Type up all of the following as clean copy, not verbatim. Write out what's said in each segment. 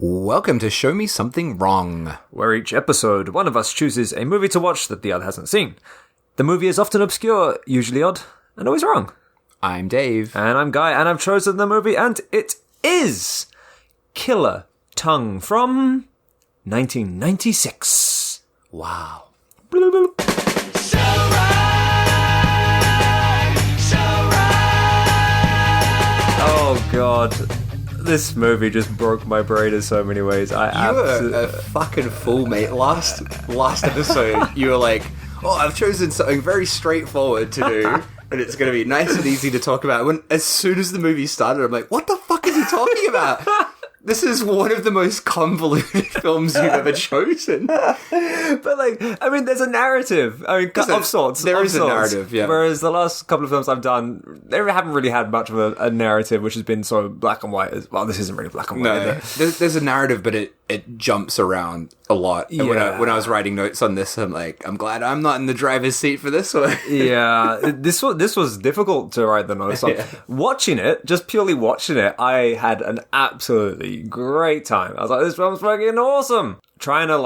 Welcome to Show Me Something Wrong, where each episode, one of us chooses a movie to watch that the other hasn't seen. The movie is often obscure, usually odd, and always wrong. I'm Dave. And I'm Guy, and I've chosen the movie, and it is Killer Tongue from 1996. Wow. Bloop, bloop. Oh, God. This movie just broke my brain in so many ways. You were a fucking fool, mate. Last episode, you were like, oh, I've chosen something very straightforward to do, and it's going to be nice and easy to talk about. As soon as the movie started, I'm like, what the fuck is he talking about? This is one of the most convoluted films you've ever chosen. But, there's a narrative. Of sorts. There is a narrative, yeah. Whereas the last couple of films I've done, they haven't really had much of a narrative, which has been so black and white. Well, this isn't really black and white, No, there's a narrative, but it jumps around a lot. And Yeah. when I was writing notes on this, I'm like, I'm glad I'm not in the driver's seat for this one. Yeah, this was difficult to write the notes on. Yeah. Watching it, just purely watching it, I had an absolutely great time. I was like, this film's fucking awesome. Trying to,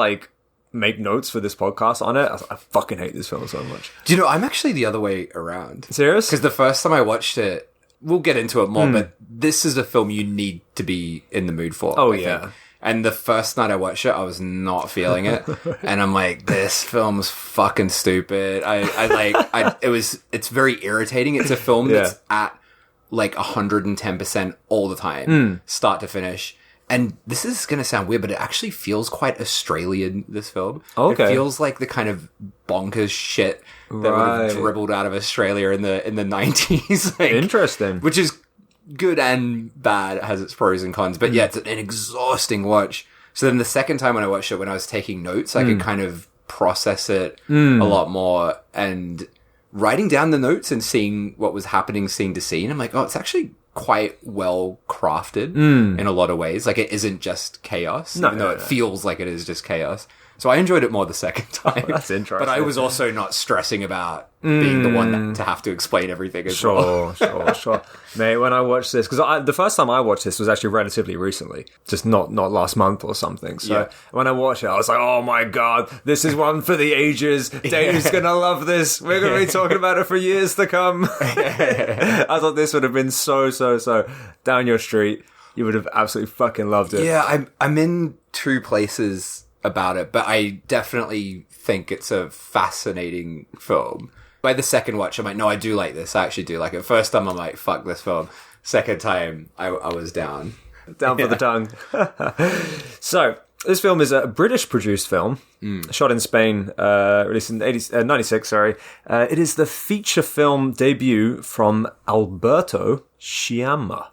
make notes for this podcast on it, I was like, I fucking hate this film so much. Do you know, I'm actually the other way around. Serious? Because the first time I watched it, we'll get into it more, but this is a film you need to be in the mood for. Oh, I yeah. think. And the first night I watched it, I was not feeling it. And I'm like, this film's fucking stupid. It's very irritating. It's a film that's at 110% all the time, start to finish. And this is going to sound weird, but it actually feels quite Australian, this film. Okay. It feels like the kind of bonkers shit that would have dribbled out of Australia in the 90s. Interesting. Which is good and bad. It has its pros and cons. But yeah, it's an exhausting watch. So then the second time when I watched it, when I was taking notes, I could kind of process it a lot more. And writing down the notes and seeing what was happening scene to scene, I'm like, oh, it's actually quite well crafted in a lot of ways. Like, it isn't just chaos, even though it feels like it is just chaos. So I enjoyed it more the second time. Oh, that's interesting. But I was also not stressing about being the one to have to explain everything as well. Sure. Mate, when I watched this, because the first time I watched this was actually relatively recently, just not last month or something. So when I watched it, I was like, oh my God, this is one for the ages. Dave's going to love this. We're going to be talking about it for years to come. I thought this would have been so down your street. You would have absolutely fucking loved it. Yeah, I'm in two places about it, but I definitely think it's a fascinating film. By the second watch, I'm like, no, I do like this. I actually do like it. First time, I'm like, fuck this film. Second time, I was down. Down for the tongue. So, this film is a British-produced film, shot in Spain, released in 96, sorry. It is the feature film debut from Alberto Chiama,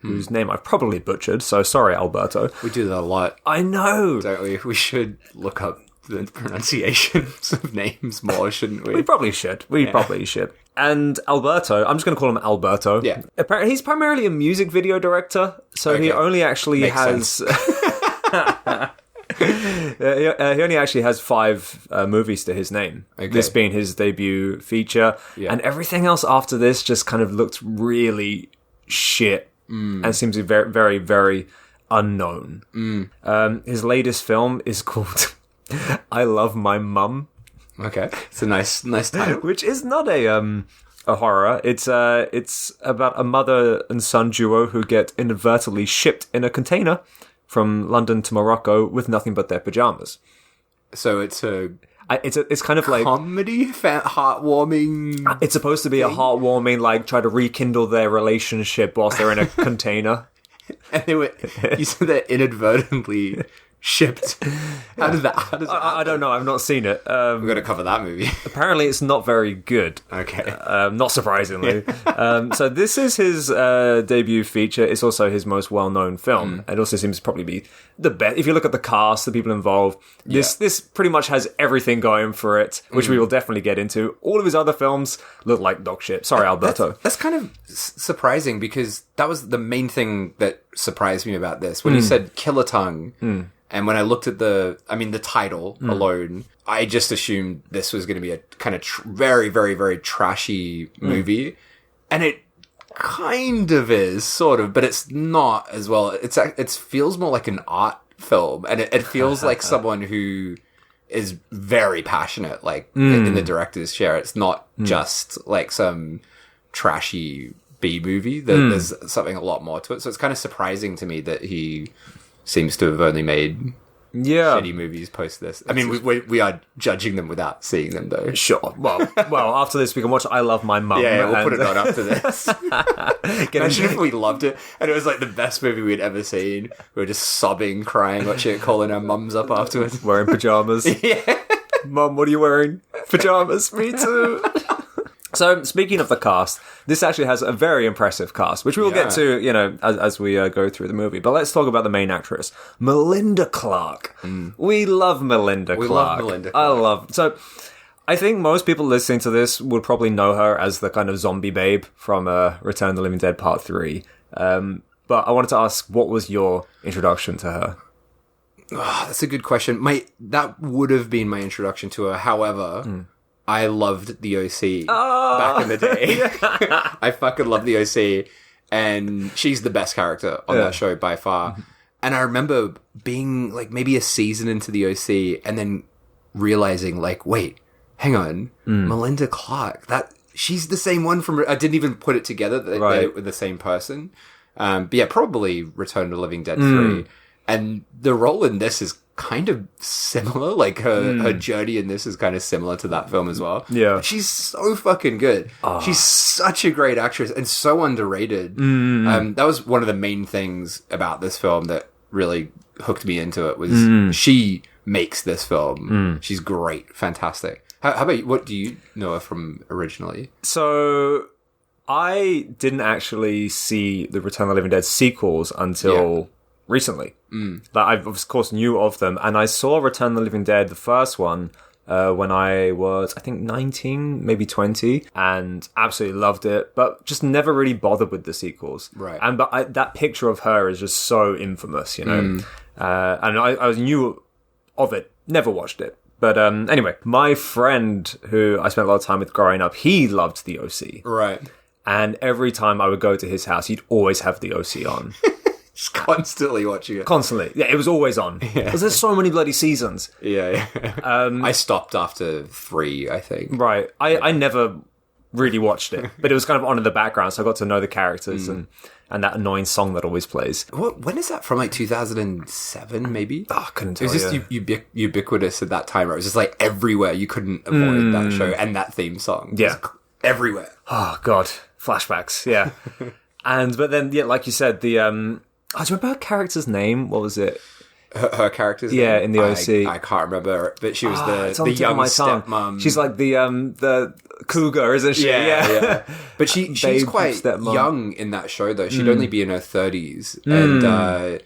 whose name I've probably butchered, so sorry, Alberto. We do that a lot. I know. Don't we? We should look up the pronunciations of names more, shouldn't we? We probably should. Probably should. And Alberto, I'm just going to call him Alberto. Yeah. Apparently, he's primarily a music video director, so he only actually has... he only actually has 5 movies to his name. Okay. This being his debut feature. Yeah. And everything else after this just kind of looked really shit. And seems to be very, very, very unknown. His latest film is called I Love My Mum. Okay, it's a nice title. Which is not a horror. It's about a mother and son duo who get inadvertently shipped in a container from London to Morocco with nothing but their pajamas. So it's kind of like comedy, heartwarming. It's supposed to be a heartwarming, try to rekindle their relationship whilst they're in a container. And you said they're inadvertently shipped. How does that happen? I don't know. I've not seen it. We're going to cover that movie. Apparently, it's not very good. Okay. Not surprisingly. So this is his debut feature. It's also his most well-known film. It also seems to probably be the best. If you look at the cast, the people involved, this pretty much has everything going for it, which we will definitely get into. All of his other films look like dog shit. Sorry, Alberto. That's kind of surprising, because that was the main thing that surprised me about this. When you said Killer Tongue... And when I looked at the title alone, I just assumed this was going to be a kind of very, very, very trashy movie. And it kind of is, sort of, but it's not as well. It feels more like an art film, and it feels like someone who is very passionate, like in the director's chair. It's not just like some trashy B movie. There's something a lot more to it. So it's kind of surprising to me that he seems to have only made shitty movies post this. I mean, we are judging them without seeing them, though. Sure. Well, after this, we can watch I Love My Mum. Yeah, we'll put it on after this. Imagine if we loved it, and it was like the best movie we'd ever seen. We were just sobbing, crying, watching it, calling our mums up afterwards. Wearing pajamas. Yeah. Mum, what are you wearing? Pajamas. Me too. So, speaking of the cast, this actually has a very impressive cast, which we will get to, as we go through the movie. But let's talk about the main actress, Melinda Clarke. We love Melinda Clarke. We love Melinda Clarke. So, I think most people listening to this would probably know her as the kind of zombie babe from Return of the Living Dead Part 3. But I wanted to ask, what was your introduction to her? Oh, that's a good question. That would have been my introduction to her. However... I loved the OC back in the day. I fucking love the OC, and she's the best character on that show by far. And I remember being like maybe a season into the OC, and then realizing like, wait, hang on, Melinda Clarke. She's the same one from. I didn't even put it together that they were the same person. But yeah, probably Return of the Living Dead 3. And the role in this is kind of similar. Like her journey in this is kind of similar to that film as well. Yeah. But she's so fucking good. She's such a great actress and so underrated. That was one of the main things about this film that really hooked me into it was she makes this film. She's great. Fantastic. How about you? What do you know her from originally? So I didn't actually see the Return of the Living Dead sequels until recently. Like, I of course knew of them, and I saw Return of the Living Dead, the first one, when I was, I think, 19, maybe 20, and absolutely loved it, but just never really bothered with the sequels. Right. But that picture of her is just so infamous, and I knew of it, never watched it. But anyway, my friend who I spent a lot of time with growing up, he loved the OC. Right. And every time I would go to his house, he'd always have the OC on. Just constantly watching it. Constantly. Yeah, it was always on. Because there's so many bloody seasons. Yeah. I stopped after 3, I think. Right. I never really watched it, but it was kind of on in the background, so I got to know the characters and that annoying song that always plays. When is that from? Like 2007, maybe? Oh, I couldn't tell you. It was just ubiquitous at that time. Right? It was just like everywhere. You couldn't avoid that show and that theme song. Yeah. Everywhere. Oh, God. Flashbacks. Yeah. But then, yeah, like you said, the... do you remember her character's name? What was it? Her character's name? Yeah, in the OC. I can't remember, but she was the young stepmom. She's like the cougar, isn't she? Yeah. But she's quite stepmom. young in that show, though. She'd only be in her 30s. And,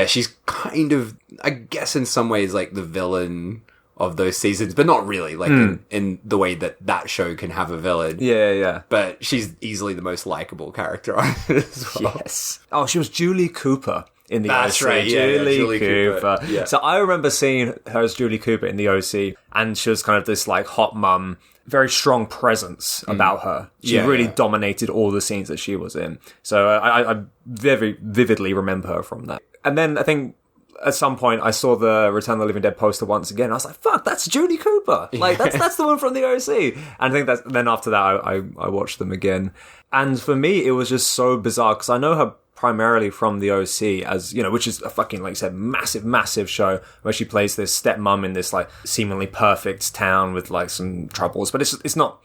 she's kind of, I guess in some ways, like the villain of those seasons, but not really, like in the way that show can have a villain. Yeah. But she's easily the most likable character on it as well. Yes. Oh, she was Julie Cooper in the That's OC. right, Julie Cooper. Yeah. So I remember seeing her as Julie Cooper in the OC, and she was kind of this like hot mum, very strong presence about her. She really dominated all the scenes that she was in. So I very vividly remember her from that. And then I think at some point I saw the Return of the Living Dead poster once again. I was like, fuck, that's Julie Cooper. Like, that's the one from the OC. And I think then after that, I watched them again. And for me, it was just so bizarre because I know her primarily from the OC as, which is a fucking, like you said, massive show where she plays this stepmom in this, like, seemingly perfect town with, like, some troubles. But it's not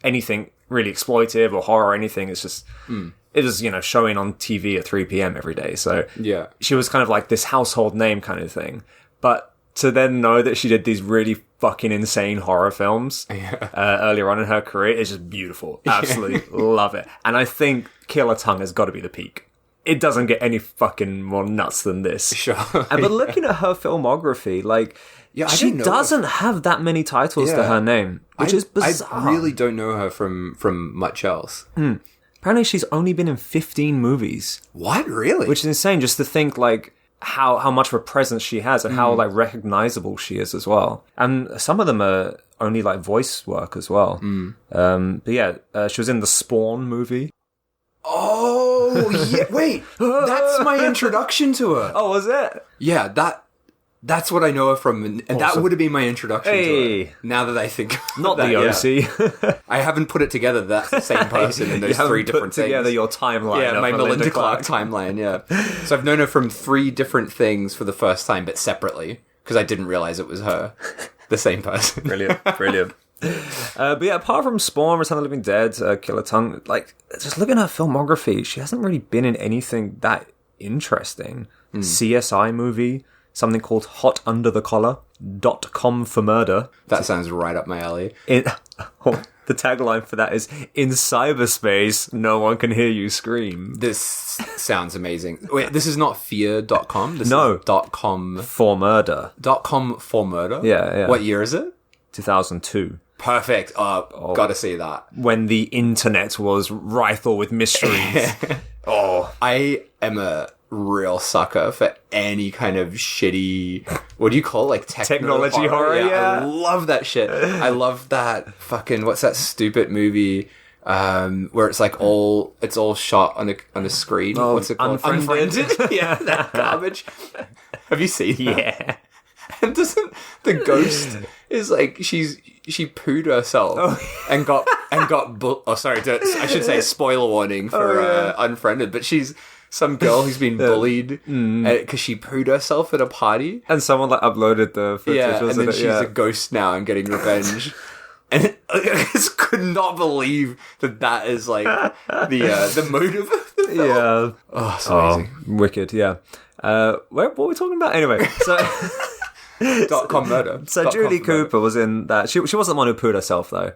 anything really exploitive or horror or anything. It's just... It was, showing on TV at 3 p.m. every day. So she was kind of like this household name kind of thing. But to then know that she did these really fucking insane horror films earlier on in her career is just beautiful. Absolutely love it. And I think Killer Tongue has got to be the peak. It doesn't get any fucking more nuts than this. Sure. But looking at her filmography, like... Yeah, she doesn't have that many titles to her name, which is bizarre. I really don't know her from much else. Apparently she's only been in 15 movies. What? Really? Which is insane, just to think, like, how much of a presence she has and how, like, recognizable she is as well. And some of them are only, like, voice work as well. But yeah, she was in the Spawn movie. Oh, yeah. Wait, that's my introduction to her. Oh, was it? Yeah, that's what I know her from, and that would have been my introduction to her. Now that I think Not that, the OC. I haven't put it together that that's the same person in those three different put together things. your timeline. Yeah, my Melinda Clarke timeline, yeah. So I've known her from 3 different things for the first time, but separately, because I didn't realize it was her. The same person. Brilliant. But yeah, apart from Spawn, Return of the Living Dead, Killer Tongue, like, just look at her filmography. She hasn't really been in anything that interesting. CSI movie, something called Hot Under the Collar, .com for murder. That sounds right up my alley. The tagline for that is, in cyberspace, no one can hear you scream. This sounds amazing. Wait, this is not fear.com? This No. is .com. For murder. .com for murder? Yeah. What year is it? 2002. Perfect. Gotta see that. When the internet was rife with mysteries. I am a real sucker for any kind of shitty, what do you call it? Like Technology horror, yeah. I love that shit. I love that fucking, what's that stupid movie where it's like it's all shot on a screen. What's it called? Unfriended? Yeah, that garbage. Have you seen that? Yeah. And doesn't the ghost is like she pooed herself and got I should say spoiler warning for Unfriended, but she's some girl who's been bullied because she pooed herself at a party, And someone like uploaded the footage. and then she's a ghost now and getting revenge. And I just could not believe that is like the motive of the film. Yeah. Oh, so amazing. Wicked, yeah. What were we talking about? Anyway, so... .com murder. So Julie Cooper was in that. She wasn't the one who pooed herself, though.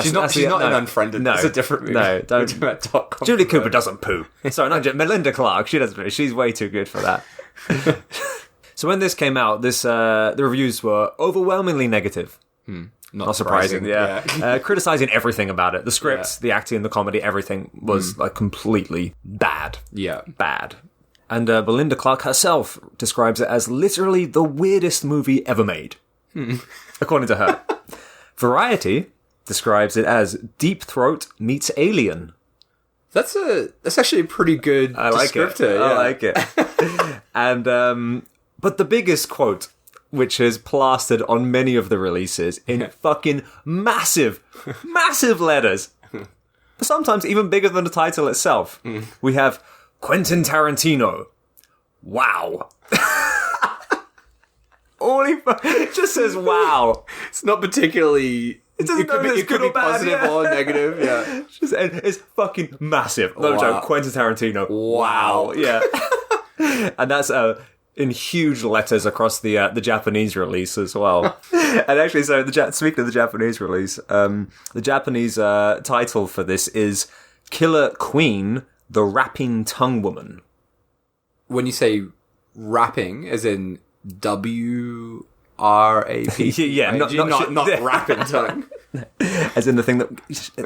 She's not in Unfriended. No, it's a different movie. No, don't. Julie Cooper murder. doesn't poo. Sorry, no, Melinda Clarke. She doesn't poo. She's way too good for that. So when this came out, the reviews were overwhelmingly negative. Not surprising. Yeah. Criticizing everything about it. The script, the acting, the comedy, everything was like completely bad. Yeah. Bad. And Melinda Clarke herself describes it as literally the weirdest movie ever made, according to her. Variety describes it as Deep Throat meets Alien. That's actually a pretty good descriptor. I like it. And but the biggest quote, which is plastered on many of the releases in fucking massive letters, sometimes even bigger than the title itself. We have Quentin Tarantino. Wow. It just says wow. It's not particularly... It could be positive or negative, yeah. It's fucking massive. No Wow. joke, Quentin Tarantino. Wow. Yeah. And that's in huge letters across the Japanese release as well. And actually, so speaking of the Japanese release, the Japanese title for this is Killer Queen, the Rapping Tongue Woman. When you say rapping, as in WRAP, yeah, right? not rapping tongue, as in the thing that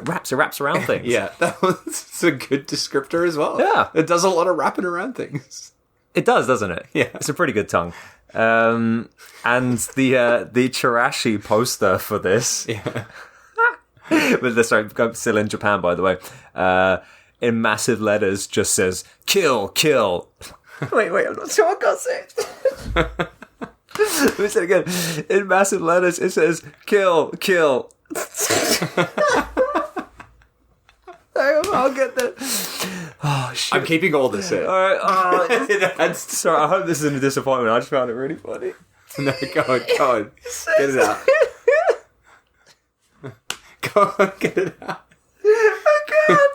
wraps around things. Yeah, that's a good descriptor as well. Yeah, it does a lot of wrapping around things. It does, doesn't it? Yeah, it's a pretty good tongue. And the Chirashi poster for this, yeah, but sorry, I'm still in Japan, by the way. In massive letters, just says "kill, kill." Wait, I'm not sure I can't say it. Let me say it again. In massive letters, it says "kill, kill." I'll get that. Oh shit! I'm keeping all this in. All right. Sorry, I hope this isn't a disappointment. I just found it really funny. No, go on, get it out. Go on, get it out. Oh god.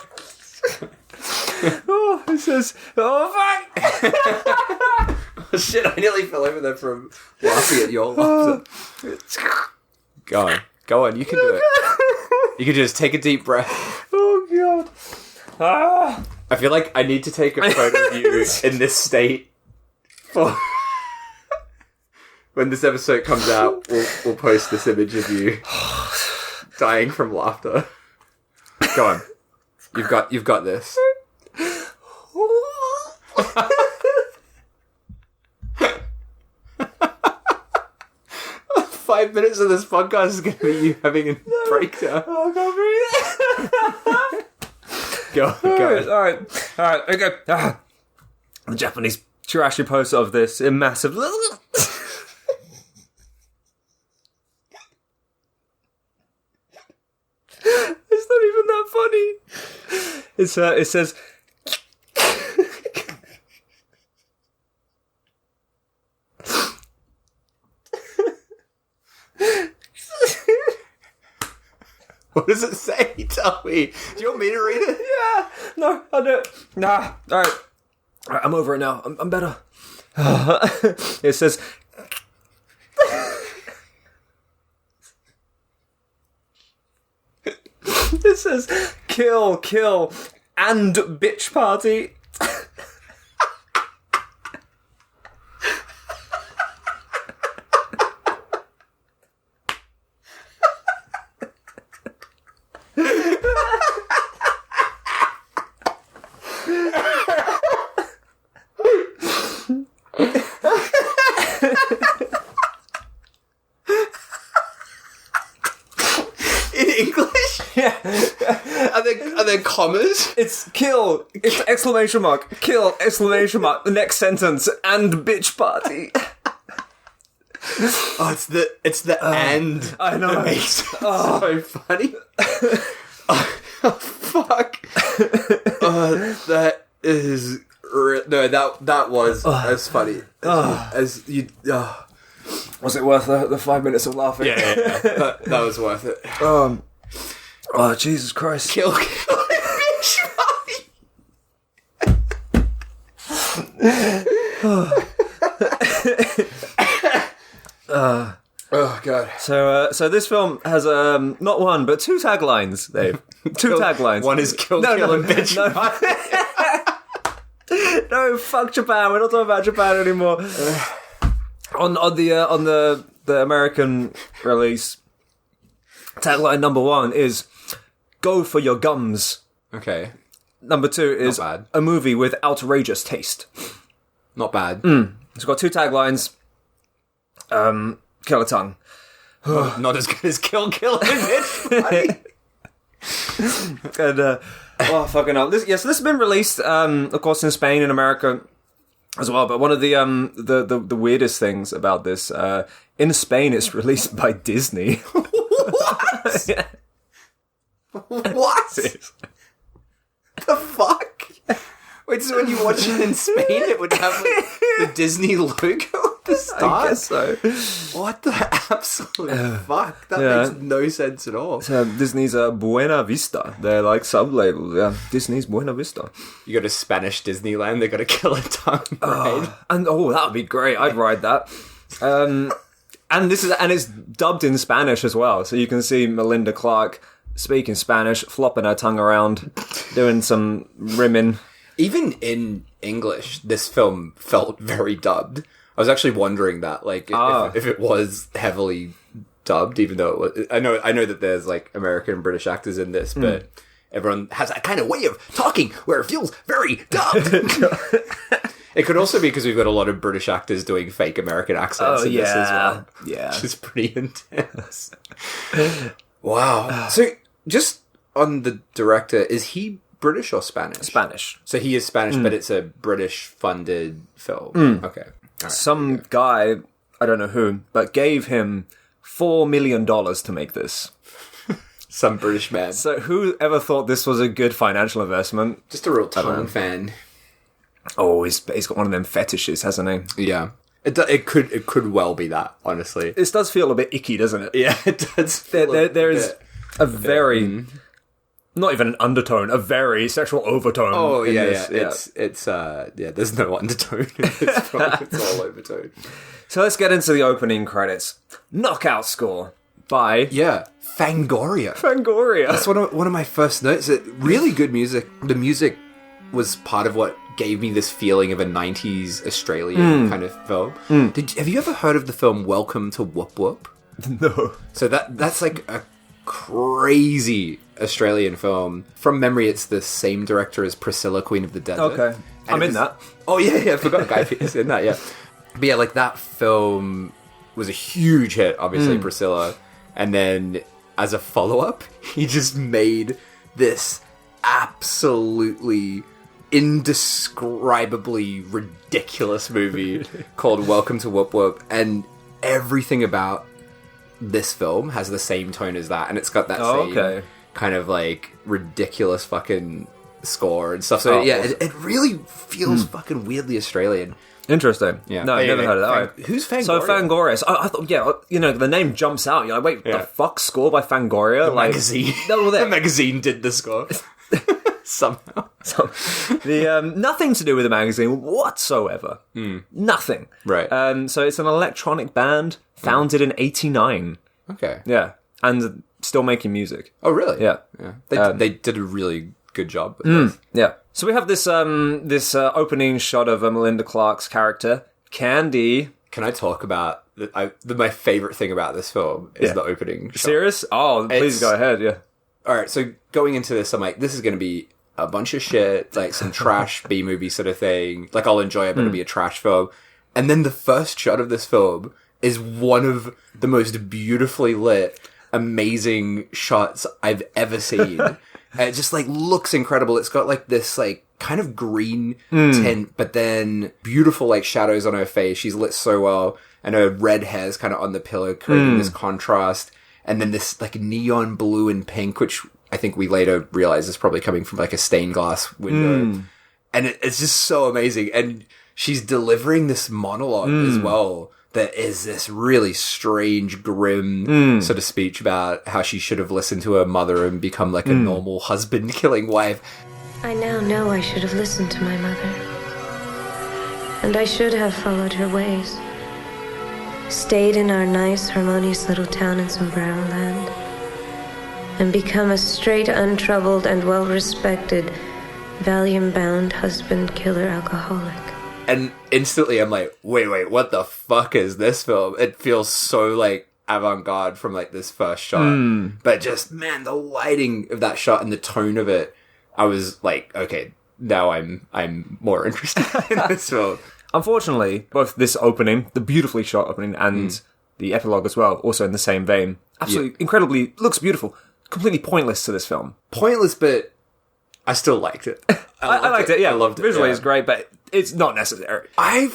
Oh, it says, oh fuck! Oh, shit, I nearly fell over there from laughing at your laughter. Go on, you can do it. You can just take a deep breath. Oh god. Ah. I feel like I need to take a photo of you in this state for when this episode comes out. We'll post this image of you dying from laughter. Go on, you've got this. 5 minutes of this podcast is going to be you having a breakdown. Oh, I can't breathe. Go. All right. Okay. The Japanese Chirashi poster of this in massive. It's not even that funny. It says. What does it say? Tell me. Do you want me to read it? Yeah. No, I'll do it. Nah. All right, I'm over it now. I'm better. It says. It says kill, and bitch party. In English? Yeah. Are there commas? It's kill, it's exclamation mark, kill, exclamation mark, the next sentence, and bitch party. Oh, it's the and. I know. That makes it so funny. Oh, fuck. That is... No, that was as funny as you... Was it worth the 5 minutes of laughing? Yeah. That was worth it. Oh, Jesus Christ. Kill, bitch, oh god. So this film has not one but two taglines, Dave. Two taglines. One is kill and bitch. No, fuck Japan. We're not talking about Japan anymore. On the American release, tagline number 1 is "Go for your gums." Okay. Number 2 is Not bad. a movie with outrageous taste. Not bad. It's got two taglines. Kill a tongue. Not as good as kill and bitch. And oh fucking hell! This has been released, of course, in Spain and America as well. But one of the weirdest things about this, in Spain, it's released by Disney. What? Yeah. What? The fuck? Wait, so when you watch it in Spain, it would have like, the Disney logo at the start? I guess so. What the absolute fuck? That Yeah. makes no sense at all. Disney's Buena Vista. They're like sublabels. Yeah, Disney's Buena Vista. You go to Spanish Disneyland, they got to kill a tongue parade. And that would be great. I'd ride that. And it's dubbed in Spanish as well, so you can see Melinda Clarke speaking Spanish, flopping her tongue around, doing some rimming. Even in English, this film felt very dubbed. I was actually wondering that, like, if it was heavily dubbed, even though it was, I know that there's like American and British actors in this, but everyone has that kind of way of talking where it feels very dubbed. It could also be because we've got a lot of British actors doing fake American accents in this as well. Yeah. Which is pretty intense. Wow. So, just on the director, is he British or Spanish? Spanish. So he is Spanish, but it's a British-funded film. Okay. All right. Some guy, I don't know who, but gave him $4 million to make this. Some British man. So who ever thought this was a good financial investment? Just a real tongue fan. Oh, he's got one of them fetishes, hasn't he? Yeah. It could well be that, honestly. This does feel a bit icky, doesn't it? Yeah, it does. There is a very... Not even an undertone, a very sexual overtone. Oh, in yeah, this. yeah. It's there's no undertone in this film. It's all overtone. So let's get into the opening credits. Knockout score by... Yeah. Fangoria. Fangoria. That's one of my first notes. Really good music. The music was part of what gave me this feeling of a 90s Australian kind of film. Have you ever heard of the film Welcome to Whoop Whoop? No. So that's like a crazy Australian film. From memory, it's the same director as Priscilla, Queen of the Desert. Okay. I'm in that. Oh, yeah, I forgot Guy Pearce in that, yeah. But yeah, like that film was a huge hit, obviously, Priscilla. And then as a follow-up, he just made this absolutely indescribably ridiculous movie called Welcome to Whoop Whoop, and everything about this film has the same tone as that, and it's got that same kind of like ridiculous fucking score and stuff. So awesome. it really feels fucking weirdly Australian. Interesting. Yeah. No, I've never heard of that. Who's Fangoria? So Fangoria. So I thought, the name jumps out. You're like, wait, the fuck? Score by Fangoria? The magazine. No, the magazine did the score. Somehow. Nothing to do with the magazine whatsoever. Nothing. Right. So it's an electronic band founded in 1989. Okay. Yeah. And still making music. Oh, really? Yeah. They did a really good job with this. Yeah. So we have this opening shot of Melinda Clarke's character, Candy. Can I talk about my favorite thing about this film is the opening shot. Serious? Oh, please go ahead, yeah. All right, so going into this, I'm like, this is going to be a bunch of shit, like some trash B-movie sort of thing. Like, I'll enjoy it, but it'll be a trash film. And then the first shot of this film is one of the most beautifully lit, amazing shots I've ever seen. And it just, like, looks incredible. It's got, like, this, like, kind of green tint, but then beautiful, like, shadows on her face. She's lit so well. And her red hair's kind of on the pillow, creating this contrast. And then this, like, neon blue and pink, which I think we later realize is probably coming from, like, a stained glass window. And it's just so amazing. And she's delivering this monologue as well. That is this really strange, grim sort of speech about how she should have listened to her mother and become like a normal husband-killing wife. I now know I should have listened to my mother. And I should have followed her ways. Stayed in our nice, harmonious little town in Sombrero Land. And become a straight, untroubled, and well-respected, Valium-bound husband-killer alcoholic. And instantly I'm like, wait, what the fuck is this film? It feels so, like, avant-garde from, like, this first shot. But just, man, the lighting of that shot and the tone of it, I was like, okay, now I'm more interested in this film. Unfortunately, both this opening, the beautifully shot opening, and the epilogue as well, also in the same vein, absolutely incredibly, looks beautiful, completely pointless to this film. Pointless, but I still liked it. I liked it, yeah. I loved it. Visually it's great, but it's not necessary. I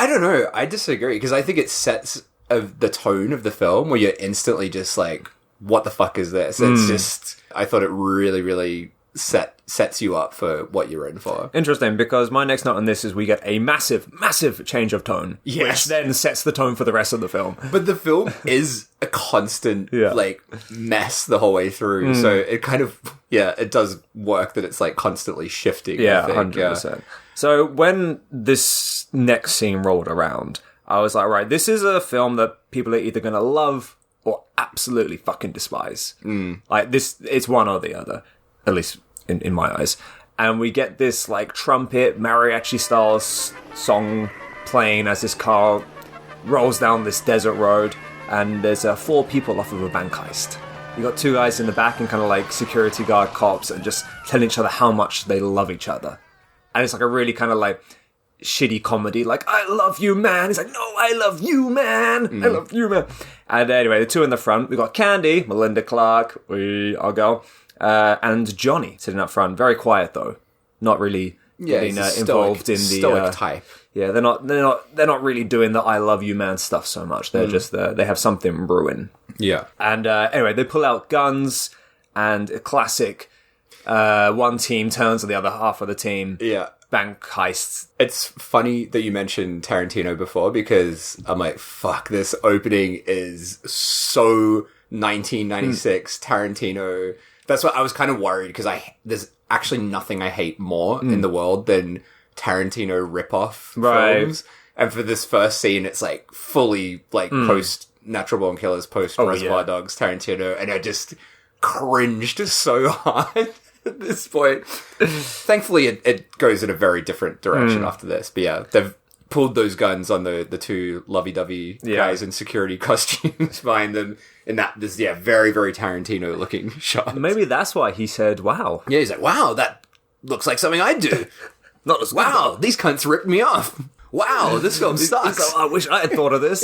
don't know, I disagree, because I think it sets of the tone of the film where you're instantly just like, what the fuck is this? It's just, I thought it really, really sets you up for what you're in for. Interesting, because my next note on this is we get a massive, massive change of tone, which then sets the tone for the rest of the film. But the film is a constant, like, mess the whole way through, so it kind of, it does work that it's, like, constantly shifting. Yeah, 100%. So when this next scene rolled around, I was like, right, this is a film that people are either going to love or absolutely fucking despise. Like, this, it's one or the other. At least in my eyes. And we get this, like, trumpet, mariachi-style song playing as this car rolls down this desert road, and there's 4 people off of a bank heist. You got 2 guys in the back and kind of, like, security guard cops and just telling each other how much they love each other. And it's, like, a really kind of, like, shitty comedy, like, I love you, man. He's like, no, I love you, man. I love you, man. And anyway, the 2 in the front, we got Candy, Melinda Clarke, our girl, and Johnny sitting up front, very quiet though, not really getting involved in the stoic type. Yeah, they're not really doing the "I love you, man" stuff so much. They're just they have something brewing. Yeah, and anyway, they pull out guns, and a classic one team turns to the other half of the team. Yeah. Bank heists. It's funny that you mentioned Tarantino before, because I'm like, fuck, this opening is so 1996 Tarantino. That's what I was kind of worried, because there's actually nothing I hate more in the world than Tarantino ripoff films. And for this first scene, it's like fully like post Natural Born Killers, post Reservoir Dogs Tarantino, and I just cringed so hard at this point. Thankfully, it goes in a very different direction after this. But yeah, they've pulled those guns on the 2 lovey-dovey guys in security costumes behind them. In this very, very Tarantino-looking shot. Maybe that's why he said, wow. Yeah, he's like, wow, that looks like something I'd do. Not as wow, these cunts ripped me off. Wow, this film sucks. I wish I had thought of this.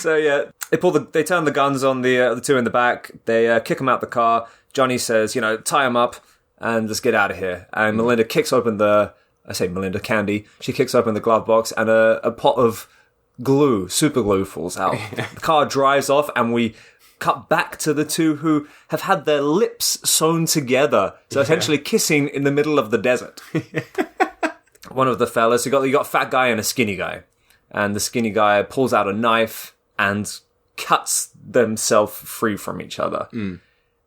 So yeah, they turn the guns on the 2 in the back. They kick them out the car. Johnny says, tie him up and let's get out of here. And Melinda kicks open Candy, she kicks open the glove box and a pot of glue, super glue, falls out. The car drives off and we cut back to the two who have had their lips sewn together. So essentially kissing in the middle of the desert. One of the fellas, you got a fat guy and a skinny guy. And the skinny guy pulls out a knife and cuts themselves free from each other.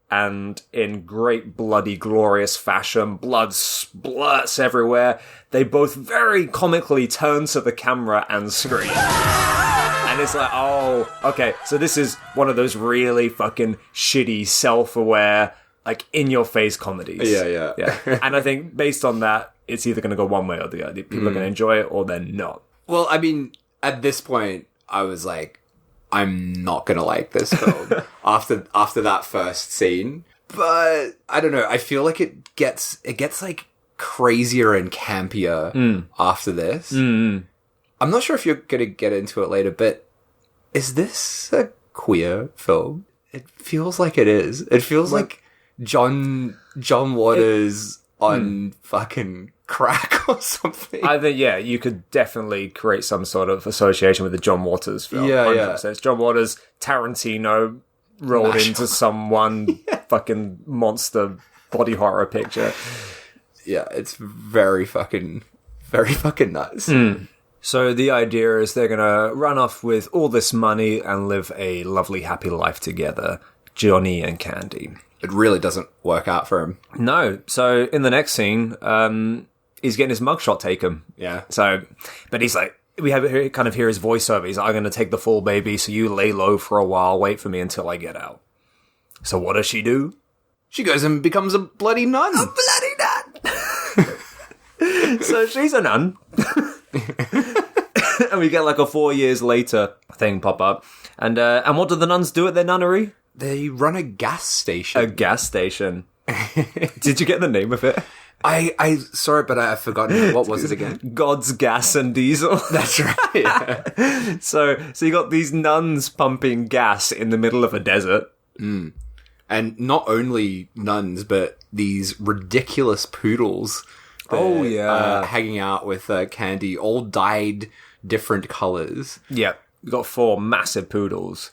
And in great bloody glorious fashion, blood splurts everywhere. They both very comically turn to the camera and scream. And it's like, oh, okay, so this is one of those really fucking shitty, self-aware, like, in-your-face comedies. Yeah. And I think based on that, it's either going to go one way or the other. People are going to enjoy it or they're not. Well, I mean, at this point, I was like, I'm not going to like this film after that first scene. But I don't know. I feel like it gets like crazier and campier after this. I'm not sure if you're going to get into it later, but is this a queer film? It feels like it is. It feels like John Waters on fucking crack or something. I think, you could definitely create some sort of association with the John Waters film. Yeah. It's John Waters, Tarantino rolled into someone fucking monster body horror picture. Yeah, it's very fucking nuts. So the idea is they're going to run off with all this money and live a lovely, happy life together, Johnny and Candy. It really doesn't work out for him. No. So in the next scene, he's getting his mugshot taken. Yeah. So, but he's like, we kind of hear his voiceover. He's like, I'm going to take the fall, baby, so you lay low for a while, wait for me until I get out. So what does she do? She goes and becomes a bloody nun. A bloody nun! So she's a nun. And we get like a 4 years later thing pop up. And what do the nuns do at their nunnery? They run a gas station. A gas station. Did you get the name of it? I saw it, but I've forgotten. What was it again? God's Gas and Diesel. That's right. Yeah. So you got these nuns pumping gas in the middle of a desert. And not only nuns, but these ridiculous poodles. Hanging out with Candy, all dyed different colours. Yep. You got 4 massive poodles.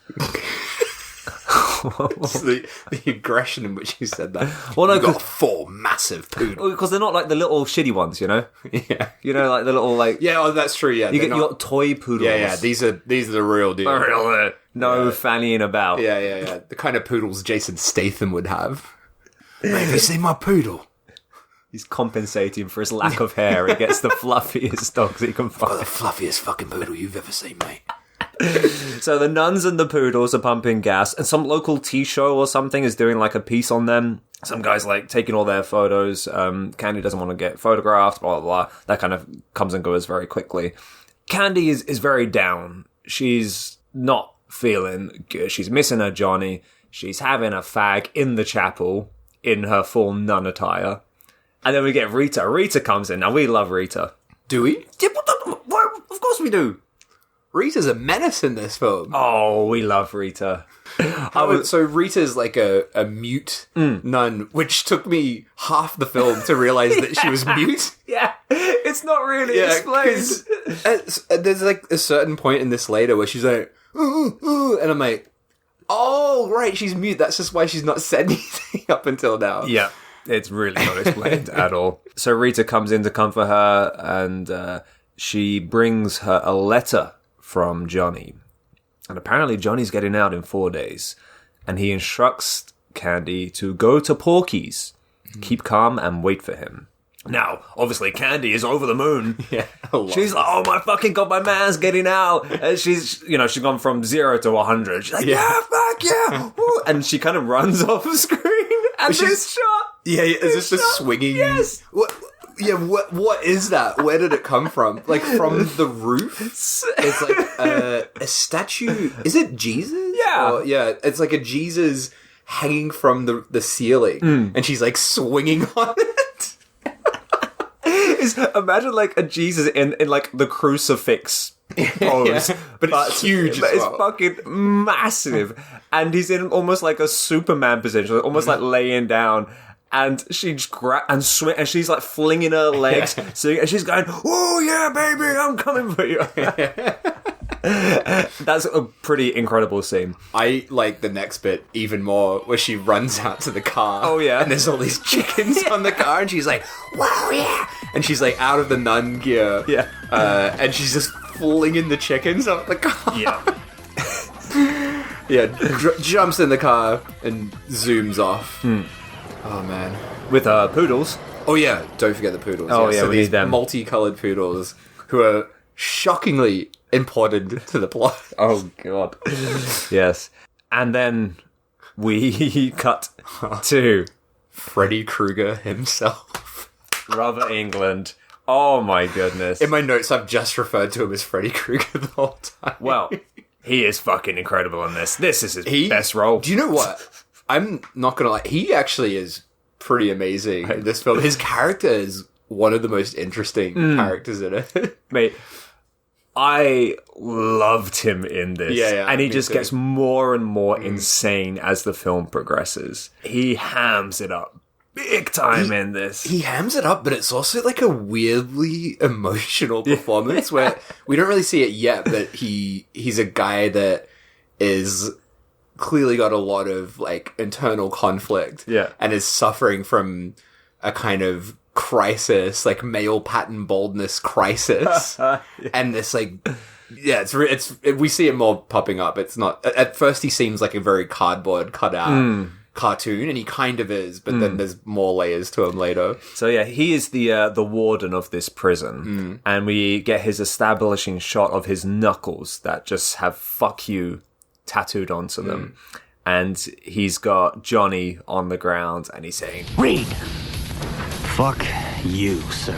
the aggression in which you said that. Well, no, you got 4 massive poodles. Because they're not like the little shitty ones, Yeah. Like the little like. Yeah, that's true. Yeah, you got toy poodles. Yeah. These are the real deal. No fannying about. Yeah. The kind of poodles Jason Statham would have. Have you seen my poodle? He's compensating for his lack of hair. He gets the fluffiest dogs he can find. Got the fluffiest fucking poodle you've ever seen, mate. So the nuns and the poodles are pumping gas, and some local tea show or something is doing like a piece on them. Some guy's like taking all their photos. Candy doesn't want to get photographed, blah, blah, blah. That kind of comes and goes very quickly. Candy is very down. She's not feeling good. She's missing her Johnny. She's having a fag in the chapel in her full nun attire. And then we get Rita. Rita comes in. Now, we love Rita. Do we? Yeah, of course we do. Rita's a menace in this film. Oh, we love Rita. So Rita's like a mute nun, which took me half the film to realize that she was mute. Yeah, it's not really explained. There's like a certain point in this later where she's like, ooh, and I'm like, oh, right, she's mute. That's just why she's not said anything up until now. Yeah, it's really not explained at all. So Rita comes in to comfort her, and she brings her a letter from Johnny. And apparently Johnny's getting out in 4 days. And he instructs Candy to go to Porky's, keep calm, and wait for him. Now, obviously, Candy is over the moon. Yeah, she's like, oh my fucking God, my man's getting out. And she's gone from 0 to 100. She's like, yeah, fuck yeah. Woo. And she kind of runs off screen. And this shot. Yeah, is this just swinging? Yes. What is that? Where did it come from? Like, from the roof? It's like a statue. Is it Jesus? Yeah. It's like a Jesus hanging from the ceiling. And she's like swinging on it. is imagine like a Jesus in like the crucifix pose, but it's huge. But it's fucking massive, and he's in almost like a Superman position, almost like laying down. And she's and she's like flinging her legs, and she's going, "Oh yeah, baby, I'm coming for you." That's a pretty incredible scene. I like the next bit even more, where she runs out to the car. Oh yeah, and there's all these chickens on the car, and she's like, "Wow, yeah!" And she's like out of the nun gear, yeah, and she's just flinging the chickens off the car. Jumps in the car and zooms off. Oh man, with poodles. Oh yeah, don't forget the poodles. Oh yeah, so we these need them. Multicolored poodles who are shockingly important to the plot. Oh god, yes. And then we cut to Freddy Krueger himself, Robert Englund. Oh my goodness! In my notes, I've just referred to him as Freddy Krueger the whole time. Well, he is fucking incredible in this. This is his best role. Do you know what? I'm not gonna lie. He actually is pretty amazing in this film. His character is one of the most interesting characters in it. Mate, I loved him in this. Yeah, and he just gets more and more insane as the film progresses. He hams it up big time in this. He hams it up, but it's also like a weirdly emotional performance where we don't really see it yet, but he's a guy that is clearly got a lot of like internal conflict, and is suffering from a kind of crisis, like male pattern baldness crisis, and this like, we see it more popping up. It's not at first he seems like a very cardboard cutout cartoon, and he kind of is, but then there's more layers to him later. So yeah, he is the warden of this prison, and we get his establishing shot of his knuckles that just have "fuck you" tattooed onto them, and he's got Johnny on the ground, and he's saying, "Read, fuck you, sir."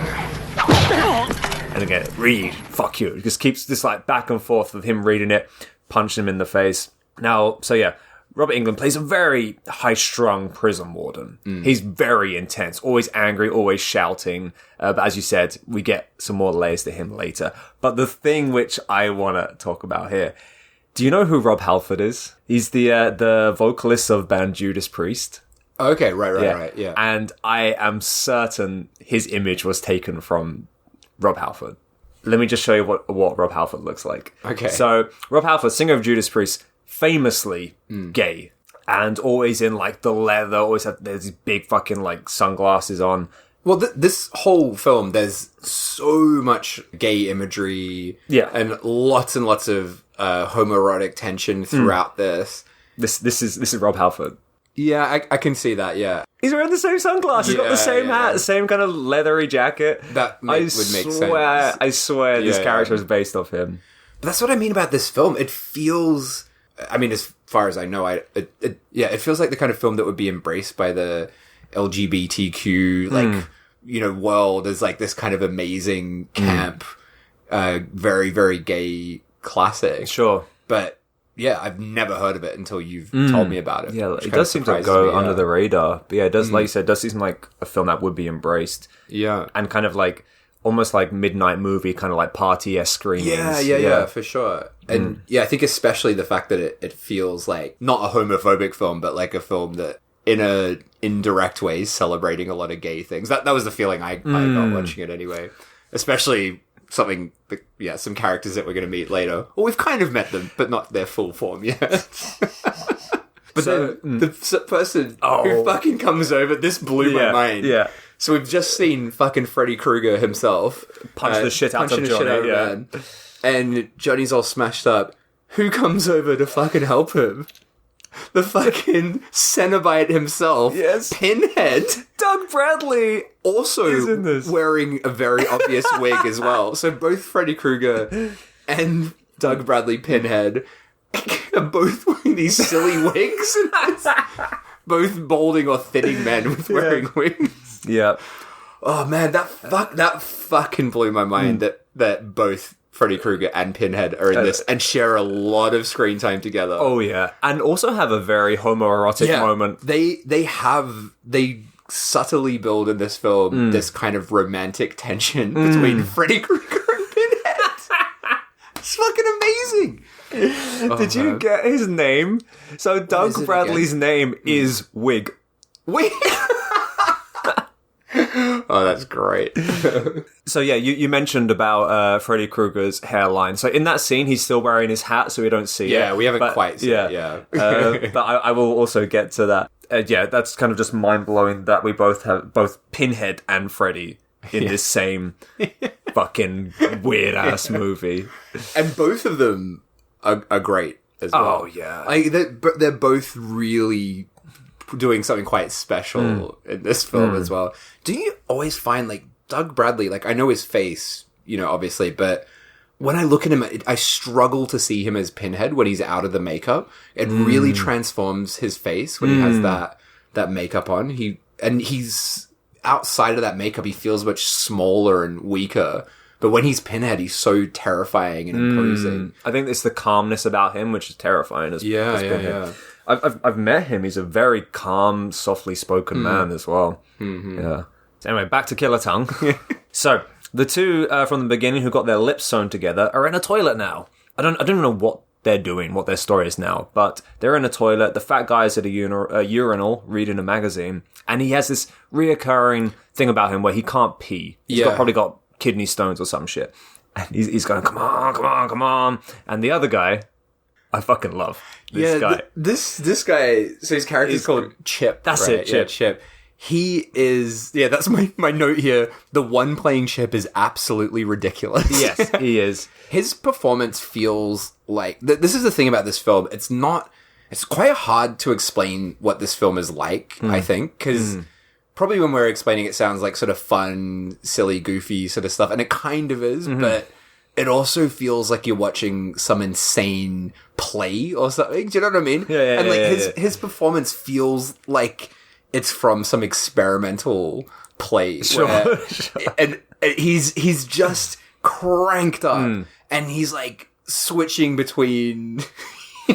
And again, "Read, fuck you." It just keeps this like back and forth of him reading it, punching him in the face. Now, so yeah, Robert Englund plays a very high-strung prison warden. He's very intense, always angry, always shouting. But as you said, we get some more layers to him later. But the thing which I want to talk about here, do you know who Rob Halford is? He's the vocalist of band Judas Priest. Okay, right, yeah. And I am certain his image was taken from Rob Halford. Let me just show you what Rob Halford looks like. Okay. So, Rob Halford, singer of Judas Priest, famously gay. And always in, like, the leather, always had these big fucking, like, sunglasses on. Well, this whole film, there's so much gay imagery, and lots of homoerotic tension throughout this. This is Rob Halford. Yeah, I can see that. Yeah, he's wearing the same sunglasses. He's got the same hat, the same kind of leathery jacket. That would make sense. I swear, this character is based off him. But that's what I mean about this film. It feels, I mean, as far as I know, it feels like the kind of film that would be embraced by the LGBTQ world as like this kind of amazing camp, very, very gay classic. Sure. But yeah, I've never heard of it until you've told me about it. Yeah, it does seem to go under the radar. But yeah, it does, like you said, it does seem like a film that would be embraced. Yeah. And kind of like, almost like midnight movie, kind of like party-esque screenings. Yeah, for sure. And yeah, I think especially the fact that it feels like not a homophobic film, but like a film that in a indirect way is celebrating a lot of gay things. That was the feeling I got watching it anyway. Especially something, some characters that we're going to meet later. Well, we've kind of met them, but not their full form yet. But so, then the person who fucking comes over, this blew my mind. Yeah. So we've just seen fucking Freddy Krueger himself punch the shit out of Johnny. Man. And Johnny's all smashed up. Who comes over to fucking help him? The fucking Cenobite himself, Pinhead. Doug Bradley also is in this, wearing a very obvious wig as well. So both Freddy Krueger and Doug Bradley Pinhead are both wearing these silly wigs. Both balding or thinning men with wearing wigs. Yeah. Oh man, that fucking blew my mind that both Freddy Krueger and Pinhead are in this and share a lot of screen time together. Oh yeah, and also have a very homoerotic moment. They subtly build in this film this kind of romantic tension between Freddy Krueger and Pinhead. It's fucking amazing. Did you get his name? So Doug Bradley's name is Wig. Wig. Oh, that's great. So yeah, you mentioned about Freddy Krueger's hairline. So in that scene, he's still wearing his hat, so we don't see it. Yeah, we haven't quite seen it, yeah. But I will also get to that. Yeah, that's kind of just mind-blowing that we both have both Pinhead and Freddy in this same fucking weird-ass movie. And both of them are great as well. Oh, yeah. Like, they're both really doing something quite special in this film as well. Do you always find, like, Doug Bradley, like, I know his face, you know, obviously, but when I look at him, I struggle to see him as Pinhead when he's out of the makeup. It really transforms his face when he has that makeup on. He's outside of that makeup, he feels much smaller and weaker. But when he's Pinhead, he's so terrifying and imposing. I think it's the calmness about him, which is terrifying as Pinhead. Yeah. I've met him. He's a very calm, softly spoken man as well. Mm-hmm. Yeah. So anyway, back to Killer Tongue. So the two from the beginning who got their lips sewn together are in a toilet now. I don't know what they're doing, what their story is now, but they're in a toilet. The fat guy's at a urinal reading a magazine, and he has this reoccurring thing about him where he can't pee. He's probably got kidney stones or some shit. And he's going, come on. And the other guy, I fucking love this guy. This guy, so his character's called Chip. That's right? it, Chip. Yeah, Chip. He is, that's my note here. The one playing Chip is absolutely ridiculous. Yes, he is. His performance feels like, this is the thing about this film, it's quite hard to explain what this film is like, I think, because probably when we're explaining it sounds like sort of fun, silly, goofy sort of stuff, and it kind of is, but it also feels like you're watching some insane play or something. Do you know what I mean? Yeah. And like his performance feels like it's from some experimental play. Sure. And he's just cranked up, and he's like switching between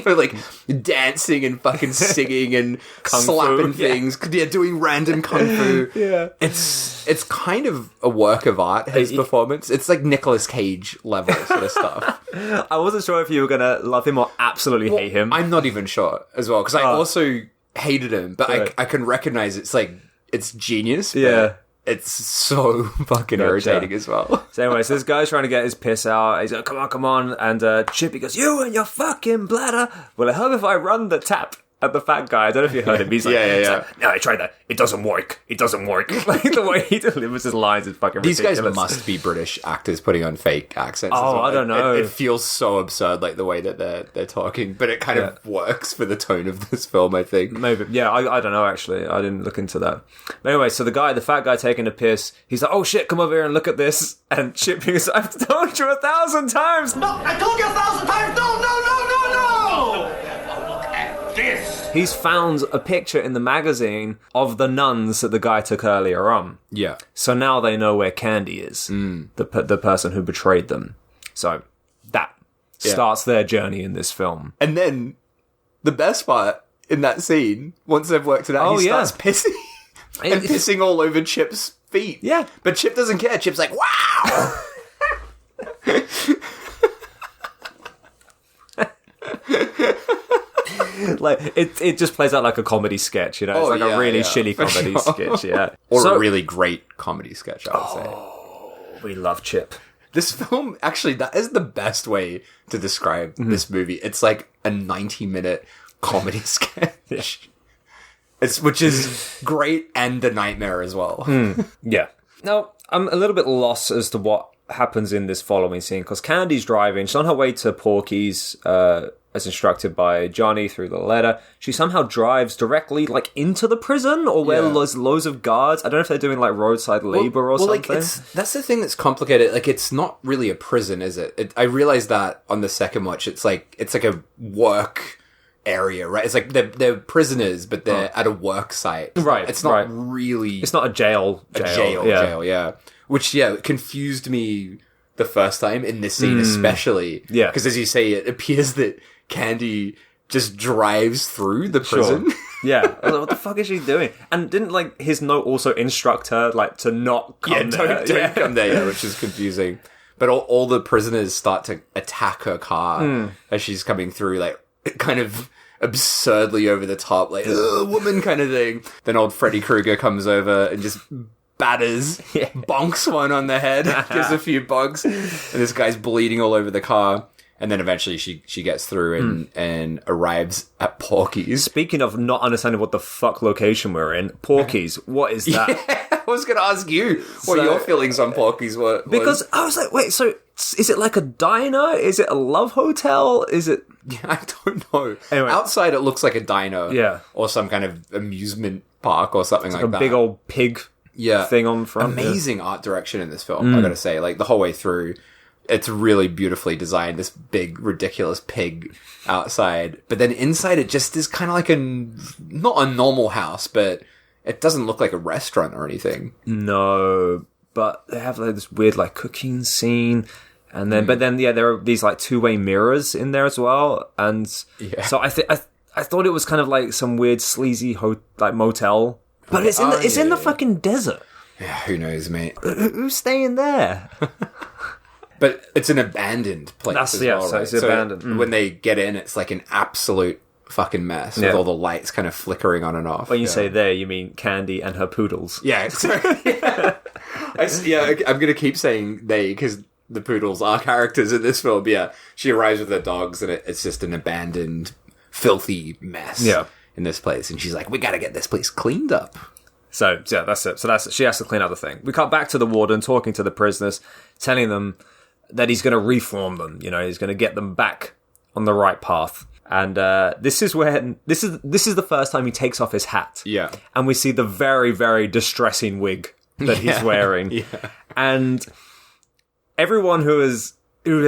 like dancing and fucking singing and slapping things. Yeah, doing random kung fu. Yeah. It's kind of a work of art, his performance. It's like Nicolas Cage level sort of stuff. I wasn't sure if you were going to love him or absolutely hate him. I'm not even sure as well, because I also hated him, but I can recognize it's genius. But it's so fucking irritating as well. So anyway, so this guy's trying to get his piss out. He's like, come on. And Chippy goes, you and your fucking bladder. Will it help if I run the tap at the fat guy? I don't know if you heard him. He's like, like, no, I tried that. It doesn't work. Like the way he delivers his lines is fucking ridiculous. These guys must be British actors putting on fake accents. Oh, as well. I don't know. It feels so absurd, like the way that they're talking, but it kind of works for the tone of this film, I think. Maybe. Yeah, I don't know, actually. I didn't look into that. But anyway, so the fat guy taking a piss, he's like, oh shit, come over here and look at this. And Chippy goes, I've told you 1,000 times. No, I told you 1,000 times. No. Look at this. He's found a picture in the magazine of the nuns that the guy took earlier on. Yeah. So now they know where Candy is, the person who betrayed them. So that starts their journey in this film. And then the best part in that scene, once they've worked it out, he starts pissing and pissing all over Chip's feet. Yeah. But Chip doesn't care. Chip's like, wow! Like it just plays out like a comedy sketch, you know. It's like a really shitty comedy sketch, or a really great comedy sketch, I would say. We love Chip. This film, actually, that is the best way to describe this movie. It's like a 90-minute comedy sketch, which is great and a nightmare as well. Yeah. Now, I'm a little bit lost as to what happens in this following scene, because Candy's driving. She's on her way to Porky's, as instructed by Johnny through the letter. She somehow drives directly, like, into the prison, or where there's loads of guards. I don't know if they're doing, like, roadside labor or something. Like, that's the thing that's complicated. Like, it's not really a prison, is it? I realized that on the second watch. It's like a work area, right? It's like they're prisoners, but they're at a work site. Right. It's not really... It's not a jail. Jail. Which, confused me the first time in this scene especially. Yeah. Because as you say, it appears that Candy just drives through the prison. Sure. Yeah. I was like, what the fuck is she doing? And didn't, like, his note also instruct her, like, to not come there? Don't come there, yeah, which is confusing. But all the prisoners start to attack her car as she's coming through, like, kind of absurdly over the top, like, woman kind of thing. Then old Freddy Krueger comes over and just batters, bonks one on the head, gives a few bonks, and this guy's bleeding all over the car. And then eventually she gets through and arrives at Porky's. Speaking of not understanding what the fuck location we're in, Porky's, what is that? Yeah, I was going to ask you what your feelings on Porky's were. Because I was like, wait, so is it like a diner? Is it a love hotel? Is it... Yeah, I don't know. Anyway. Outside it looks like a diner. Yeah. Or some kind of amusement park or something like that. A big old pig thing on front. Amazing art direction in this film, I gotta say. Like, the whole way through... It's really beautifully designed, this big, ridiculous pig outside. But then inside it just is kind of like not a normal house, but it doesn't look like a restaurant or anything. No, but they have like this weird like cooking scene. And then, but then, yeah, there are these like two-way mirrors in there as well. And so I thought it was kind of like some weird sleazy motel. But it's in the fucking desert. Yeah, who knows, mate? Who's staying there? But it's an abandoned place It's abandoned. When they get in, it's like an absolute fucking mess with all the lights kind of flickering on and off. When you say there, you mean Candy and her poodles. Yeah, sorry. I'm going to keep saying they because the poodles are characters in this film. Yeah, she arrives with her dogs and it's just an abandoned, filthy mess in this place. And she's like, we got to get this place cleaned up. So, yeah, that's it. So she has to clean up the thing. We cut back to the warden talking to the prisoners, telling them that he's going to reform them. You know, he's going to get them back on the right path. And this is the first time he takes off his hat. Yeah. And we see the very, very distressing wig that he's wearing. Yeah. And everyone who has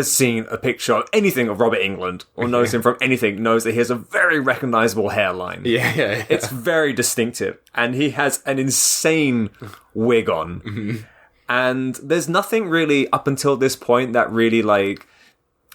seen a picture of anything of Robert Englund or knows him from anything knows that he has a very recognizable hairline. Yeah. It's very distinctive. And he has an insane wig on. Mm-hmm. And there's nothing really up until this point that really like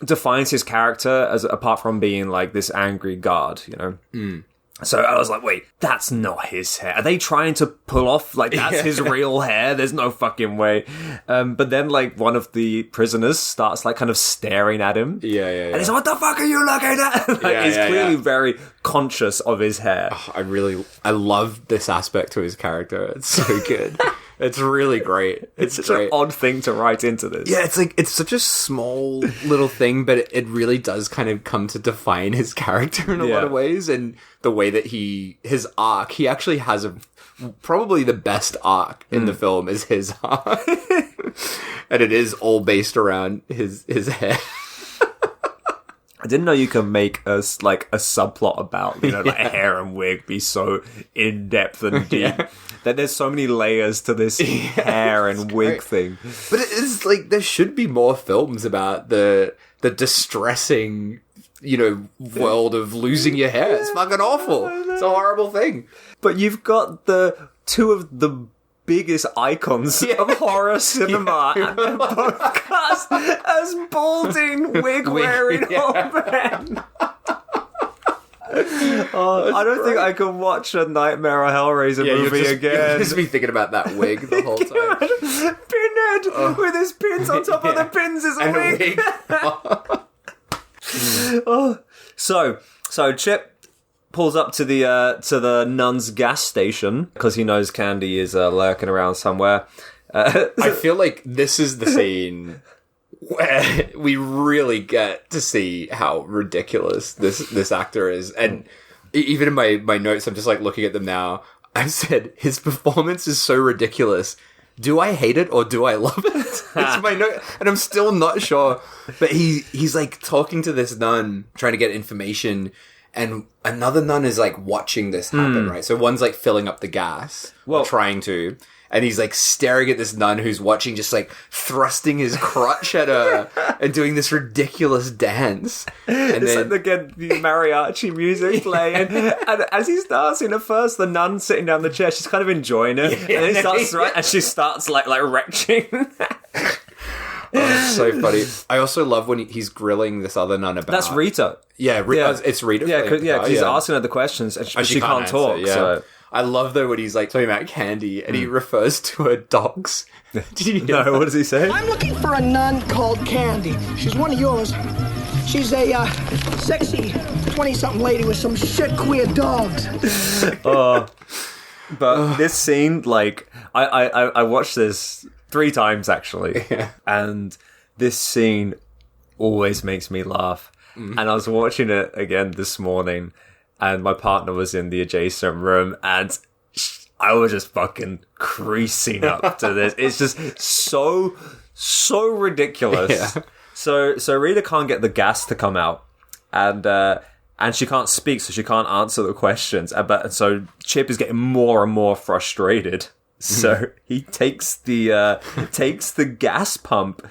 defines his character apart from being like this angry guard, you know? Mm. So I was like, wait, that's not his hair. Are they trying to pull off like that's his real hair? There's no fucking way. But then like one of the prisoners starts like kind of staring at him. Yeah. And he's like, what the fuck are you looking at? Like, he's clearly very conscious of his hair. Oh, I love this aspect to his character. It's so good. It's really great. It's such an odd thing to write into this. Yeah, it's such a small little thing, but it really does kind of come to define his character in a lot of ways. And the way that his arc, he actually has probably the best arc in the film is his arc. And it is all based around his hair. I didn't know you could make a subplot about, you know, like a hair and wig be so in-depth and deep. That there's so many layers to this hair and wig thing. But it is like, there should be more films about the distressing, you know, world of losing your hair. It's fucking awful. It's a horrible thing. But you've got the two of the biggest icons of horror cinema and they're both cast as balding wig-wearing old men. I don't think I can watch a Nightmare or Hellraiser movie again. You'll just be thinking about that wig the whole time. Pinhead with his pins on top of the pins is a wig. So Chip pulls up to the Nuns gas station because he knows Candy is lurking around somewhere. I feel like this is the scene where we really get to see how ridiculous this actor is. And even in my notes, I'm just like looking at them now. I said, his performance is so ridiculous. Do I hate it or do I love it? It's my note. And I'm still not sure. But he's like talking to this nun, trying to get information. And another nun is like watching this happen, right? So one's like filling up the gas, trying to. And he's like staring at this nun who's watching, just like thrusting his crotch at her and doing this ridiculous dance. And it's then like the mariachi music playing. And as he's dancing, at first the nun sitting down the chair, she's kind of enjoying it. And then he starts and she starts like retching. That's so funny. I also love when he's grilling this other nun about... That's Rita. Yeah, it's Rita. Yeah, because he's asking her the questions and she can't answer, talk. yeah. So. I love, though, when he's, like, talking about Candy and he refers to her dogs. Did you hear that? What does he say? I'm looking for a nun called Candy. She's one of yours. She's a sexy 20-something lady with some shit queer dogs. But this scene, like, I watched this 3 times, actually. Yeah. And this scene always makes me laugh. And I was watching it again this morning, and my partner was in the adjacent room, and I was just fucking creasing up to this. It's just so ridiculous. Yeah. So Rita can't get the gas to come out, and she can't speak, so she can't answer the questions. But so Chip is getting more and more frustrated. So he takes the gas pump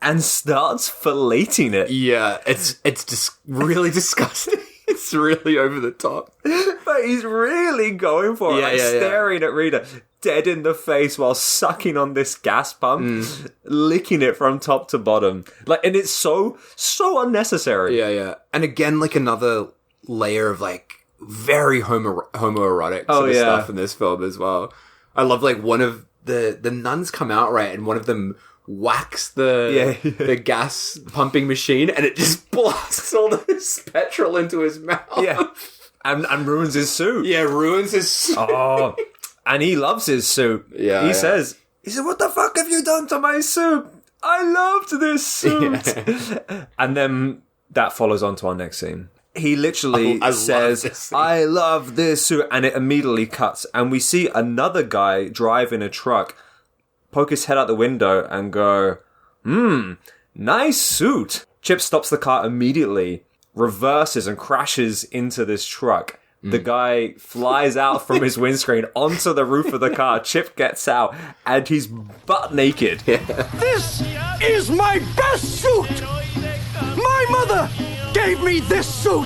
and starts filleting it. Yeah, it's just really disgusting. It's really over the top. But he's really going for it, staring at Rita dead in the face while sucking on this gas pump, licking it from top to bottom. Like, and it's so unnecessary. Yeah. And again, like, another layer of, like, very homoerotic sort of stuff in this film as well. I love, like, one of the nuns come out, right, and one of them whacks the gas pumping machine, and it just blasts all this petrol into his mouth. Yeah. And ruins his suit. Yeah, ruins his suit. Oh, and he loves his soup. Yeah, He said, what the fuck have you done to my soup? I loved this soup. Yeah. And then that follows on to our next scene. He literally says, I love this soup. And it immediately cuts. And we see another guy drive in a truck, poke his head out the window and go, nice suit. Chip stops the car immediately, reverses and crashes into this truck. The guy flies out from his windscreen onto the roof of the car. Chip gets out, and he's butt naked. This is my best suit! My mother gave me this suit!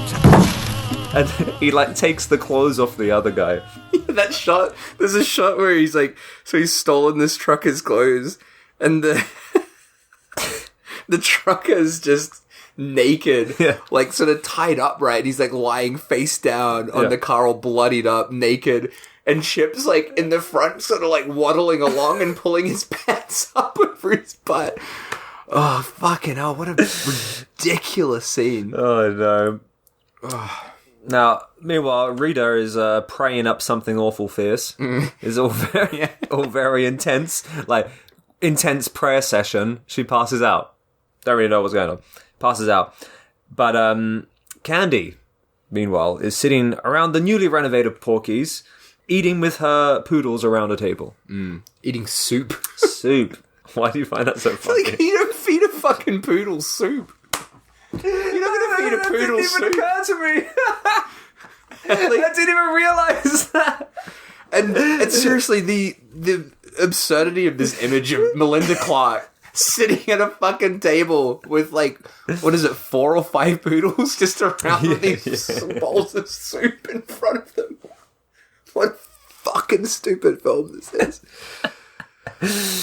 And he, like, takes the clothes off the other guy. That shot, there's a shot where he's like, so he's stolen this trucker's clothes, and the trucker's just naked, like, sort of tied up, right? He's, like, lying face down on the car, all bloodied up, naked, and Chip's, like, in the front, sort of, like, waddling along and pulling his pants up over his butt. Oh, fucking hell, what a ridiculous scene. Oh, no. Now, meanwhile, Rita is praying up something awful fierce. It's all very intense. Like, intense prayer session. She passes out. Don't really know what's going on. Passes out. But Candy, meanwhile, is sitting around the newly renovated Porky's, eating with her poodles around a table. Eating soup. Soup. Why do you find that so funny? Like, you don't feed a fucking poodle soup. You're not going to feed a poodle soup. That didn't even occur to me. I didn't even realise that. And it's seriously the absurdity of this image of Melinda Clarke sitting at a fucking table with, like, what is it, 4 or 5 poodles just around with these bowls of soup in front of them. What fucking stupid film this is.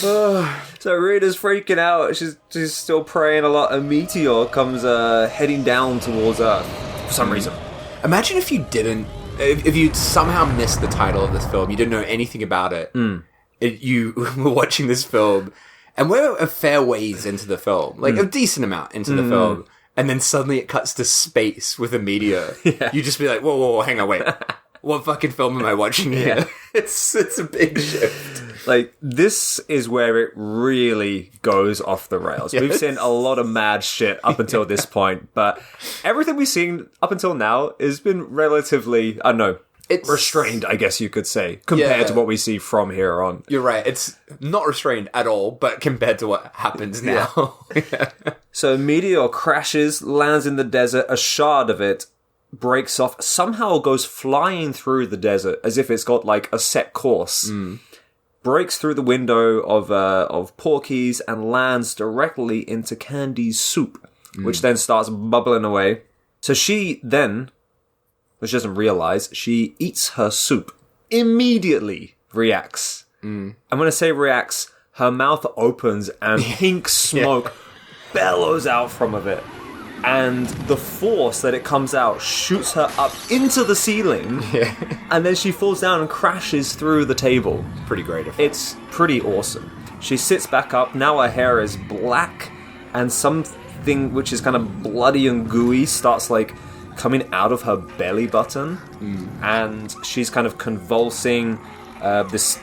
So Rita's freaking out. She's still praying a lot. A meteor comes heading down towards Earth for some reason. Imagine if you didn't, if you'd somehow missed the title of this film, you didn't know anything about it, you were watching this film, and we're a fair ways into the film, like a decent amount into the film, and then suddenly it cuts to space with a meteor. You'd just be like, whoa, hang on, wait. What fucking film am I watching here? It's a big shift. Like, this is where it really goes off the rails. Yes. We've seen a lot of mad shit up until this point, but everything we've seen up until now has been relatively, I don't know, restrained, I guess you could say, compared to what we see from here on. You're right. It's not restrained at all, but compared to what happens now. So, meteor crashes, lands in the desert, a shard of it breaks off, somehow goes flying through the desert as if it's got, like, a set course. Breaks through the window of Porky's and lands directly into Candy's soup, which then starts bubbling away. So she then, which she doesn't realize, she eats her soup, immediately reacts. I'm going to say reacts her mouth opens and pink smoke bellows out from of it. And the force that it comes out shoots her up into the ceiling. Yeah. And then she falls down and crashes through the table. Pretty great effect. It's pretty awesome. She sits back up. Now her hair is black. And something which is kind of bloody and gooey starts, like, coming out of her belly button. And she's kind of convulsing. This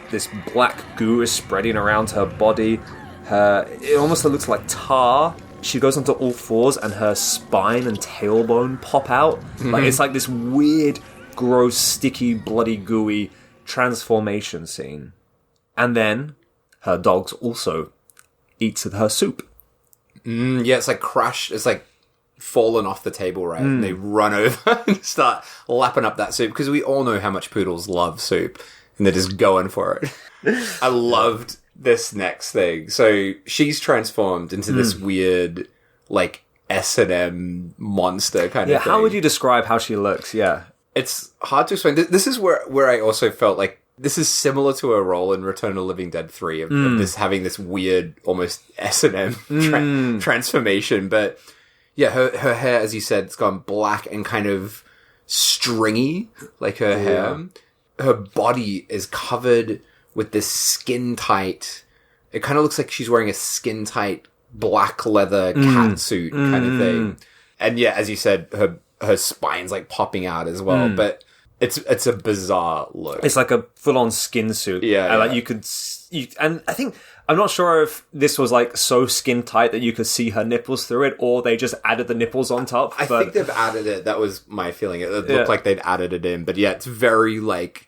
black goo is spreading around her body. It almost looks like tar. She goes onto all fours and her spine and tailbone pop out. Like it's like this weird, gross, sticky, bloody, gooey transformation scene. And then her dogs also eat her soup. Yeah, it's like crushed. It's like fallen off the table, right? And they run over and start lapping up that soup because we all know how much poodles love soup and they're just going for it. I loved this next thing. So she's transformed into this weird, like, S&M monster kind of thing. How would you describe how she looks? Yeah. It's hard to explain. This is where I also felt like this is similar to her role in Return of the Living Dead 3 of this having this weird, almost S&M transformation. But yeah, her hair, as you said, it's gone black and kind of stringy, like her hair. Her body is covered with this skin-tight... It kind of looks like she's wearing a skin-tight black leather cat suit kind of thing. And yeah, as you said, her spine's like popping out as well. But it's a bizarre look. It's like a full-on skin suit. Yeah. And like and I think... I'm not sure if this was like so skin-tight that you could see her nipples through it, or they just added the nipples on top. I think they've added it. That was my feeling. It looked like they'd added it in. But yeah, it's very like...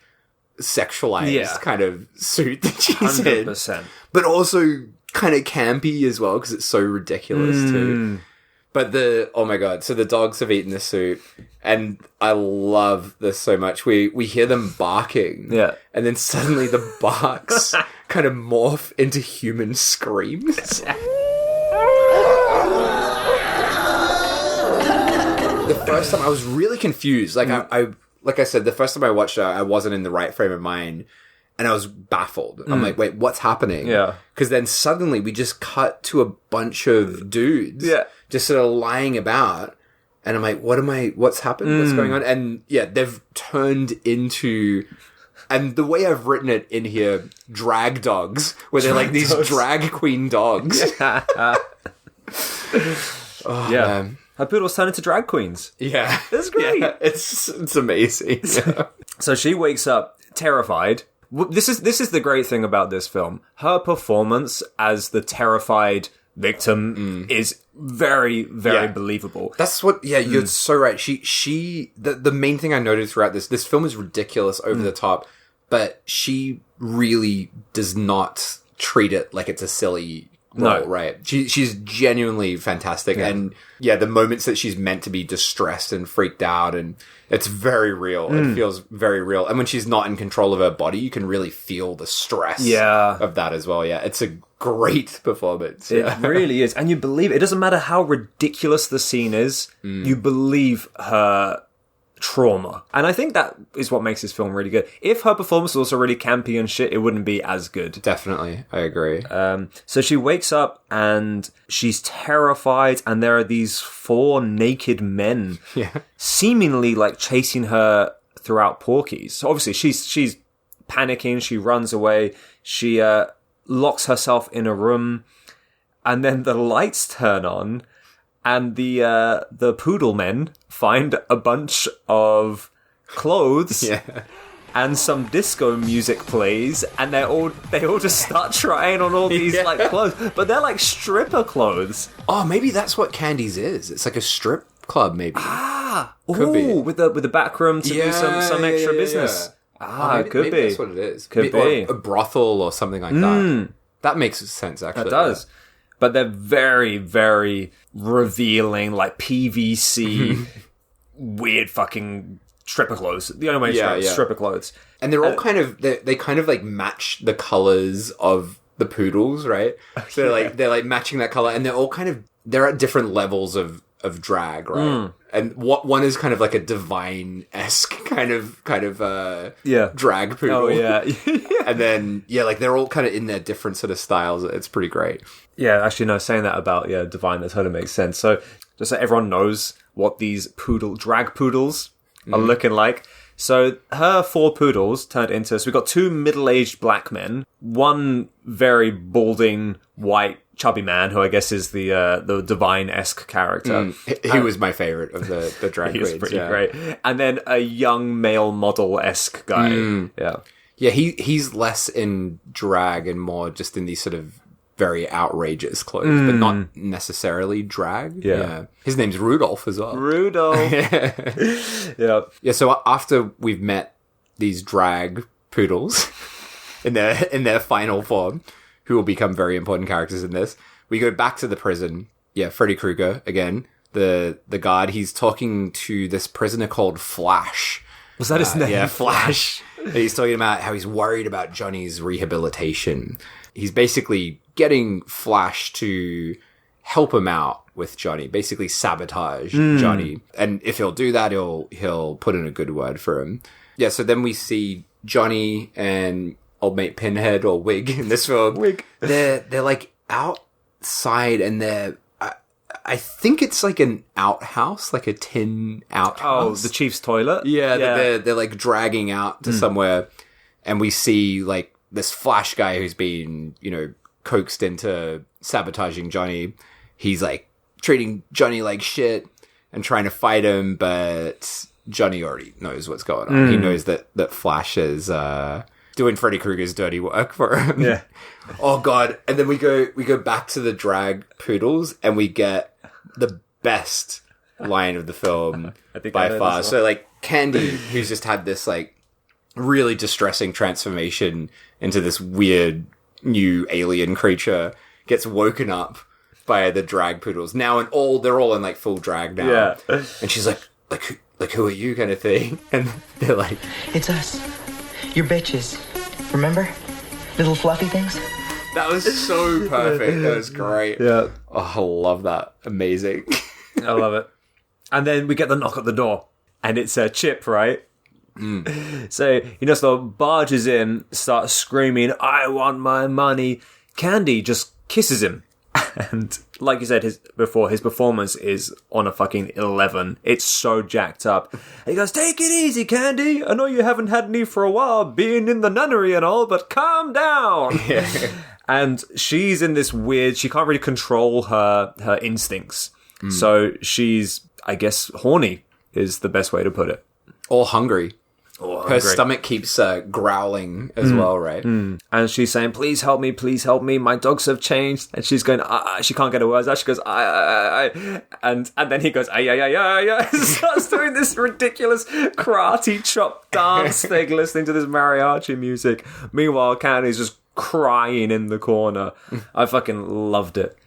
sexualized kind of suit that she's 100%. In, but also kind of campy as well because it's so ridiculous too. But oh my god, so the dogs have eaten the soup and I love this so much. We hear them barking, and then suddenly the barks kind of morph into human screams. The first time I was really confused. Like like I said, the first time I watched it, I wasn't in the right frame of mind, and I was baffled. I'm like, wait, what's happening? Yeah. Because then suddenly we just cut to a bunch of dudes just sort of lying about, and I'm like, what's happened? What's going on? And yeah, they've turned into... And the way I've written it in here, drag dogs, where they're like these drag queen dogs. Man. Her poodles turn into drag queens. Yeah. That's great. Yeah, it's amazing. Yeah. So she wakes up terrified. This is the great thing about this film. Her performance as the terrified victim is very, very believable. That's what, you're so right. The main thing I noted throughout this film is ridiculous, over the top, but she really does not treat it like it's a silly role, right? She's genuinely fantastic. And the moments that she's meant to be distressed and freaked out, and it's very real. It feels very real. And when she's not in control of her body, you can really feel the stress of that as well. Yeah, it's a great performance. It really is. And you believe it. It doesn't matter how ridiculous the scene is, you believe her trauma. And I think that is what makes this film really good. If her performance was also really campy and shit, it wouldn't be as good. Definitely. I agree. So she wakes up and she's terrified, and there are these 4 naked men seemingly like chasing her throughout Porky's. So obviously she's panicking, she runs away, she locks herself in a room, and then the lights turn on, and the poodle men find a bunch of clothes, and some disco music plays, and they all just start trying on all these like clothes, but they're like stripper clothes. Oh, maybe that's what Candy's is. It's like a strip club, maybe. Could be with the back room to do some extra business. Could be. That's what it is. Could be a brothel or something like that. That makes sense, actually. That does. But they're very, very revealing, like PVC, weird fucking stripper clothes. The only way to describe stripper clothes. And they're all they kind of like match the colors of the poodles, right? So they're like matching that color, and they're all they're at different levels of of drag, right? And what one is kind of like a divine-esque kind of drag poodle. Oh, yeah. And then, like they're all kind of in their different sort of styles. It's pretty great. Yeah, actually, no, saying that about, divine, that totally makes sense. So, just so everyone knows what these drag poodles are looking like. So, her 4 poodles turned into, so we've got 2 middle-aged black men, 1 very balding, white, chubby man, who I guess is the divine-esque character. He was my favorite of the drag queens. He was pretty great. And then a young male model-esque guy. Yeah, he's less in drag and more just in these sort of very outrageous clothes, but not necessarily drag. Yeah. His name's Rudolph as well. Rudolph. Yeah, so after we've met these drag poodles in their final form, who will become very important characters in this, we go back to the prison. Yeah, Freddy Krueger, again, the guard, he's talking to this prisoner called Flash. Was that his name? Yeah, Flash. He's talking about how he's worried about Johnny's rehabilitation. He's basically getting Flash to help him out with Johnny, basically sabotage Johnny. And if he'll do that, he'll put in a good word for him. Yeah, so then we see Johnny and old mate Pinhead, or Wig in this film. Wig. They're like outside, and I think it's like an outhouse, like a tin outhouse. Oh, the chief's toilet? Yeah. They're like dragging out to somewhere, and we see like this Flash guy who's been, coaxed into sabotaging Johnny. He's like treating Johnny like shit and trying to fight him, but Johnny already knows what's going on. He knows that Flash is doing Freddy Krueger's dirty work for him. Yeah. Oh god. And then we go back to the drag poodles, and we get the best line of the film by far. Well. So like Candy, who's just had this like really distressing transformation into this weird new alien creature, gets woken up by the drag poodles now, and they're all in like full drag now. Yeah. And she's like who are you, kind of thing. And they're like, it's us, your bitches, remember, little fluffy things. That was so perfect. That was great. Yeah. Oh, I love that. Amazing. I love it. And then we get the knock at the door, and it's Chip, right? So he just barges in, starts screaming, "I want my money." Candy just kisses him, and like you said his performance is on a fucking 11. It's so jacked up. And he goes, "Take it easy, Candy. I know you haven't had any for a while, being in the nunnery and all, but calm down." And she's in this weird, she can't really control her instincts. So she's, I guess, horny is the best way to put it. Or hungry. Her stomach keeps growling as well, right? And she's saying, please help me, my dogs have changed. And she's going, she can't get her words out. She goes, I. And then he goes, ay. Starts doing this ridiculous karate chop dance thing, listening to this mariachi music. Meanwhile, Candy's just crying in the corner. I fucking loved it.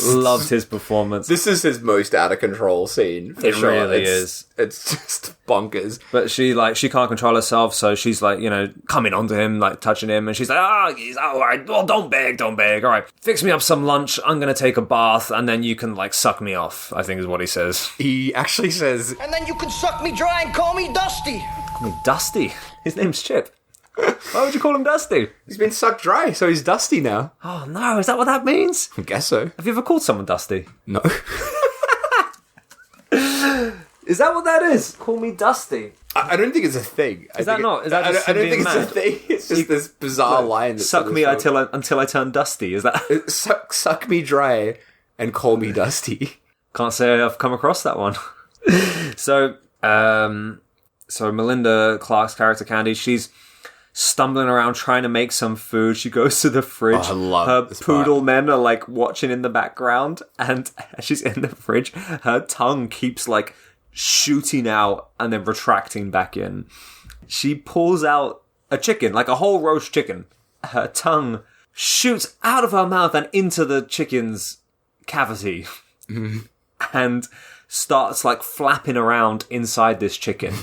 Loved his performance. This is his most out of control scene. For sure. Really is. It's just bonkers. But she can't control herself, so she's like, coming onto him, like touching him, and she's like, all right, well, don't beg. All right, fix me up some lunch. I'm gonna take a bath, and then you can suck me off, I think is what he says. He actually says, and then you can suck me dry and call me Dusty. Call me Dusty? His name's Chip. Why would you call him Dusty? He's been sucked dry, so he's Dusty now. Oh no, is that what that means? I guess so. Have you ever called someone Dusty? No. Is that what that is? Call me Dusty. I don't think it's a thing. Is that just I don't think it's a thing. It's just this bizarre line. Suck me until I turn dusty. Is that suck me dry and call me Dusty? Can't say I've come across that one. So Melinda Clarke's character Candy, she's stumbling around trying to make some food. She goes to the fridge. Oh, I love her this poodle part. men are watching in the background, and as she's in the fridge, her tongue keeps shooting out and then retracting back in. She pulls out a chicken, a whole roast chicken. Her tongue shoots out of her mouth and into the chicken's cavity and starts flapping around inside this chicken.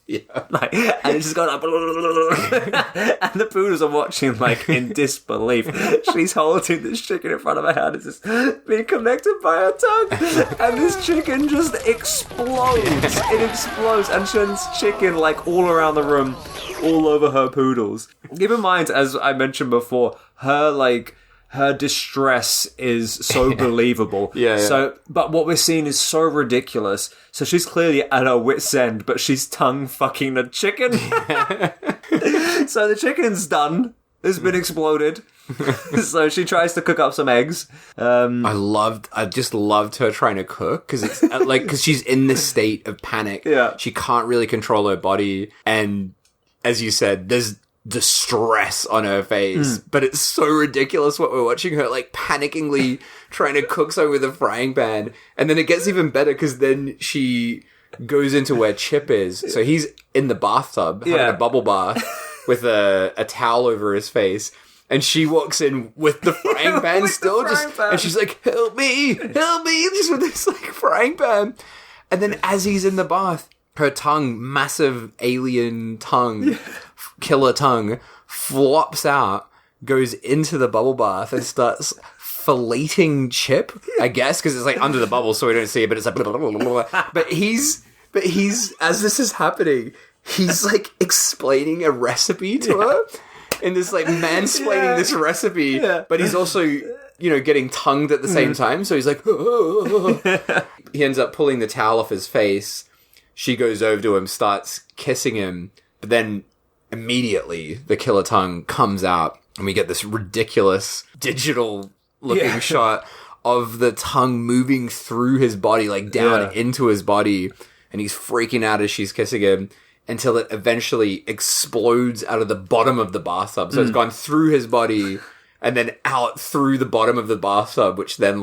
Yeah. Like, and it's just going and the poodles are watching like in disbelief. She's holding this chicken in front of her hand, it's just being connected by her tongue, and this chicken just explodes. It explodes and sends chicken like all around the room, all over her poodles. Keep in mind, as I mentioned before, her distress is so believable. Yeah. So, but what we're seeing is so ridiculous. So she's clearly at her wit's end, but she's tongue fucking the chicken. So the chicken's done. It's been exploded. So she tries to cook up some eggs. I just loved her trying to cook because it's because she's in this state of panic. Yeah. She can't really control her body, and as you said, there's distress on her face, but it's so ridiculous what we're watching her like panickingly trying to cook something with a frying pan, and then it gets even better because then she goes into where Chip is, so he's in the bathtub having a bubble bath with a towel over his face, and she walks in with the frying pan and she's like, help me, just with this like frying pan, and then as he's in the bath, her tongue, massive alien tongue, killer tongue, flops out, goes into the bubble bath and starts filleting Chip, I guess, because it's like under the bubble so we don't see it, but it's like blah, blah, blah, blah, blah. But he's as this is happening, he's like explaining a recipe to her and this like mansplaining this recipe, but he's also getting tongued at the same time, so he's like he ends up pulling the towel off his face. She goes over to him, starts kissing him, but then immediately the killer tongue comes out and we get this ridiculous digital looking shot of the tongue moving through his body, like down into his body, and he's freaking out as she's kissing him until it eventually explodes out of the bottom of the bathtub. So it's gone through his body and then out through the bottom of the bathtub, which then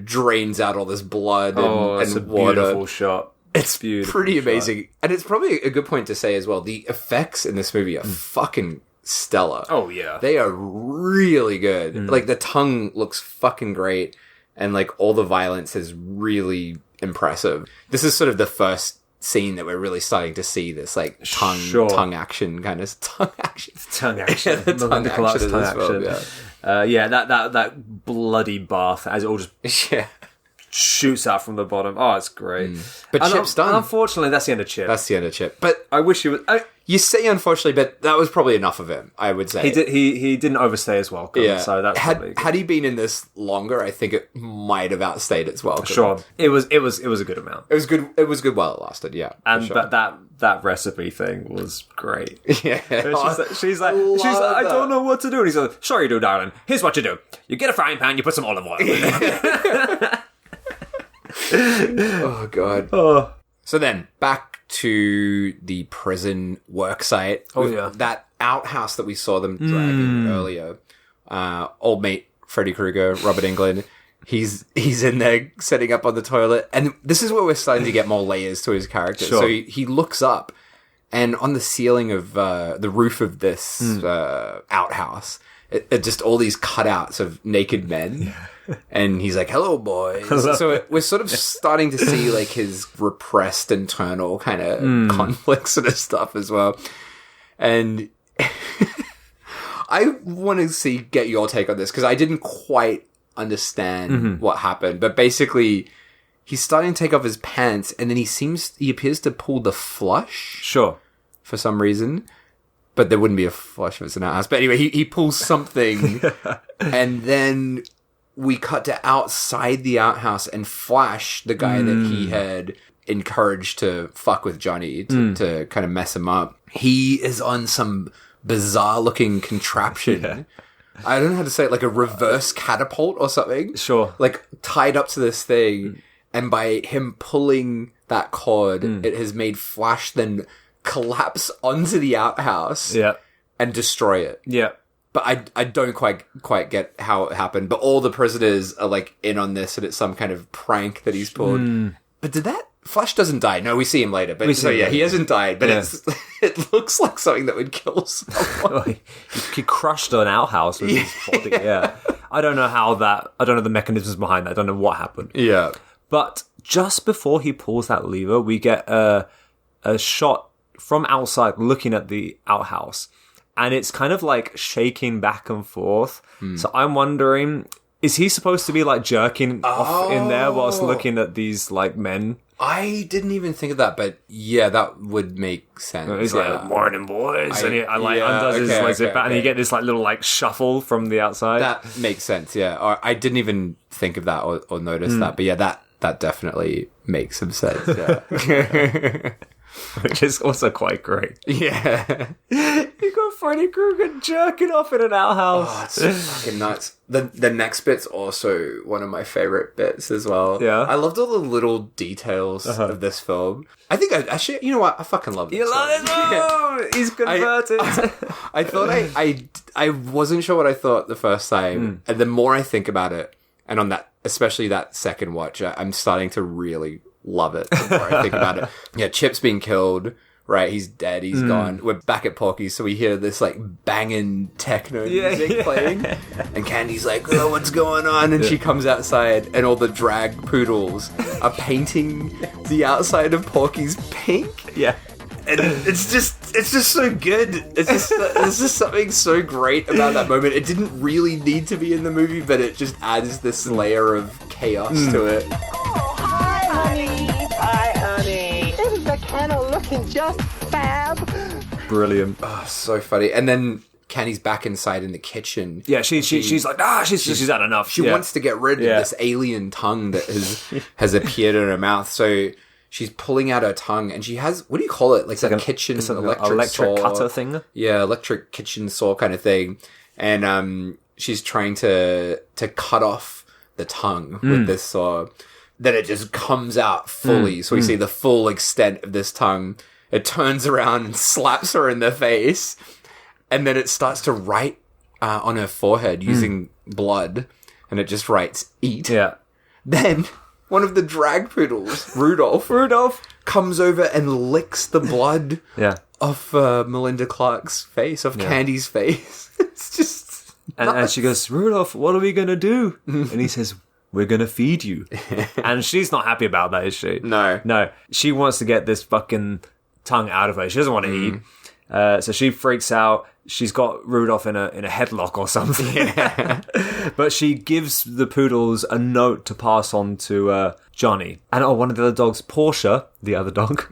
drains out all this blood and water. Beautiful shot. It's pretty amazing. And it's probably a good point to say as well, the effects in this movie are fucking stellar. Oh, yeah. They are really good. Like, the tongue looks fucking great, and, like, all the violence is really impressive. This is sort of the first scene that we're really starting to see this, like, tongue action kind of... Tongue action. Melinda Clarke's tongue action. That bloody bath as it all just... Yeah. Shoots out from the bottom. Oh, it's great. But Chip's done. And unfortunately, that's the end of Chip. That's the end of Chip. But I wish he was... you say unfortunately, but that was probably enough of him, I would say. He didn't overstay his welcome, so that's probably... Had he been in this longer, I think it might have outstayed its welcome. Sure. It was a good amount. It was good while it lasted, yeah. And but that recipe thing was great. Yeah. She's like, I don't know what to do. And he's like, sure you do, darling. Here's what you do. You get a frying pan, you put some olive oil in it. Oh, God. So then, back to the prison worksite. Oh, yeah. That outhouse that we saw them dragging earlier. Old mate Freddy Krueger, Robert Englund, he's in there setting up on the toilet. And this is where we're starting to get more layers to his character. Sure. So he looks up, and on the ceiling of the roof of this outhouse, it just all these cutouts of naked men. And he's like, hello, boys. So we're sort of starting to see like his repressed internal kind of conflict sort of stuff as well. And I want to get your take on this because I didn't quite understand what happened. But basically, he's starting to take off his pants and then he appears to pull the flush. Sure. For some reason. But there wouldn't be a flush if it's an outhouse. But anyway, he pulls something and then we cut to outside the outhouse and Flash, the guy that he had encouraged to fuck with Johnny to kind of mess him up. He is on some bizarre looking contraption. Yeah. I don't know how to say it, like a reverse catapult or something. Sure. Like tied up to this thing. And by him pulling that cord, it has made Flash then collapse onto the outhouse and destroy it. Yeah. But I don't quite get how it happened. But all the prisoners are like in on this, and it's some kind of prank that he's pulled. But Flash doesn't die? No, we see him later. But he hasn't died. But it looks like something that would kill someone. He crushed an outhouse with his body. Yeah, I don't know the mechanisms behind that. I don't know what happened. Yeah, but just before he pulls that lever, we get a shot from outside looking at the outhouse, and it's kind of like shaking back and forth. So I'm wondering, is he supposed to be like jerking off in there whilst looking at these like men? I didn't even think of that, but yeah, that would make sense. He's like, morning, boys. And he undoes his zip back, and you get this like little like shuffle from the outside. That makes sense, yeah. I didn't even think of that or notice that, but yeah, that definitely makes some sense, yeah. Which is also quite great. Yeah. You got Freddy Krueger jerking off in an outhouse. Oh, it's so fucking nuts. The next bit's also one of my favorite bits as well. Yeah. I loved all the little details of this film. I think I actually, you know what? I fucking love it. You love it? Oh, he's converted. I thought I wasn't sure what I thought the first time. And the more I think about it, and on that, especially that second watch, I'm starting to really love it the more I think about it. Yeah, Chip's been killed, right? He's dead, he's gone. We're back at Porky's, so we hear this like banging techno music playing. And Candy's like, oh, what's going on? And she comes outside, and all the drag poodles are painting the outside of Porky's pink. Yeah. And it's just so good. It's just something so great about that moment. It didn't really need to be in the movie, but it just adds this layer of chaos to it. Hi, honey. Isn't the kennel looking just fab? Brilliant. Oh, so funny. And then Candy's back inside in the kitchen. Yeah, she's like, she's had enough. She wants to get rid of this alien tongue that has appeared in her mouth. So she's pulling out her tongue, and she has, what do you call it? Like a kitchen electric saw. cutter thing? Yeah, electric kitchen saw kind of thing. And she's trying to cut off the tongue with this saw. Then it just comes out fully. So we see the full extent of this tongue. It turns around and slaps her in the face. And then it starts to write on her forehead using blood. And it just writes, eat. Yeah. Then one of the drag poodles, Rudolph, comes over and licks the blood off Melinda Clarke's face, off Candy's face. It's just... And she goes, Rudolph, what are we going to do? And he says, we're going to feed you. And she's not happy about that, is she? No. She wants to get this fucking tongue out of her. She doesn't want to eat. So she freaks out. She's got Rudolph in a headlock or something. Yeah. But she gives the poodles a note to pass on to Johnny. And one of the other dogs, Portia, the other dog,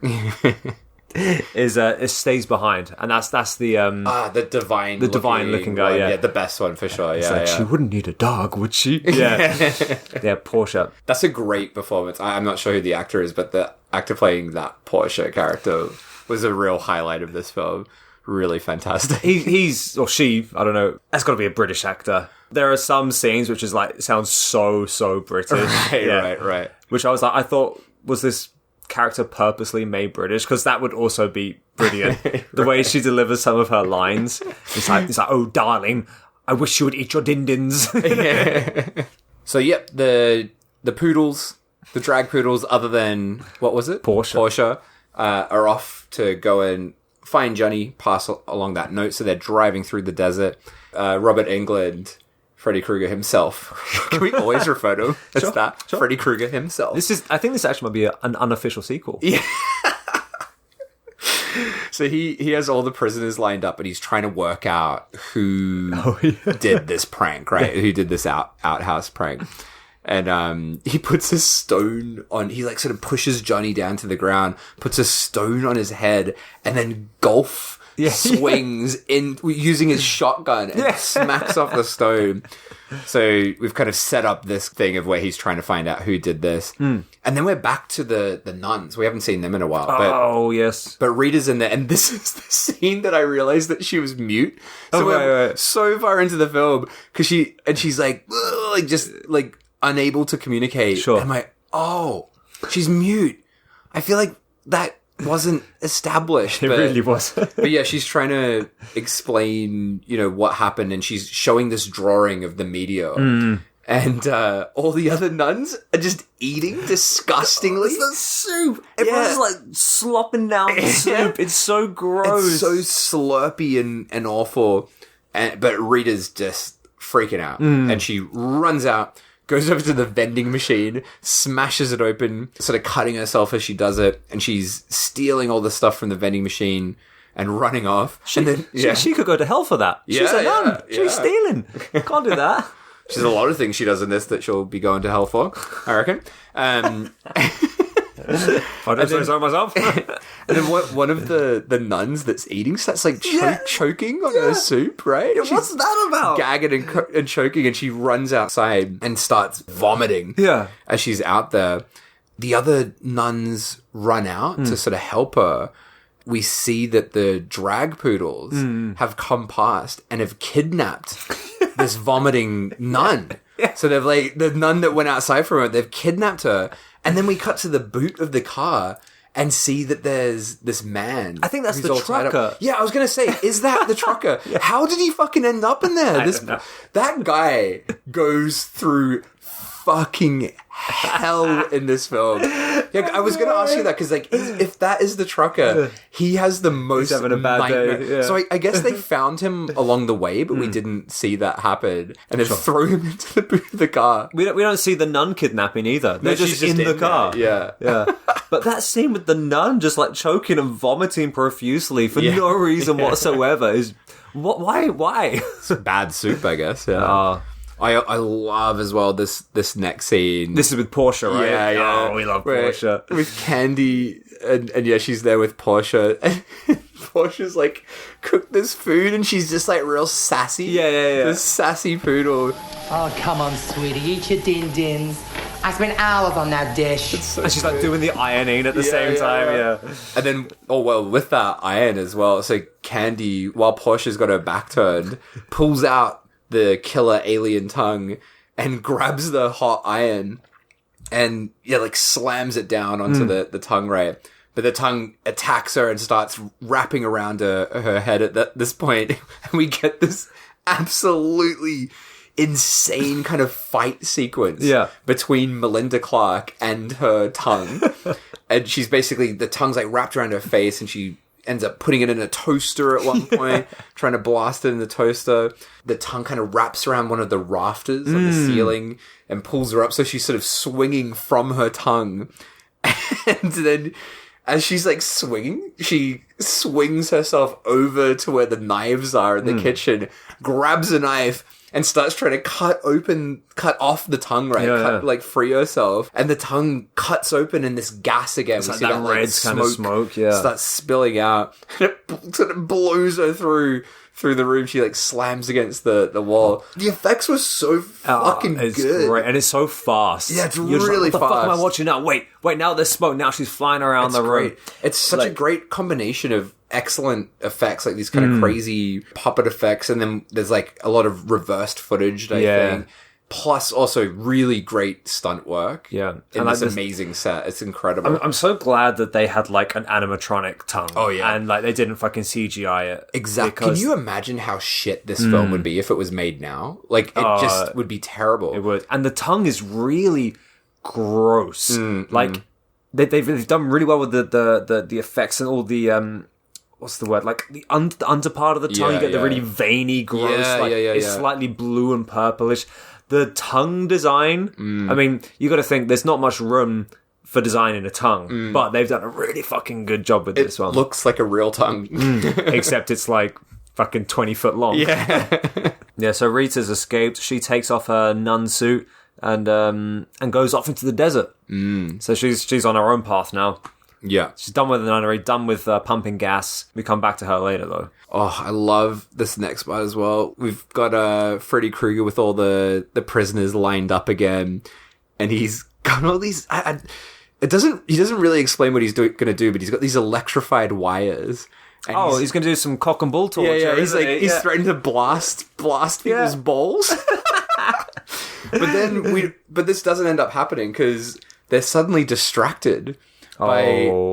is stays behind. And that's the divine looking guy. Yeah, the best one for sure. Yeah, She wouldn't need a dog, would she? Yeah. Yeah, Portia. That's a great performance. I'm not sure who the actor is, but the actor playing that Portia character was a real highlight of this film. Really fantastic. He's or she, I don't know. That's got to be a British actor. There are some scenes which is like sounds so British. Right. Which I was like, I thought, was this character purposely made British? Because that would also be brilliant. The way she delivers some of her lines. It's like, oh darling, I wish you would eat your din-dins. So yep, the poodles, the drag poodles, other than what was it? Portia, are off to go and find Johnny, pass along that note. So they're driving through the desert. Robert Englund, Freddy Krueger himself. Can we always refer to him as that? Sure. Freddy Krueger himself. I think this actually might be an unofficial sequel. Yeah. So he has all the prisoners lined up, and he's trying to work out who did this prank, right? Who did this outhouse prank. And he puts a stone on, he like sort of pushes Johnny down to the ground, puts a stone on his head, and then swings in using his shotgun and smacks off the stone. So we've kind of set up this thing of where he's trying to find out who did this. And then we're back to the nuns. We haven't seen them in a while. Yes. But Rita's in there, and this is the scene that I realized that she was mute. So we're so far into the film, because she's like, just like unable to communicate. Sure. And I'm like, oh, she's mute. I feel like that wasn't established. It really was. But yeah, she's trying to explain, what happened, and she's showing this drawing of the meteor. And all the other nuns are just eating disgustingly. It's the soup. Everyone's just like slopping down the soup. It's so gross. It's so slurpy and awful. But Rita's just freaking out. And she runs out goes over to the vending machine, smashes it open, sort of cutting herself as she does it, and she's stealing all the stuff from the vending machine and running off. She, and then, she could go to hell for that. She's a nun. She's stealing. Can't do that. She's a lot of things she does in this that she'll be going to hell for, I reckon. I don't say so myself. And then one of the nuns that's eating starts like choking on her soup, right? Yeah, what's that about? Gagging and choking, and she runs outside and starts vomiting. Yeah. As she's out there, the other nuns run out to sort of help her. We see that the drag poodles have come past and have kidnapped this vomiting nun. Yeah. So they've like the nun that went outside from her, they've kidnapped her. And then we cut to the boot of the car and see that there's this man. I think that's who's the all tied up. trucker. Yeah, I was going to say, is that the trucker? How did he fucking end up in there? I don't know. That guy goes through fucking hell in this film. Yeah, I was going to ask you that because, like, if that is the trucker, he has the most having a bad nightmare. day. Yeah. So I guess they found him along the way, but we didn't see that happen, and then throw him into the boot of the car. We don't see the nun kidnapping either. They're she's just in the car. there. Yeah. But that scene with the nun just like choking and vomiting profusely for no reason whatsoever is why? It's bad soup, I guess. Yeah. I love as well this next scene. This is with Portia, right? Yeah. Oh, we love Where- Portia. With Candy, and yeah, she's there with Portia. And Portia's like, cooked this food, and she's just like real sassy. Yeah. This sassy poodle. Oh, come on, sweetie. Eat your din-dins. I spent hours on that dish. And she's like doing the ironing at the same time, yeah. And then, with that iron as well, so Candy, while Portia's got her back turned, pulls out the killer alien tongue and grabs the hot iron and slams it down onto the tongue, right? But the tongue attacks her and starts wrapping around her head at this point. And we get this absolutely insane kind of fight sequence between Melinda Clarke and her tongue. And she's basically, the tongue's like wrapped around her face, and she ends up putting it in a toaster at one point, trying to blast it in the toaster. The tongue kind of wraps around one of the rafters on the ceiling and pulls her up, so she's sort of swinging from her tongue. And then as she's like swinging, she swings herself over to where the knives are in the kitchen, grabs a knife, and starts trying to cut off the tongue, right? Free herself. And the tongue cuts open in this gas again. It's like that red kind of smoke, starts spilling out. And it sort of blows her through the room. She slams against the wall. The effects were so fucking good. Great. And it's so fast. Yeah, it's You're really just like, what the fuck fast. am I watching now? Wait, now there's smoke. Now she's flying around the room. It's such a great combination of excellent effects, like these kind of crazy puppet effects, and then there's a lot of reversed footage, I think. Plus also really great stunt work. Yeah. In this amazing set. It's incredible. I'm so glad that they had an animatronic tongue. Oh, yeah. And they didn't fucking CGI it. Exactly. Can you imagine how shit this film would be if it was made now? It just would be terrible. It would. And the tongue is really gross. They've done really well with the effects and all the what's the word? The under part of the tongue, you get the really veiny, gross. It's slightly blue and purplish. The tongue design. I mean, you got to think there's not much room for designing a tongue, but they've done a really fucking good job with this one. It looks like a real tongue, except it's fucking 20 foot long. Yeah. So Rita's escaped. She takes off her nun suit and goes off into the desert. So she's on her own path now. Yeah. She's done with the nunnery, done with pumping gas. We come back to her later, though. Oh, I love this next part as well. We've got Freddy Krueger with all the prisoners lined up again, and he's got all these... He doesn't really explain what he's going to do, but he's got these electrified wires. And he's going to do some cock and bull torture. Yeah, he's threatening to blast people's balls. But this doesn't end up happening because they're suddenly distracted by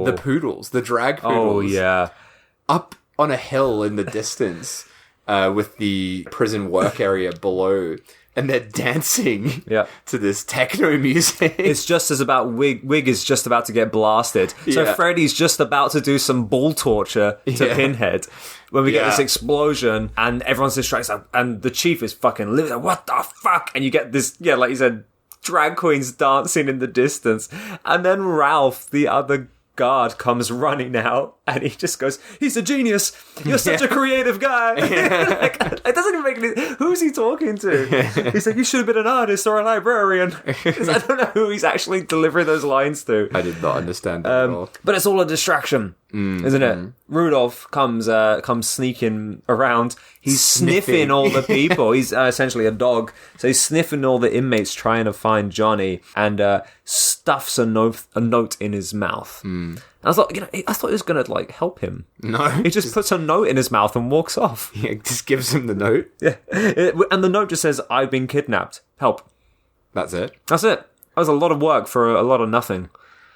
the poodles, the drag poodles. Oh, yeah. Up on a hill in the distance with the prison work area below. And they're dancing to this techno music. It's just as about Wig is just about to get blasted. So Freddy's just about to do some ball torture to Pinhead. When we get this explosion and everyone's distracted, and the chief is fucking livid. What the fuck? And you get this, like you said, drag queens dancing in the distance. And then Ralph, the other guard, comes running out and he just goes, he's a genius. You're such a creative guy. Like, it doesn't even make any... Who's he talking to? He's like, you should have been an artist or a librarian. I don't know who he's actually delivering those lines to. I did not understand that at all. But it's all a distraction, isn't it? Rudolph comes sneaking around. He's sniffing all the people. He's essentially a dog. So he's sniffing all the inmates trying to find Johnny and stuffs a note in his mouth. And I thought he was going to like help him. No. He just puts a note in his mouth and walks off. Yeah, just gives him the note. Yeah. And the note just says, I've been kidnapped. Help. That's it. That's it. That was a lot of work for a lot of nothing.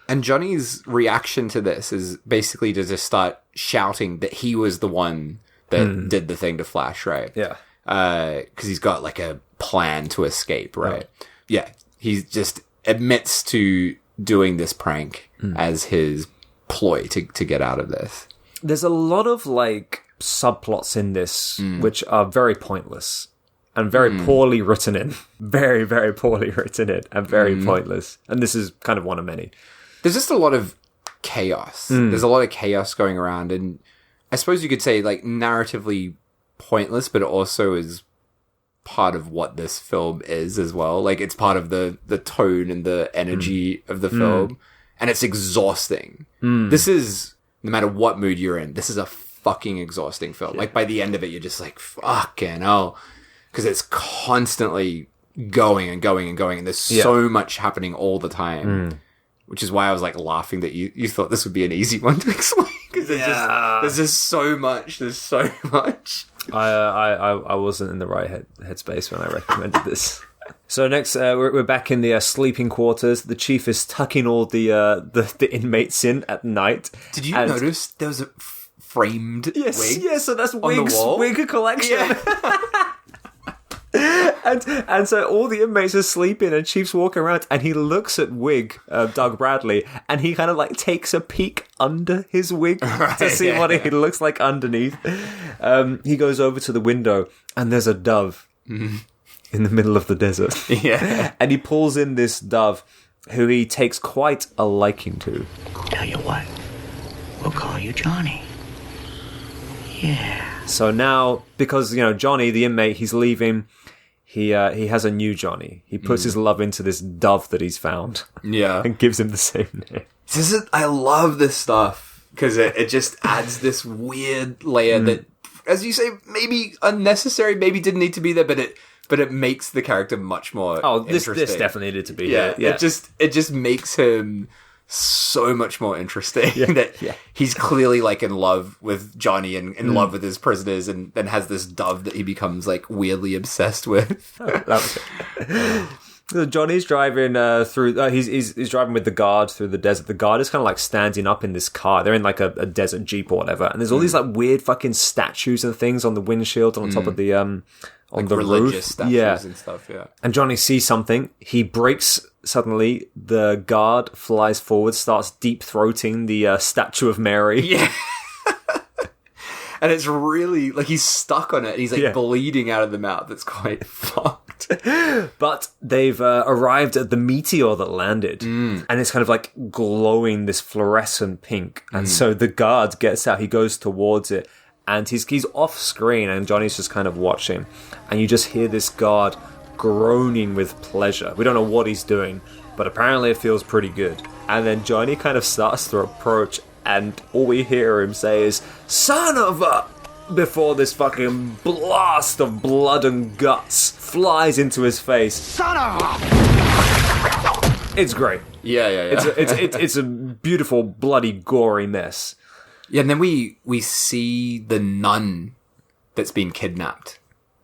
And Johnny's reaction to this is basically to just start shouting that he was the one that did the thing to Flash, right? Yeah. Because he's got like a plan to escape, right? Yeah. He just admits to doing this prank as his ploy to get out of this. There's a lot of like subplots in this which are very pointless and very poorly written in. Very, very poorly written in and very pointless. And this is kind of one of many. There's just a lot of chaos. There's a lot of chaos going around, and I suppose you could say like narratively pointless, but it also is part of what this film is as well. Like it's part of the tone and the energy of the film, and it's exhausting. This is, no matter what mood you're in, this is a fucking exhausting film. Like by the end of it, you're just like, fucking hell, because it's constantly going and going and going, and there's so much happening all the time. Which is why I was like laughing that you thought this would be an easy one to explain, because there's just so much. There's so much. I wasn't in the right headspace when I recommended this. So next, we're back in the sleeping quarters. The chief is tucking all the inmates in at night. Did you notice there was a framed wig? Yes, so that's wig collection. Yeah. And so all the inmates are sleeping and Chief's walking around and he looks at Wig, Doug Bradley, and he kind of like takes a peek under his wig to see what he looks like underneath. He goes over to the window and there's a dove in the middle of the desert. Yeah. And he pulls in this dove who he takes quite a liking to. Tell you what, we'll call you Johnny. Yeah. So now, because, Johnny, the inmate, he's leaving, he has a new Johnny. He puts his love into this dove that he's found. Yeah. And gives him the same name. I love this stuff, because it just adds this weird layer that, as you say, maybe unnecessary, maybe didn't need to be there, but it makes the character much more interesting. This definitely needed to be here. Yeah. It just makes him so much more interesting that he's clearly like in love with Johnny and in love with his prisoners, and then has this dove that he becomes like weirdly obsessed with. That was it. So Johnny's driving through. He's driving with the guard through the desert. The guard is kind of like standing up in this car. They're in like a desert jeep or whatever, and there's all these like weird fucking statues and things on the windshield and on top of the on like the religious roof. statues and stuff. Yeah. And Johnny sees something. He brakes. Suddenly, the guard flies forward, starts deep-throating the statue of Mary. Yeah. And it's really, like, he's stuck on it. He's, like, bleeding out of the mouth. It's quite fucked. But they've arrived at the meteor that landed. And it's kind of, like, glowing this fluorescent pink. And so the guard gets out. He goes towards it. And he's off-screen, and Johnny's just kind of watching. And you just hear this guard groaning with pleasure. We don't know what he's doing, but apparently it feels pretty good. And then Johnny kind of starts to approach, and all we hear him say is, "Son of a..." before this fucking blast of blood and guts flies into his face. Son of a... It's great. Yeah. It's a beautiful, bloody, gory mess. Yeah, and then we see the nun that's been kidnapped.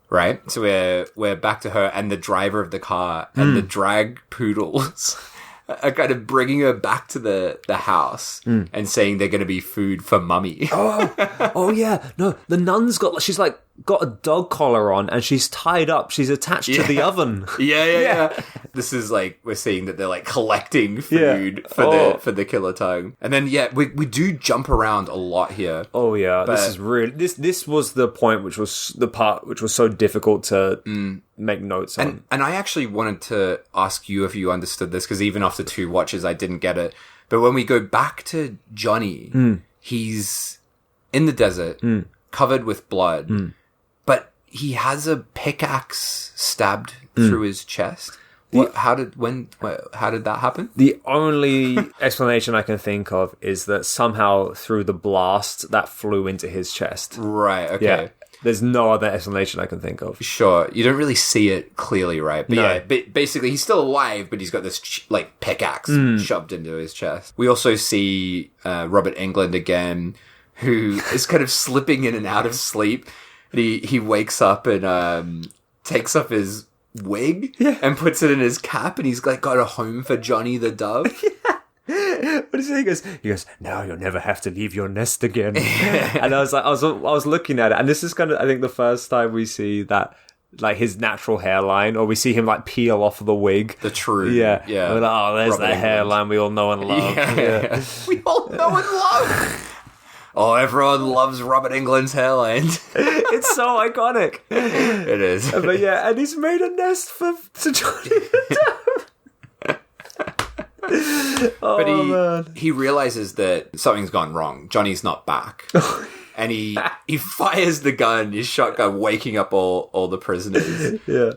Right? So we're back to her and the driver of the car and the drag poodles are kind of bringing her back to the house and saying they're going to be food for mummy. Oh yeah. No, the nun's got, she's like got a dog collar on and she's tied up. She's attached to the oven. Yeah. This is like, we're seeing that they're like collecting food for the killer tongue. And then, we do jump around a lot here. Oh yeah, this is really, this was the point which was the part which was so difficult to make notes on. And I actually wanted to ask you if you understood this, because even after 2 watches, I didn't get it. But when we go back to Johnny, he's in the desert, covered with blood, but he has a pickaxe stabbed through his chest. How did that happen? The only explanation I can think of is that somehow through the blast that flew into his chest. Right, okay. Yeah. There's no other explanation I can think of. Sure. You don't really see it clearly, right? But No. basically he's still alive, but he's got this pickaxe shoved into his chest. We also see Robert Englund again, who is kind of slipping in and out of sleep. And he wakes up and takes off his wig and puts it in his cap, and he's like got a home for Johnny the dove. What does he say? He goes, now you'll never have to leave your nest again. And I was looking at it, and this is kind of, I think, the first time we see that, like, his natural hairline, or we see him like peel off the wig. The true, yeah. We're like, oh, there's that hairline we all know and love. Yeah. We all know and love. Oh, everyone loves Robert Englund's hairline. It's so iconic. It is. But yeah, and he's made a nest for Johnny the Dove. But he realizes that something's gone wrong. Johnny's not back. And he fires the gun, his shotgun, waking up all the prisoners. Yeah.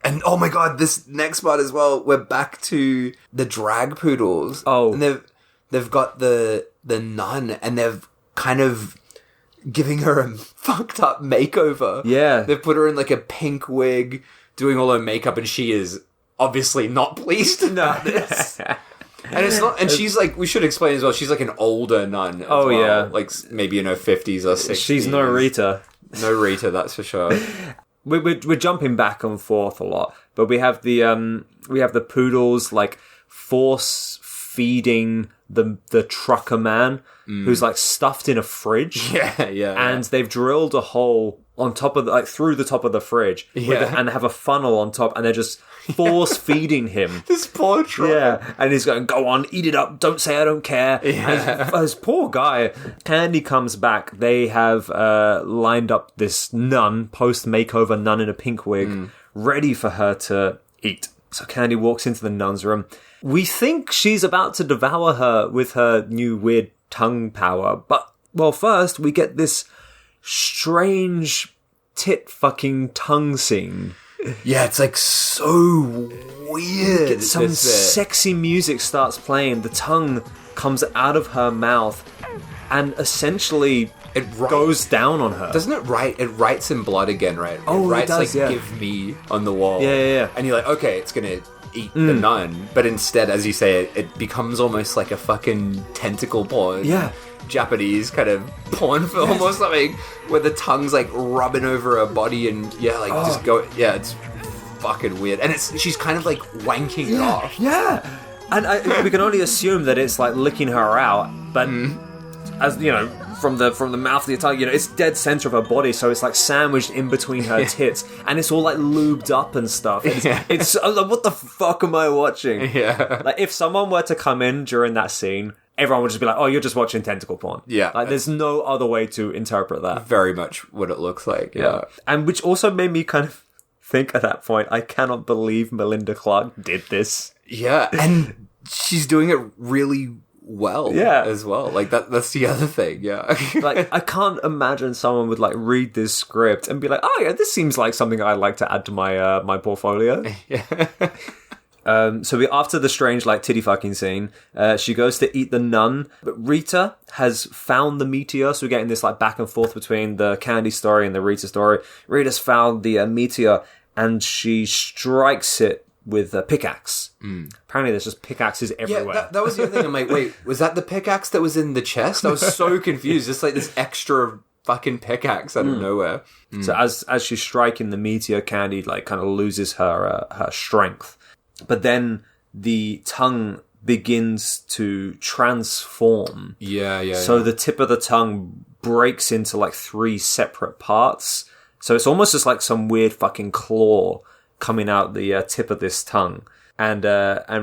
And oh my god, this next part as well, we're back to the drag poodles. Oh. And they've got the nun, and they've kind of giving her a fucked up makeover. Yeah. They've put her in like a pink wig, doing all her makeup, and she is obviously not pleased about this. And it's not, and she's like, we should explain as well, she's like an older nun as well. Yeah. Like maybe in her 50s or 60s. She's no Rita. No Rita, that's for sure. We're jumping back and forth a lot, but we have the poodles like force feeding the trucker man who's like stuffed in a fridge. Yeah. And they've drilled a hole on top of through the top of the fridge and have a funnel on top, and they're just force feeding him. This poor trucker. Yeah, and he's going, go on, eat it up, don't say I don't care. Yeah. And this poor guy. Candy comes back. They have lined up this nun, post-makeover nun in a pink wig, ready for her to eat. So Candy walks into the nun's room. We think she's about to devour her with her new weird tongue power. But, well, first we get this strange tit-fucking tongue scene. Yeah, it's like so weird. Some sexy music starts playing. The tongue comes out of her mouth and essentially it goes down on her. Doesn't it write? It writes in blood again, right? Oh, it writes it does, like "give me" on the wall. Yeah. And you're like, okay, it's gonna eat the nun, but instead, as you say, it becomes almost like a fucking tentacle porn. Yeah. Japanese kind of porn film or something, where the tongue's like rubbing over her body and just go. Yeah, it's fucking weird, and she's kind of like wanking it off. Yeah, and we can only assume that it's like licking her out, but as you know, from the mouth of the tongue, you know, it's dead center of her body, so it's like sandwiched in between her tits, and it's all like lubed up and stuff. It's I'm like, what the fuck am I watching? Yeah, like if someone were to come in during that scene, everyone would just be like, oh, you're just watching tentacle porn. Yeah. Like, there's no other way to interpret that. Very much what it looks like, yeah. And which also made me kind of think at that point, I cannot believe Melinda Clarke did this. Yeah, and she's doing it really well as well. Like, that's the other thing, yeah. Like, I can't imagine someone would, like, read this script and be like, oh, yeah, this seems like something I'd like to add to my my portfolio. Yeah. So after the strange, like, titty fucking scene, she goes to eat the nun, but Rita has found the meteor, so we're getting this, like, back and forth between the Candy story and the Rita story. Rita's found the meteor, and she strikes it with a pickaxe. Apparently there's just pickaxes everywhere. Yeah, that was the other thing. I'm like, wait, was that the pickaxe that was in the chest? I was so confused. Just like this extra fucking pickaxe out of nowhere. So as she's striking the meteor, Candy, like, kind of loses her strength. But then the tongue begins to transform. Yeah. So the tip of the tongue breaks into like 3 separate parts, So it's almost just like some weird fucking claw coming out the tip of this tongue. And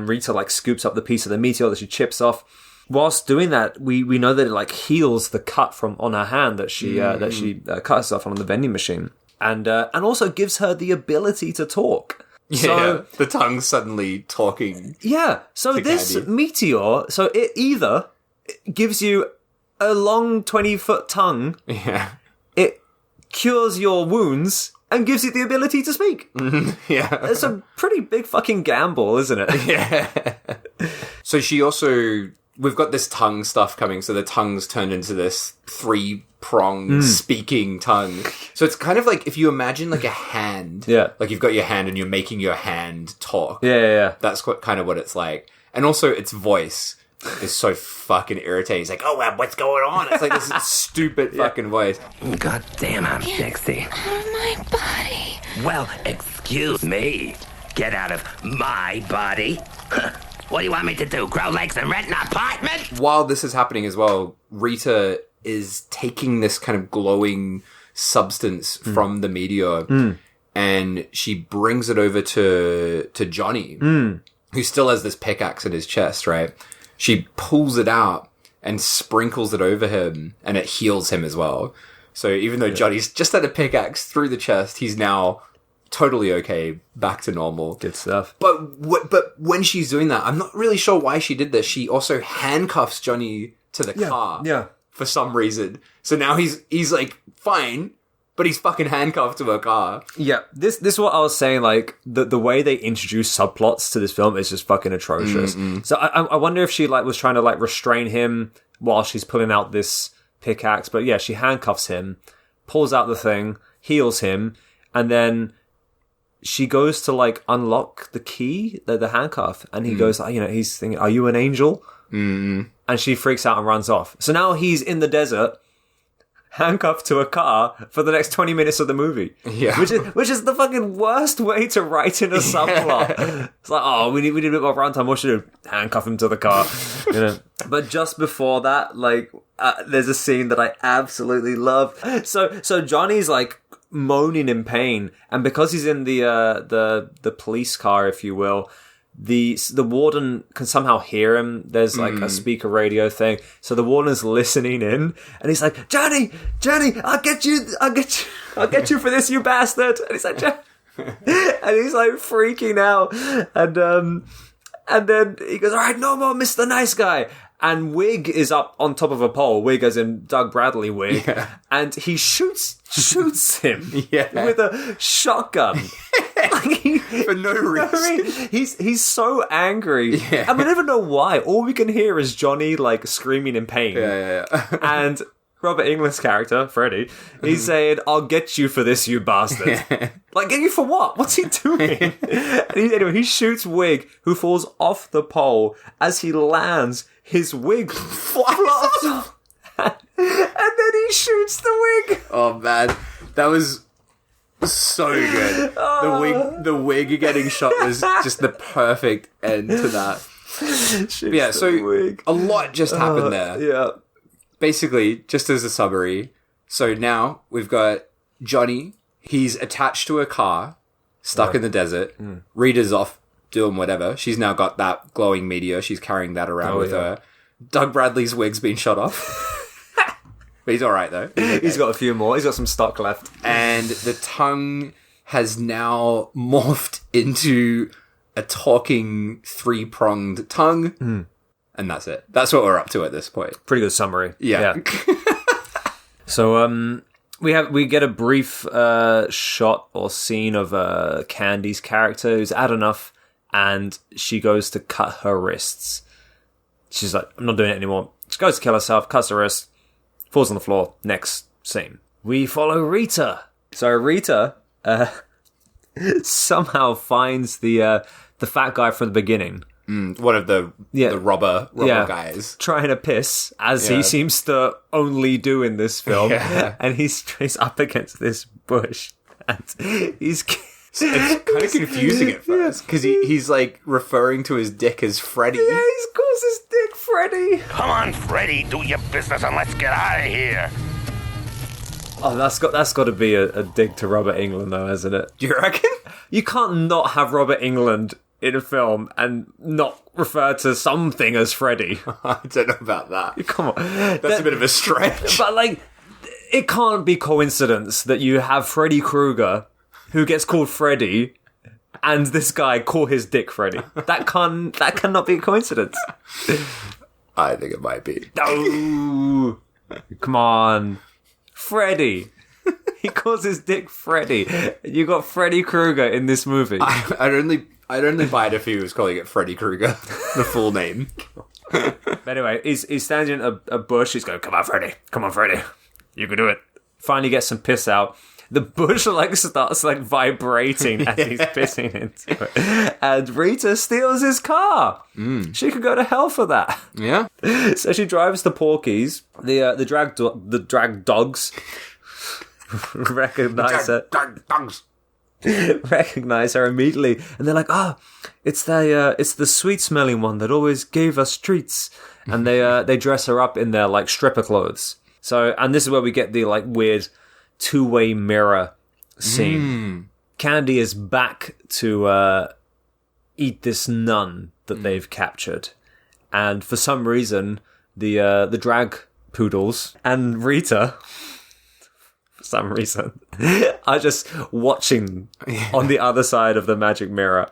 Rita like scoops up the piece of the meteor that she chips off. Whilst doing that, we know that it like heals the cut from on her hand that she cut herself on the vending machine, and also gives her the ability to talk. So the tongue's suddenly talking. Yeah. So this Candy. meteor, so it either gives you a long 20-foot tongue. Yeah. It cures your wounds and gives you the ability to speak. Yeah. It's a pretty big fucking gamble, isn't it? Yeah. So she also... We've got this tongue stuff coming, so the tongue's turned into this 3-pronged speaking tongue. So it's kind of like if you imagine like a hand. Yeah. Like you've got your hand and you're making your hand talk. Yeah. That's kind of what it's like. And also its voice is so fucking irritating. It's like, oh, what's going on? It's like this stupid fucking voice. God damn, I'm sexy. Out of my body. Well, excuse me. Get out of my body. What do you want me to do? Grow legs and rent an apartment? While this is happening as well, Rita is taking this kind of glowing substance from the meteor and she brings it over to Johnny, who still has this pickaxe in his chest, right? She pulls it out and sprinkles it over him and it heals him as well. So even though Johnny's just had a pickaxe through the chest, he's now totally okay, back to normal. Good stuff. But when she's doing that, I'm not really sure why she did this. She also handcuffs Johnny to the car. Yeah. For some reason. So now he's like fine, but he's fucking handcuffed to a car. Yeah. This is what I was saying, like the way they introduce subplots to this film is just fucking atrocious. So I wonder if she like was trying to like restrain him while she's pulling out this pickaxe, but yeah, she handcuffs him, pulls out the thing, heals him, and then she goes to like unlock the key, the handcuff, and he goes, he's thinking, "Are you an angel?" And she freaks out and runs off. So now he's in the desert, handcuffed to a car for the next 20 minutes of the movie. Yeah, which is the fucking worst way to write in a subplot. It's like, oh, we need a bit more runtime. What should we do? Handcuff him to the car. But just before that, like, there's a scene that I absolutely love. So Johnny's like moaning in pain, and because he's in the police car, if you will, the warden can somehow hear him. There's like a speaker radio thing, so the warden's listening in, and he's like, Johnny, I'll get you for this, you bastard. And he's like, and he's like freaking out, and then he goes, all right, no more Mr. Nice Guy. And Wig is up on top of a pole, Wig as in Doug Bradley Wig, and he shoots him with a shotgun. For no reason. I mean, he's so angry. And we never know why. All we can hear is Johnny like screaming in pain. Yeah. And Robert Englund's character, Freddy, he's saying, I'll get you for this, you bastard. Like, get you for what? What's he doing? And he shoots Wig, who falls off the pole. As he lands, his wig flops off. And then he shoots the wig. Oh, man. That was so good. The wig getting shot was just the perfect end to that. But yeah, so wig. A lot just happened there. Yeah. Basically, just as a summary, so now we've got Johnny. He's attached to a car, stuck in the desert. Rita's off doing whatever. She's now got that glowing meteor. She's carrying that around with her. Doug Bradley's wig's been shot off. But he's all right, though. He's got a few more. He's got some stock left. And the tongue has now morphed into a talking 3-pronged tongue. And that's it. That's what we're up to at this point. Pretty good summary. Yeah. So we get a brief shot or scene of Candy's character who's had enough, and she goes to cut her wrists. She's like, I'm not doing it anymore. She goes to kill herself, cuts her wrist, falls on the floor. Next scene. We follow Rita. So Rita somehow finds the fat guy from the beginning. One of the robber guys. Trying to piss, as he seems to only do in this film. And he's up against this bush. And he's... It's kind of confusing at first, because he's like referring to his dick as Freddy. Yeah, he calls his dick Freddy. Come on, Freddy, do your business and let's get out of here. Oh, that's got to be a dig to Robert Englund, though, isn't it? Do you reckon? You can't not have Robert Englund in a film and not refer to something as Freddy. I don't know about that. Come on. That's a bit of a stretch. But, like, it can't be coincidence that you have Freddy Krueger, who gets called Freddy, and this guy call his dick Freddy. That cannot be a coincidence. I think it might be. No! Come on. Freddy. He calls his dick Freddy. You got Freddy Krueger in this movie. I'd only buy it if he was calling it Freddy Krueger, the full name. But anyway, he's standing in a bush. He's going, come on, Freddy. You can do it. Finally gets some piss out. The bush starts vibrating as he's pissing into it. And Rita steals his car. She could go to hell for that. Yeah. So she drives the Porkies. The drag dogs recognize her. Recognize her immediately, and they're like, it's the sweet smelling one that always gave us treats. And they dress her up in their stripper clothes. So, and this is where we get the weird two-way mirror scene. Candy is back to eat this nun that they've captured, and for some reason the drag poodles and Rita, for some reason, are just watching on the other side of the magic mirror.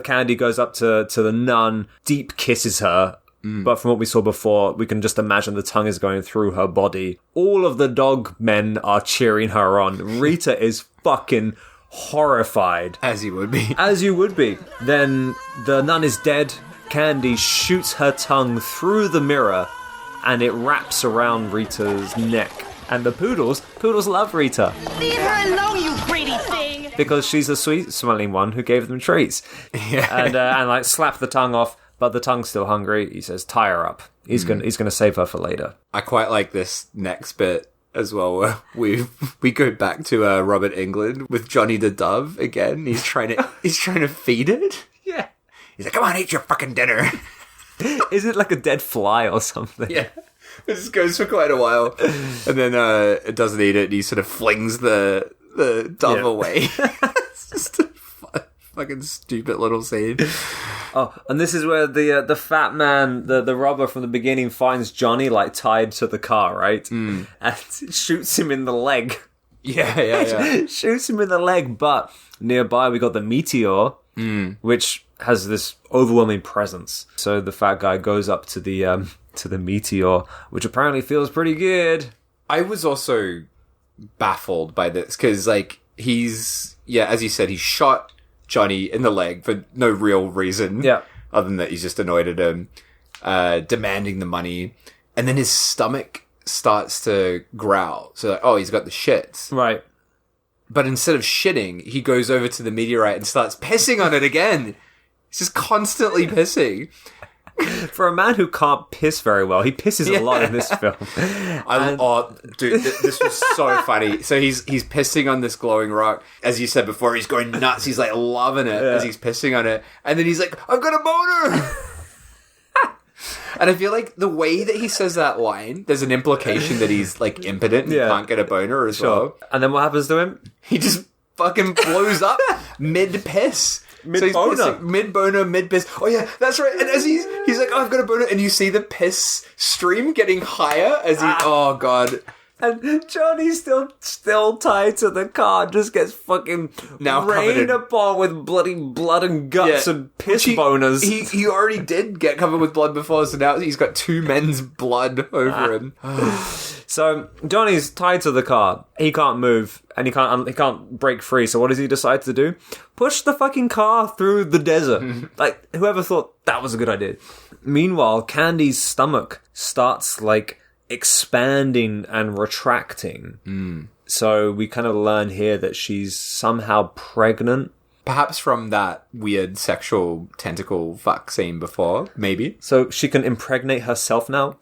Candy goes up to the nun, deep kisses her. But from what we saw before, we can just imagine the tongue is going through her body. All of the dog men are cheering her on. Rita is fucking horrified. As you would be. As you would be. Then the nun is dead. Candy shoots her tongue through the mirror, and it wraps around Rita's neck. And the poodles love Rita. Leave her alone, you greedy thing! Because she's a sweet-smelling one who gave them treats. Yeah. And slap the tongue off. But the tongue's still hungry. He says, tie her up. He's gonna save her for later. I quite like this next bit as well, where we go back to Robert Englund with Johnny the Dove again. He's trying to feed it. Yeah. He's like, come on, eat your fucking dinner. Is it like a dead fly or something? Yeah. It just goes for quite a while. And then it doesn't eat it, and he sort of flings the dove away. It's just a fucking stupid little scene. Oh, and this is where the fat man, the robber from the beginning, finds Johnny tied to the car, right? And shoots him in the leg. Yeah. Shoots him in the leg, but nearby we got the meteor, which has this overwhelming presence. So the fat guy goes up to the meteor, which apparently feels pretty good. I was also baffled by this because he's as you said, he shot Johnny in the leg for no real reason. Yeah. Other than that he's just annoyed at him, demanding the money. And then his stomach starts to growl. So, he's got the shits. Right. But instead of shitting, he goes over to the meteorite and starts pissing on it again. He's just constantly pissing. For a man who can't piss very well, he pisses a lot in this film. Dude, this was so funny. So he's pissing on this glowing rock. As you said before, he's going nuts. He's loving it as he's pissing on it. And then he's like, I've got a boner! And I feel like the way that he says that line, there's an implication that he's impotent and can't get a boner as well. And then what happens to him? He just fucking blows up mid-piss. Mid-boner. Mid-boner, mid-piss. Oh yeah, that's right. And as he's like, I've got a boner. And you see the piss stream getting higher as he... Oh, God. And Johnny's still tied to the car, just gets fucking rained upon with bloody blood and guts and piss boners. He already did get covered with blood before, so now he's got two men's blood over him. So Johnny's tied to the car. He can't move, and he can't break free. So what does he decide to do? Push the fucking car through the desert. Whoever thought that was a good idea? Meanwhile, Candy's stomach starts expanding and retracting. So we kind of learn here that she's somehow pregnant. Perhaps from that weird sexual tentacle fuck scene before, maybe. So she can impregnate herself now?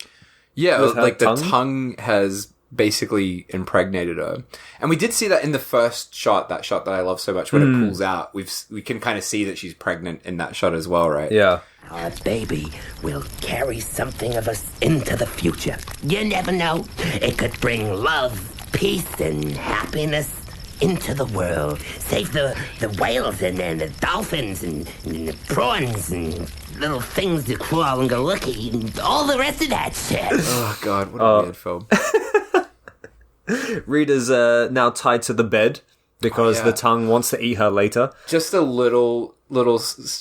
Yeah, the tongue has basically impregnated her. And we did see that in the first shot, that shot that I love so much, when it pulls out. We can kind of see that she's pregnant in that shot as well, right? Yeah. Our baby will carry something of us into the future. You never know. It could bring love peace and happiness into the world. Save the whales and the dolphins and the prawns and little things that crawl and go looky and all the rest of that shit. Oh, God, what a weird film. Rita's now tied to the bed because the tongue wants to eat her later. Just a little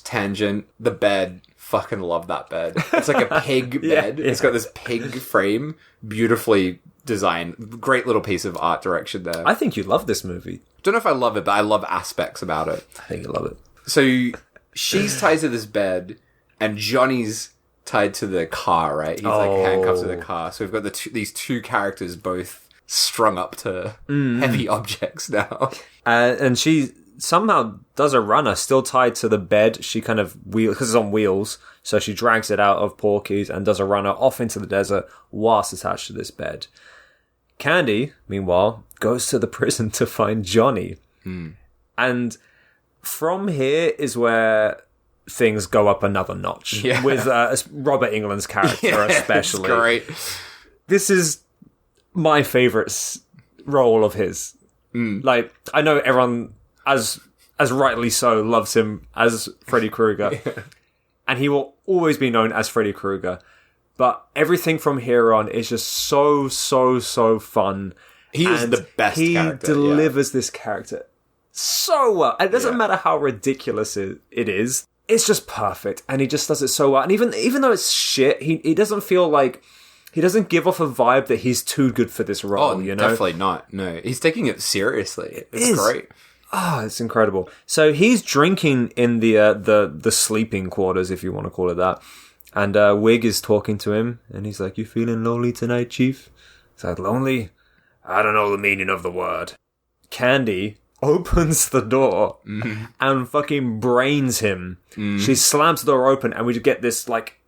tangent. The bed. Fucking love that bed. It's like a pig bed. It's got this pig frame. Beautifully designed. Great little piece of art direction there. I think you love this movie. Don't know if I love it, but I love aspects about it. I think you love it. So she's tied to this bed, and Johnny's tied to the car, right? He's like handcuffed to the car. So we've got these two characters both strung up to heavy objects now. And she somehow does a runner, still tied to the bed. She kind of because it's on wheels, so she drags it out of Porky's and does a runner off into the desert whilst attached to this bed. Candy, meanwhile, goes to the prison to find Johnny. And from here is where things go up another notch. With Robert Englund's character especially. It's great. This is my favourite role of his. Like, I know everyone, as rightly so, loves him as Freddy Krueger. And he will always be known as Freddy Krueger. But everything from here on is just so fun. He is the best character. He delivers this character so well. And it doesn't matter how ridiculous it is. It's just perfect. And he just does it so well. And even though it's shit, he doesn't feel like... He doesn't give off a vibe that he's too good for this role, you know? Definitely not. No, he's taking it seriously. It's great. It's incredible. So he's drinking in the sleeping quarters, if you want to call it that. And Wig is talking to him, and he's like, "You feeling lonely tonight, Chief?" He's like, "Lonely? I don't know the meaning of the word." Candy opens the door and fucking brains him. She slams the door open, and we get this, like,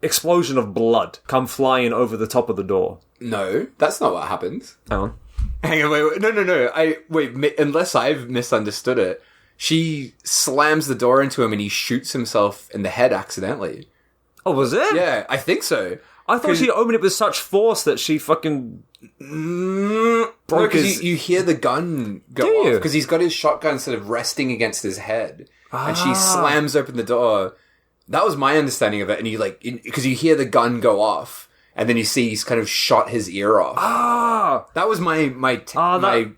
explosion of blood come flying over the top of the door. No, that's not what happens. Hang on. Hang on, wait. No. Unless I've misunderstood it. She slams the door into him and he shoots himself in the head accidentally. Oh, was it? Yeah, I think so. I thought she opened it with such force that she fucking broke his... You hear the gun go off because he's got his shotgun sort of resting against his head. And she slams open the door. That was my understanding of it. And because you hear the gun go off. And then you see he's kind of shot his ear off. That was my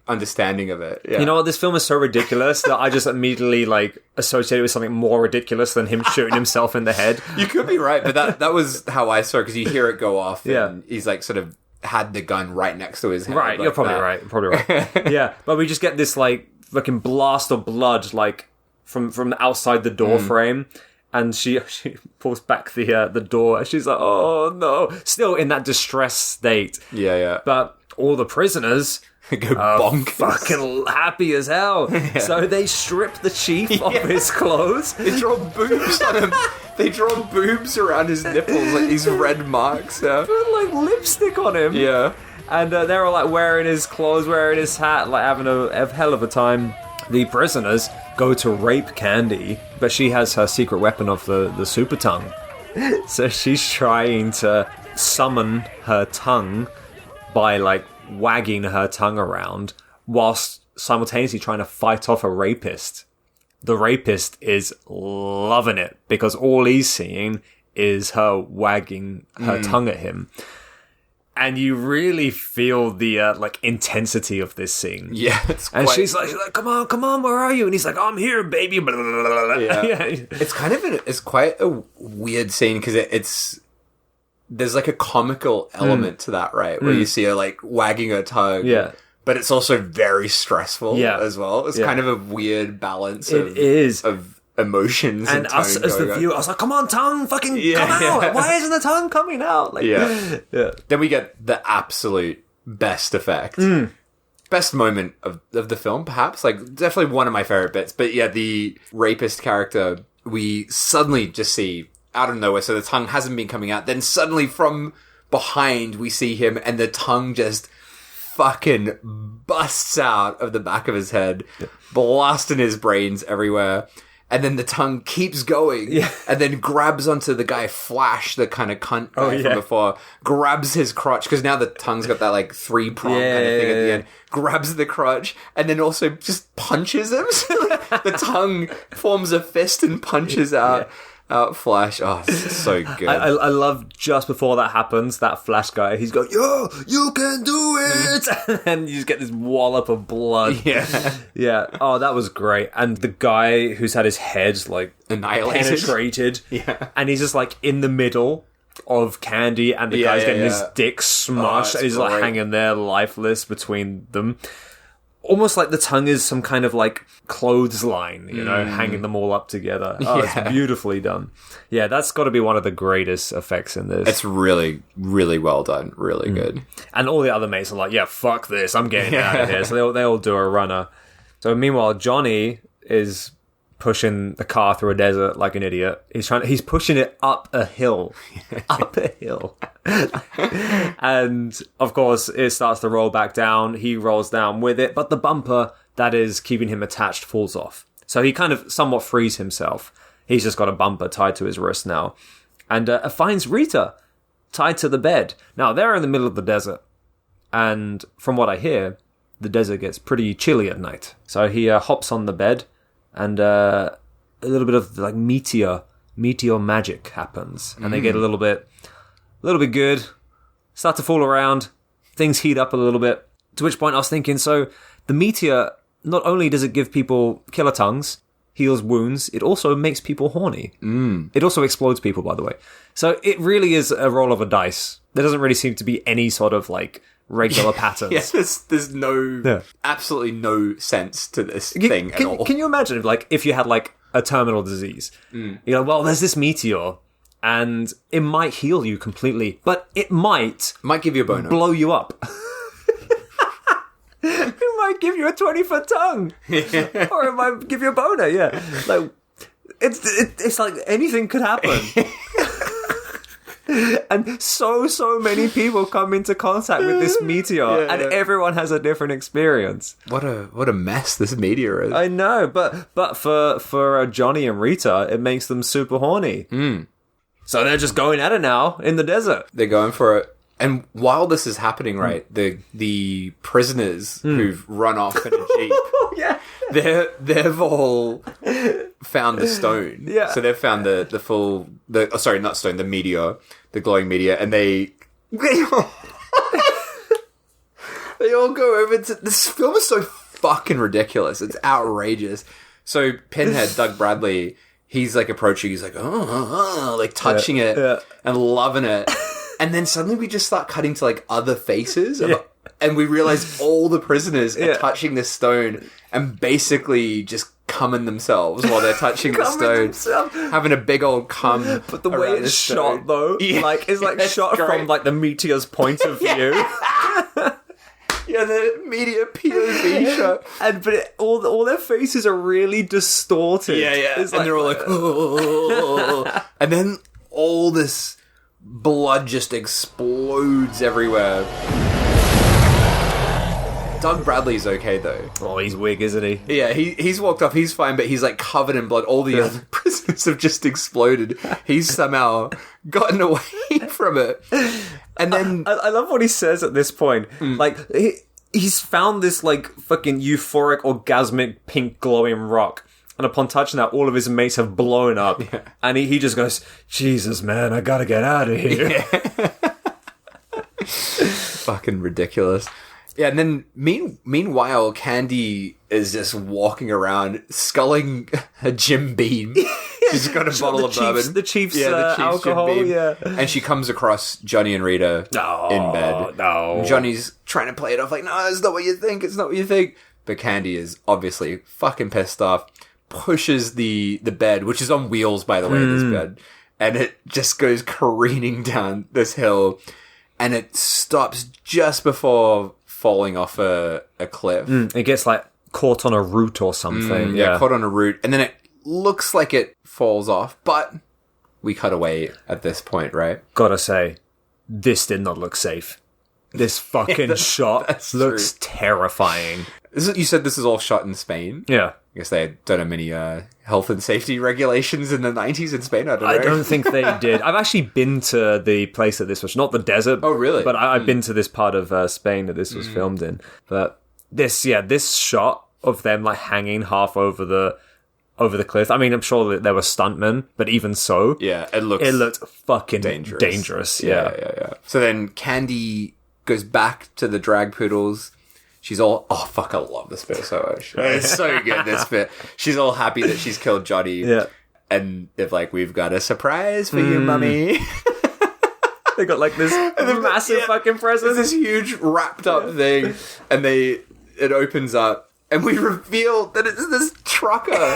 understanding of it. Yeah. You know what? This film is so ridiculous that I just immediately associated it with something more ridiculous than him shooting himself in the head. You could be right, but that was how I saw it because you hear it go off. And he's sort of had the gun right next to his head. Right, you're probably right. Yeah, but we just get this fucking blast of blood from outside the door frame. And she pulls back the door. And she's like, "Oh no!" Still in that distressed state. Yeah. But all the prisoners go bonkers, fucking happy as hell. Yeah. So they strip the chief of his clothes. They draw boobs on him. They draw boobs around his nipples, like these red marks. Yeah. Put lipstick on him. Yeah. And they're all wearing his clothes, wearing his hat, having a hell of a time. The prisoners go to rape Candy, but she has her secret weapon of the super tongue. So she's trying to summon her tongue by wagging her tongue around whilst simultaneously trying to fight off a rapist. The rapist is loving it because all he's seeing is her wagging her tongue at him. And you really feel the intensity of this scene. Yeah, she's like, come on, where are you? And he's like, "I'm here, baby." Blah, blah, blah, blah. Yeah. It's quite a weird scene because there's a comical element to that, right? Where you see her wagging her tongue. Yeah. But it's also very stressful as well. It's kind of a weird balance of emotions and us as the viewer. I was like, "Come on, tongue, fucking come out! Why isn't the tongue coming out?" Then we get the absolute best effect, best moment of the film, perhaps. Definitely one of my favorite bits. But yeah, the rapist character we suddenly just see out of nowhere. So the tongue hasn't been coming out. Then suddenly from behind we see him, and the tongue just fucking busts out of the back of his head, blasting his brains everywhere. And then the tongue keeps going, and then grabs onto the guy Flash, the kind of cunt guy from before, grabs his crotch, because now the tongue's got that, like, 3-prong kind of thing at the end, grabs the crotch, and then also just punches him. So the tongue forms a fist and punches out Flash. Oh, it's so good. I love just before that happens, that Flash guy, he's going, yo, you can do it! And you just get this wallop of blood. Yeah. Oh, that was great. And the guy who's had his head, like, annihilated. Penetrated. And he's just, like, in the middle of Candy, and the guy's getting his dick smushed, and he's, like, hanging there lifeless between them. Almost like the tongue is some kind of, like, clothesline, you know, hanging them all up together. Oh, it's beautifully done. Yeah, that's got to be one of the greatest effects in this. It's really, really well done. Really good. And all the other mates are like, yeah, fuck this, I'm getting out of here. So they all do a runner. So meanwhile, Johnny is pushing the car through a desert like an idiot. He's pushing it up a hill. Up a hill. And, of course, it starts to roll back down. He rolls down with it, but the bumper that is keeping him attached falls off. So he kind of somewhat frees himself. He's just got a bumper tied to his wrist now. And finds Rita tied to the bed. Now, they're in the middle of the desert. And from what I hear, the desert gets pretty chilly at night. So he hops on the bed, and a little bit of, like, meteor magic happens. And they get a little bit good, start to fall around, things heat up a little bit, to which point I was thinking, so the meteor, not only does it give people killer tongues, heals wounds, it also makes people horny. It also explodes people, by the way. So it really is a roll of a dice. There doesn't really seem to be any sort of, like, regular patterns. Yes, there's absolutely no sense to this thing at all. Can you imagine, if you had, like, a terminal disease? You know, well, there's this meteor, and it might heal you completely, but it might give you a boner, blow you up. It might give you a 20-foot tongue, or it might give you a boner. Yeah, like it's like anything could happen. And so many people come into contact with this meteor, and everyone has a different experience. What a mess this meteor is. I know, but for Johnny and Rita, it makes them super horny. So they're just going at it now in the desert. They're going for it. And while this is happening, right, the prisoners who've run off in a jeep, they've all found the stone. Yeah. So they've found the meteor, the glowing meteor, and they all go over to... This film is so fucking ridiculous. It's outrageous. So Pinhead, Doug Bradley, he's, like, approaching, he's like, like, touching it and loving it. And then suddenly we just start cutting to, like, other faces. And we realize all the prisoners are touching this stone and basically just cumming themselves while they're touching the stone. Having a big old cum. But the way it's shot, though, it's like shot great. From, like, the meteor's point of view. Yeah, the meteor POV shot. But all their faces are really distorted. Yeah. And they're all like, oh. And then all this blood just explodes everywhere. Doug Bradley's okay, though. Oh, he's weak, isn't he? Yeah, he's walked off, he's fine, but he's, like, covered in blood. All the other prisoners have just exploded. He's somehow gotten away from it. And then... I love what he says at this point. Like, he's found this, like, fucking euphoric, orgasmic, pink glowing rock. And upon touching that, all of his mates have blown up. Yeah. And he just goes, Jesus, man, I gotta get out of here. Yeah. Fucking ridiculous. Yeah, and then meanwhile, Candy is just walking around, sculling a Jim Beam. She's got a bottle of bourbon. The Chief's alcohol, Jim Beam. And she comes across Johnny and Rita in bed. No. Johnny's trying to play it off like, no, it's not what you think, it's not what you think. But Candy is obviously fucking pissed off. Pushes the bed, which is on wheels, by the way, this bed, and it just goes careening down this hill, and it stops just before falling off a cliff. It gets, like, caught on a root or something. Caught on a root, and then it looks like it falls off, but we cut away at this point, right? Gotta say, this did not look safe. This fucking shot looks terrifying. You said this is all shot in Spain? Yeah. I guess they don't have many health and safety regulations in the 90s in Spain. I don't know. I don't think they did. I've actually been to the place that this was, not the desert. Oh, really? But I've been to this part of Spain that this was filmed in. But this shot of them like hanging half over the cliff. I mean, I'm sure that there were stuntmen, but even so, yeah, it looked fucking dangerous. Dangerous. Yeah. So then Candy goes back to the drag poodles. She's all, oh fuck, I love this bit so much. It's so good, this bit. She's all happy that she's killed Johnny. Yeah. And they're like, we've got a surprise for you, mummy. They got like this massive fucking present. This huge wrapped up thing. And it opens up. And we reveal that it's this trucker.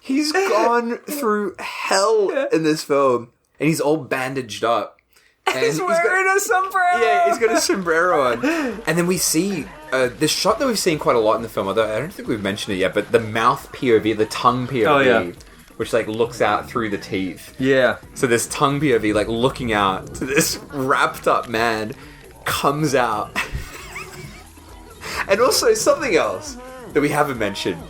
He's gone through hell in this film. And he's all bandaged up. And he's wearing a sombrero. Yeah, he's got a sombrero on. And then we see this shot that we've seen quite a lot in the film, although I don't think we've mentioned it yet, but the mouth POV, the tongue POV, which like looks out through the teeth. Yeah. So this tongue POV, like looking out to this wrapped up man, comes out. And also something else that we haven't mentioned.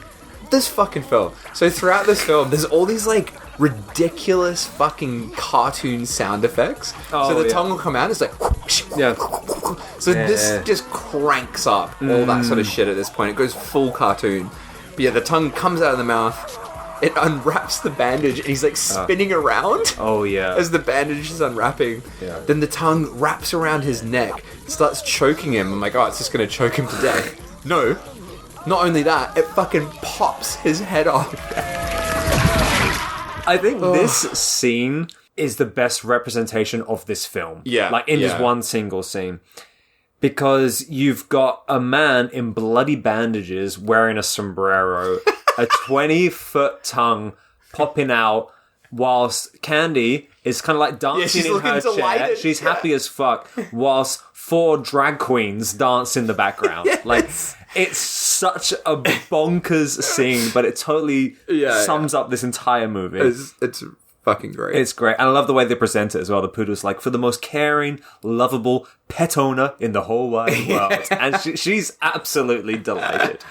This fucking film. So throughout this film, there's all these like ridiculous fucking cartoon sound effects. So the tongue will come out, it's like so this just cranks up all that sort of shit at this point. It goes full cartoon. But yeah, the tongue comes out of the mouth, it unwraps the bandage, and he's like spinning around. Oh yeah. As the bandage is unwrapping. Yeah. Then the tongue wraps around his neck, starts choking him. I'm like, oh, it's just gonna choke him to death. No. Not only that, it fucking pops his head off. I think this scene is the best representation of this film. Yeah. Like, in this one single scene. Because you've got a man in bloody bandages wearing a sombrero, a 20-foot tongue popping out, whilst Candy is kind of like dancing in her chair. She's happy as fuck, whilst 4 drag queens dance in the background. Yes. Like, it's such a bonkers scene, but it totally sums up this entire movie. It's fucking great. It's great. And I love the way they present it as well. The poodle's like, for the most caring, lovable pet owner in the whole wide world. And she's absolutely delighted.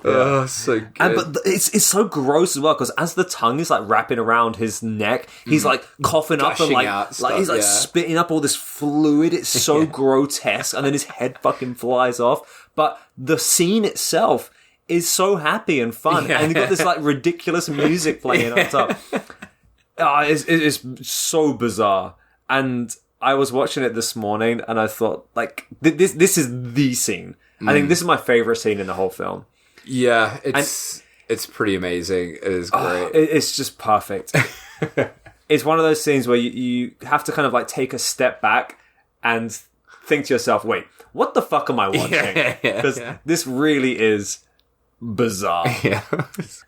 Oh, so good. But it's so gross as well, because as the tongue is like wrapping around his neck, he's like coughing up and he's like spitting up all this fluid. It's so grotesque. And then his head fucking flies off. But the scene itself is so happy and fun. And you've got this like ridiculous music playing on top. It's so bizarre. And I was watching it this morning and I thought, like, this is the scene. I think this is my favourite scene in the whole film. Yeah, it's pretty amazing. It is great. It's just perfect. It's one of those scenes where you have to kind of like take a step back and think to yourself, wait, what the fuck am I watching? Because this really is bizarre. Yeah.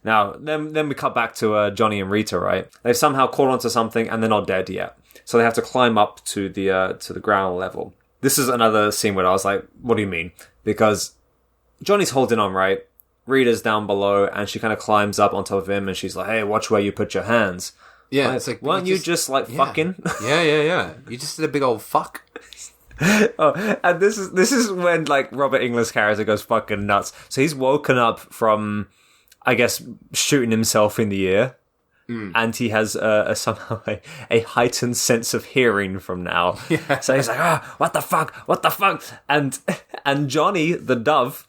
Now, then we cut back to Johnny and Rita, right? They've somehow caught onto something and they're not dead yet. So they have to climb up to the ground level. This is another scene where I was like, what do you mean? Because Johnny's holding on, right? Rita's down below and she kind of climbs up on top of him and she's like, hey, watch where you put your hands. Yeah, it's like, weren't you just like fucking? Yeah. You just did a big old fuck. And this is when like Robert Englund's character goes fucking nuts. So he's woken up from, I guess, shooting himself in the ear, and he has somehow a heightened sense of hearing from now. Yeah. So he's like, what the fuck, and Johnny the dove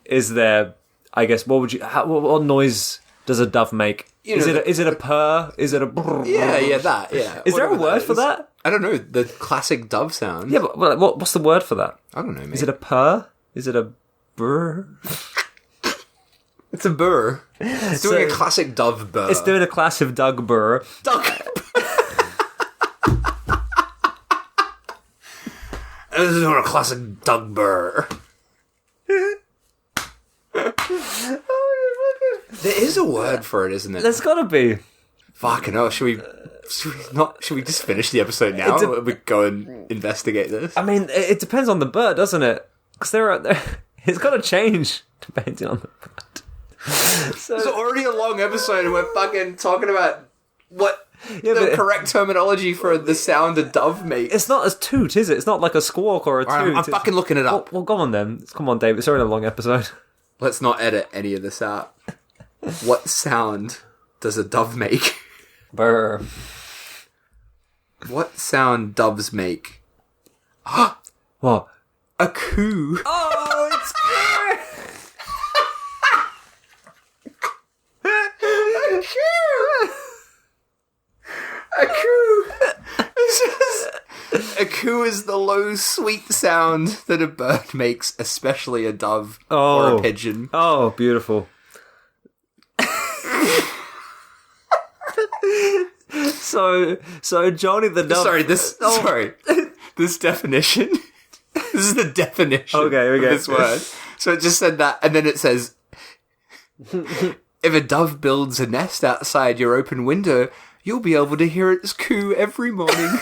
is there. I guess what noise does a dove make? Is it a purr? Is it a brrr? Yeah. Is there a word for that? I don't know, the classic dove sound. Yeah, but what's the word for that? I don't know, mate. Is it a purr? Is it a brr? It's a burr. It's doing a classic dove burr. It's doing a classic Doug burr. This is doing a classic Doug burr. There is a word for it, isn't it? There's gotta be. Fucking hell, should we just finish the episode now? We go and investigate this. I mean, it depends on the bird, doesn't it? Because it's got to change depending on the bird. So, it's already a long episode and we're fucking talking about what the correct terminology for the sound a dove makes. It's not a toot, is it? It's not like a squawk or a toot. I'm fucking looking it up. Well, go on then. Come on, Dave. It's already a long episode. let's not edit any of this out. What sound does a dove make? Brr. What sound doves make? What? A coo. Oh, it's A coo. A coo is the low, sweet sound that a bird makes, especially a dove or a pigeon. Oh, beautiful. So Johnny the Dove. Sorry, this definition. This is the definition of this word. So it just said that, and then it says, if a dove builds a nest outside your open window, you'll be able to hear its coo every morning.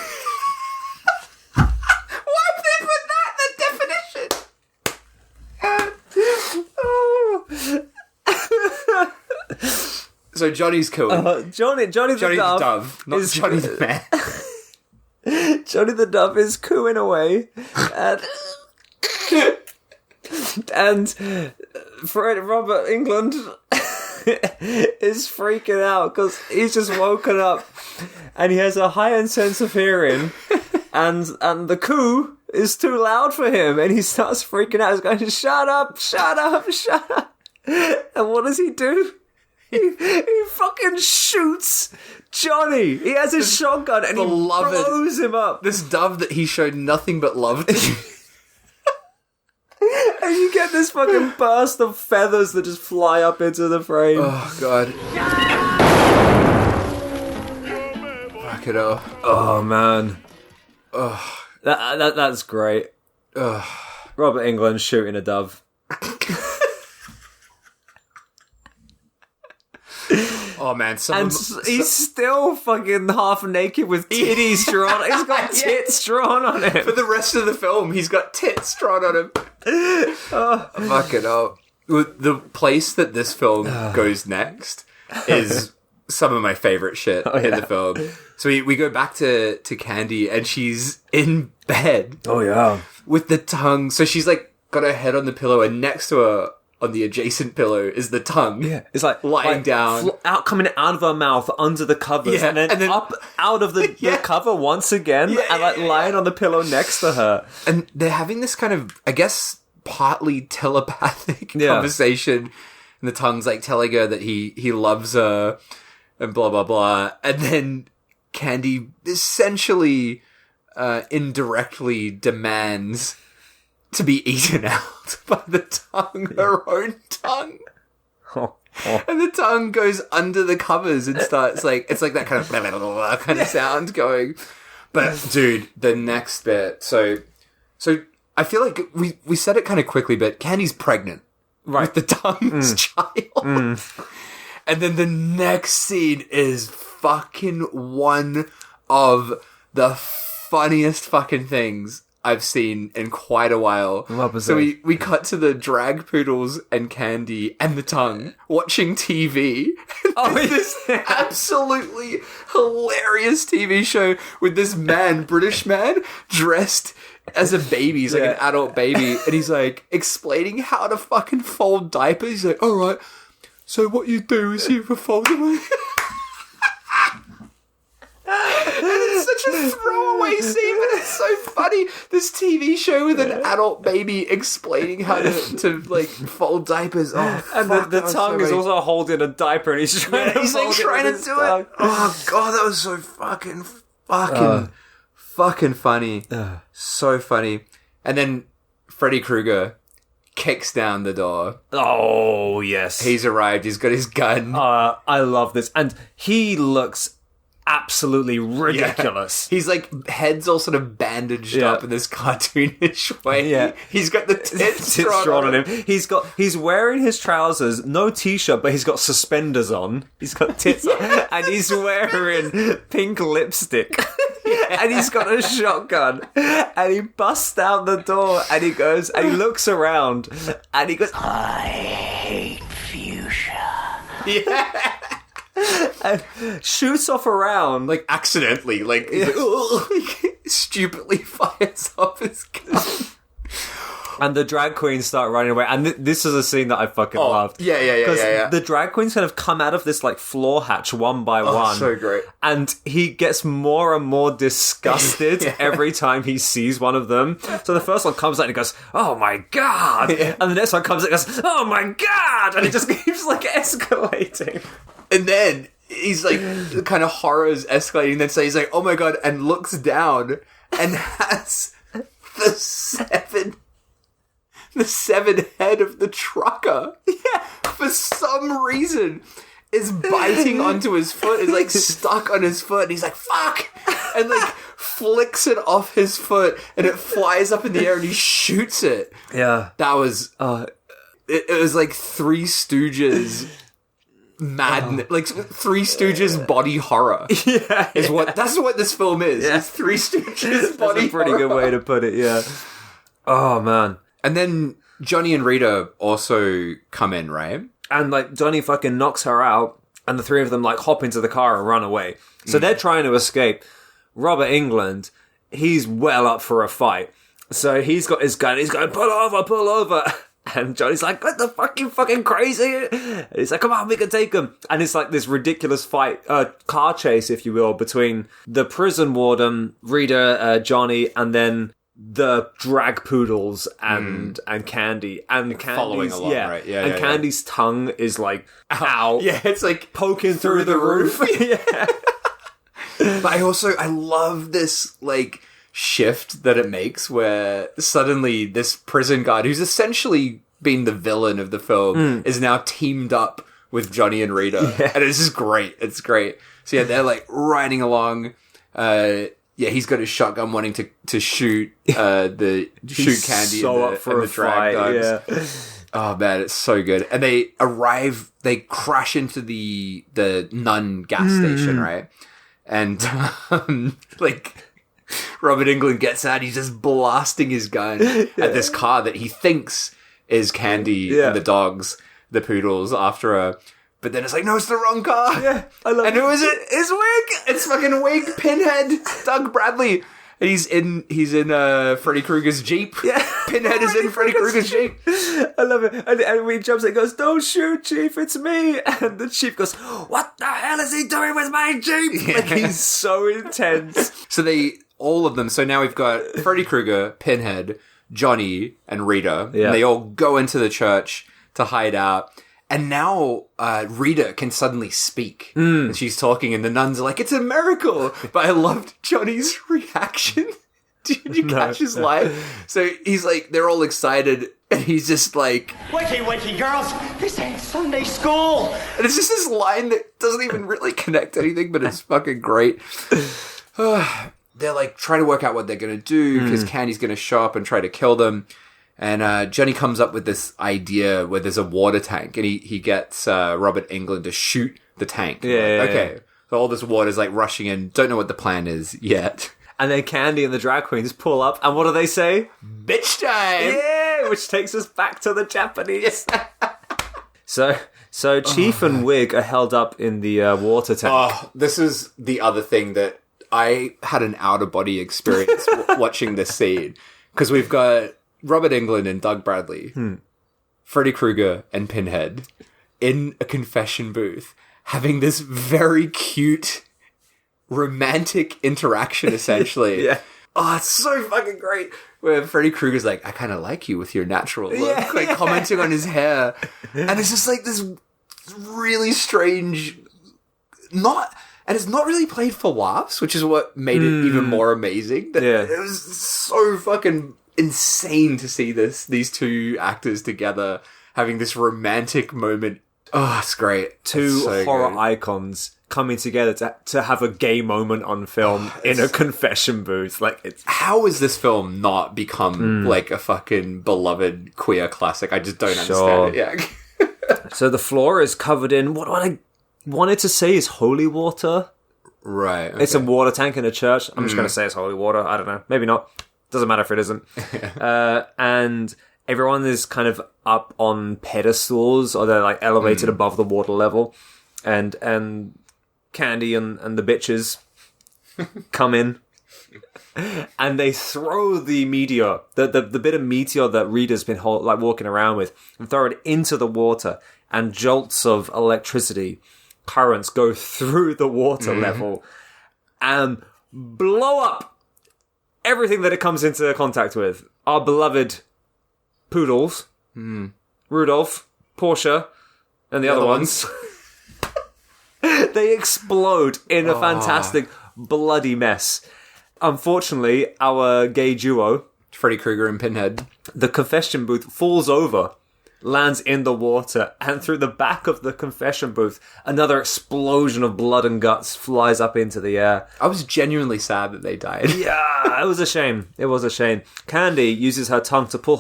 Why have they put that in the definition? So Johnny's cooing. Johnny the Dove, not Johnny the Man. Johnny the Dove is cooing away, and Robert England is freaking out because he's just woken up and he has a heightened sense of hearing, and the coo is too loud for him, and he starts freaking out. He's going, "Shut up! Shut up! Shut up!" And what does he do? He fucking shoots Johnny. He has his shotgun and he blows him up. This dove that he showed nothing but love to. And you get this fucking burst of feathers that just fly up into the frame. Oh, God. Fuck it up. Oh, man. That's great. Robert England shooting a dove. Oh man, he's still fucking half naked with titties drawn. He's got tits drawn on him. For the rest of the film, he's got tits drawn on him. Fuck it up. The place that this film goes next is some of my favorite shit in the film. So we go back to Candy, and she's in bed. Oh yeah, with the tongue. So she's like got her head on the pillow, and next to her, on the adjacent pillow, is the tongue. Yeah, it's like lying down, coming out of her mouth under the covers, and then up out of the cover once again, and like lying on the pillow next to her. And they're having this kind of, I guess, partly telepathic conversation. And the tongue's like telling her that he loves her, and blah blah blah. And then Candy essentially, indirectly demands to be eaten out by the tongue, her own tongue. And the tongue goes under the covers and starts like, it's like that kind of kind of sound going. But dude, the next bit, so I feel like we said it kind of quickly, but Candy's pregnant. Right. With the tongue's child. And then the next scene is fucking one of the funniest fucking things I've seen in quite a while. So we cut to the drag poodles and Candy and the tongue watching TV. This absolutely hilarious TV show with this man, British man, dressed as a baby. He's like an adult baby. And he's like explaining how to fucking fold diapers. He's like, all right, so what you do is you fold them. And it's such a throwaway scene, but it's so funny. This TV show with an adult baby explaining how to like fold diapers. Oh, and the tongue is also holding a diaper, and he's trying to do it. Oh god, that was so fucking funny. So funny. And then Freddy Krueger kicks down the door. Oh yes, he's arrived. He's got his gun. I love this, and he looks absolutely ridiculous. He's like, head's all sort of bandaged up in this cartoonish way. Yeah. He's got the tits drawn on him. He's wearing his trousers, no t-shirt, but he's got suspenders on. He's got tits on, and he's wearing pink lipstick. And he's got a shotgun, and he busts down the door, and he goes, and he looks around, and he goes, I hate fuchsia. Yeah. And shoots off around, like accidentally, like stupidly fires off his gun. And the drag queens start running away. And this is a scene that I fucking loved. Yeah. Because the drag queens kind of come out of this, like, floor hatch one by one. So great. And he gets more and more disgusted every time he sees one of them. So the first one comes out and he goes, "Oh my God." And the next one comes out and goes, "Oh my God." And it just keeps, like, escalating. And then he's like, the kind of horror is escalating. And then so he's like, "Oh my God," and looks down and has the severed head of the trucker, for some reason, is biting onto his foot, is like stuck on his foot, and he's like, "Fuck!" and like flicks it off his foot, and it flies up in the air, and he shoots it. Yeah. That was, it was like Three Stooges madness, like Three Stooges body horror. That's what this film is. It's Three Stooges body horror. That's a pretty good way to put it, yeah. Oh, man. And then Johnny and Rita also come in, right? And, like, Johnny fucking knocks her out, and the three of them, like, hop into the car and run away. So they're trying to escape. Robert Englund, he's well up for a fight. So he's got his gun, he's going, pull over. And Johnny's like, "What the fuck, you fucking crazy?" And he's like, "Come on, we can take him." And it's like this ridiculous fight, car chase, if you will, between the prison warden, Rita, Johnny, and then the drag poodles and Candy. And Candy's following along, right? Yeah, Candy's tongue is like out. Yeah, it's like poking through the roof. Yeah. But I love this, like, shift that it makes where suddenly this prison guard, who's essentially been the villain of the film, is now teamed up with Johnny and Rita. Yeah. And it's just great. It's great. So yeah, they're like riding along. He's got his shotgun wanting to shoot shoot Candy so and up for the drag dogs. Yeah. Oh man, it's so good. And they crash into the Nun gas station, right? And like Robert Englund gets out, he's just blasting his gun at this car that he thinks is Candy and the dogs, the poodles, after her. But then it's like, no, it's the wrong car. Yeah, I love it. And who is it? It's Wig. It's fucking Wig, Pinhead, Doug Bradley. And he's in Freddy Krueger's Jeep. Yeah. Pinhead is in Freddy Krueger's Jeep. I love it. And when he jumps in, he goes, "Don't shoot, Chief, it's me." And the Chief goes, "What the hell is he doing with my Jeep?" Yeah. Like, he's so intense. So all of them, so now we've got Freddy Krueger, Pinhead, Johnny, and Rita. Yeah. And they all go into the church to hide out. And now Rita can suddenly speak. And she's talking, and the nuns are like, "It's a miracle." But I loved Johnny's reaction. Did you catch his line? So he's like, they're all excited, and he's just like, Wakey, girls. This ain't Sunday school. And it's just this line that doesn't even really connect to anything, but it's fucking great. They're like trying to work out what they're going to do, because Candy's going to show up and try to kill them. And Johnny comes up with this idea where there's a water tank, and he gets Robert Englund to shoot the tank. Okay. So all this water's like rushing in. Don't know what the plan is yet. And then Candy and the drag queens pull up, and what do they say? "Bitch time!" Yeah, which takes us back to the Japanese. So Chief and Wig are held up in the water tank. Oh, this is the other thing that I had an out-of-body experience watching this scene. Because we've got Robert Englund and Doug Bradley, Freddy Krueger and Pinhead in a confession booth having this very cute romantic interaction, essentially. Yeah. Oh, it's so fucking great. Where Freddy Krueger's like, "I kind of like you with your natural look," like commenting on his hair. And it's just like this really strange, and it's not really played for laughs, which is what made it even more amazing. It was so fucking insane to see these two actors together having this romantic moment. Oh, it's great. Two horror icons coming together to have a gay moment on film in a confession booth. Like, it's how has this film not become like a fucking beloved queer classic? I just don't understand it. Yeah. So the floor is covered in what I wanted to say is holy water. Right. Okay. It's a water tank in a church. I'm just going to say it's holy water. I don't know. Maybe not. Doesn't matter if it isn't. And everyone is kind of up on pedestals, or they're like elevated above the water level. And Candy and the bitches come in. And they throw the meteor, the bit of meteor that Rita's been walking around with, and throw it into the water, and jolts of electricity, currents go through the water level and blow up everything that it comes into contact with. Our beloved poodles, Rudolph, Portia, and the other ones. They explode in a fantastic bloody mess. Unfortunately, our gay duo, Freddy Krueger and Pinhead, the confession booth falls over, lands in the water, and through the back of the confession booth, another explosion of blood and guts flies up into the air. I was genuinely sad that they died. Yeah, it was a shame. It was a shame. Candy uses her tongue to pull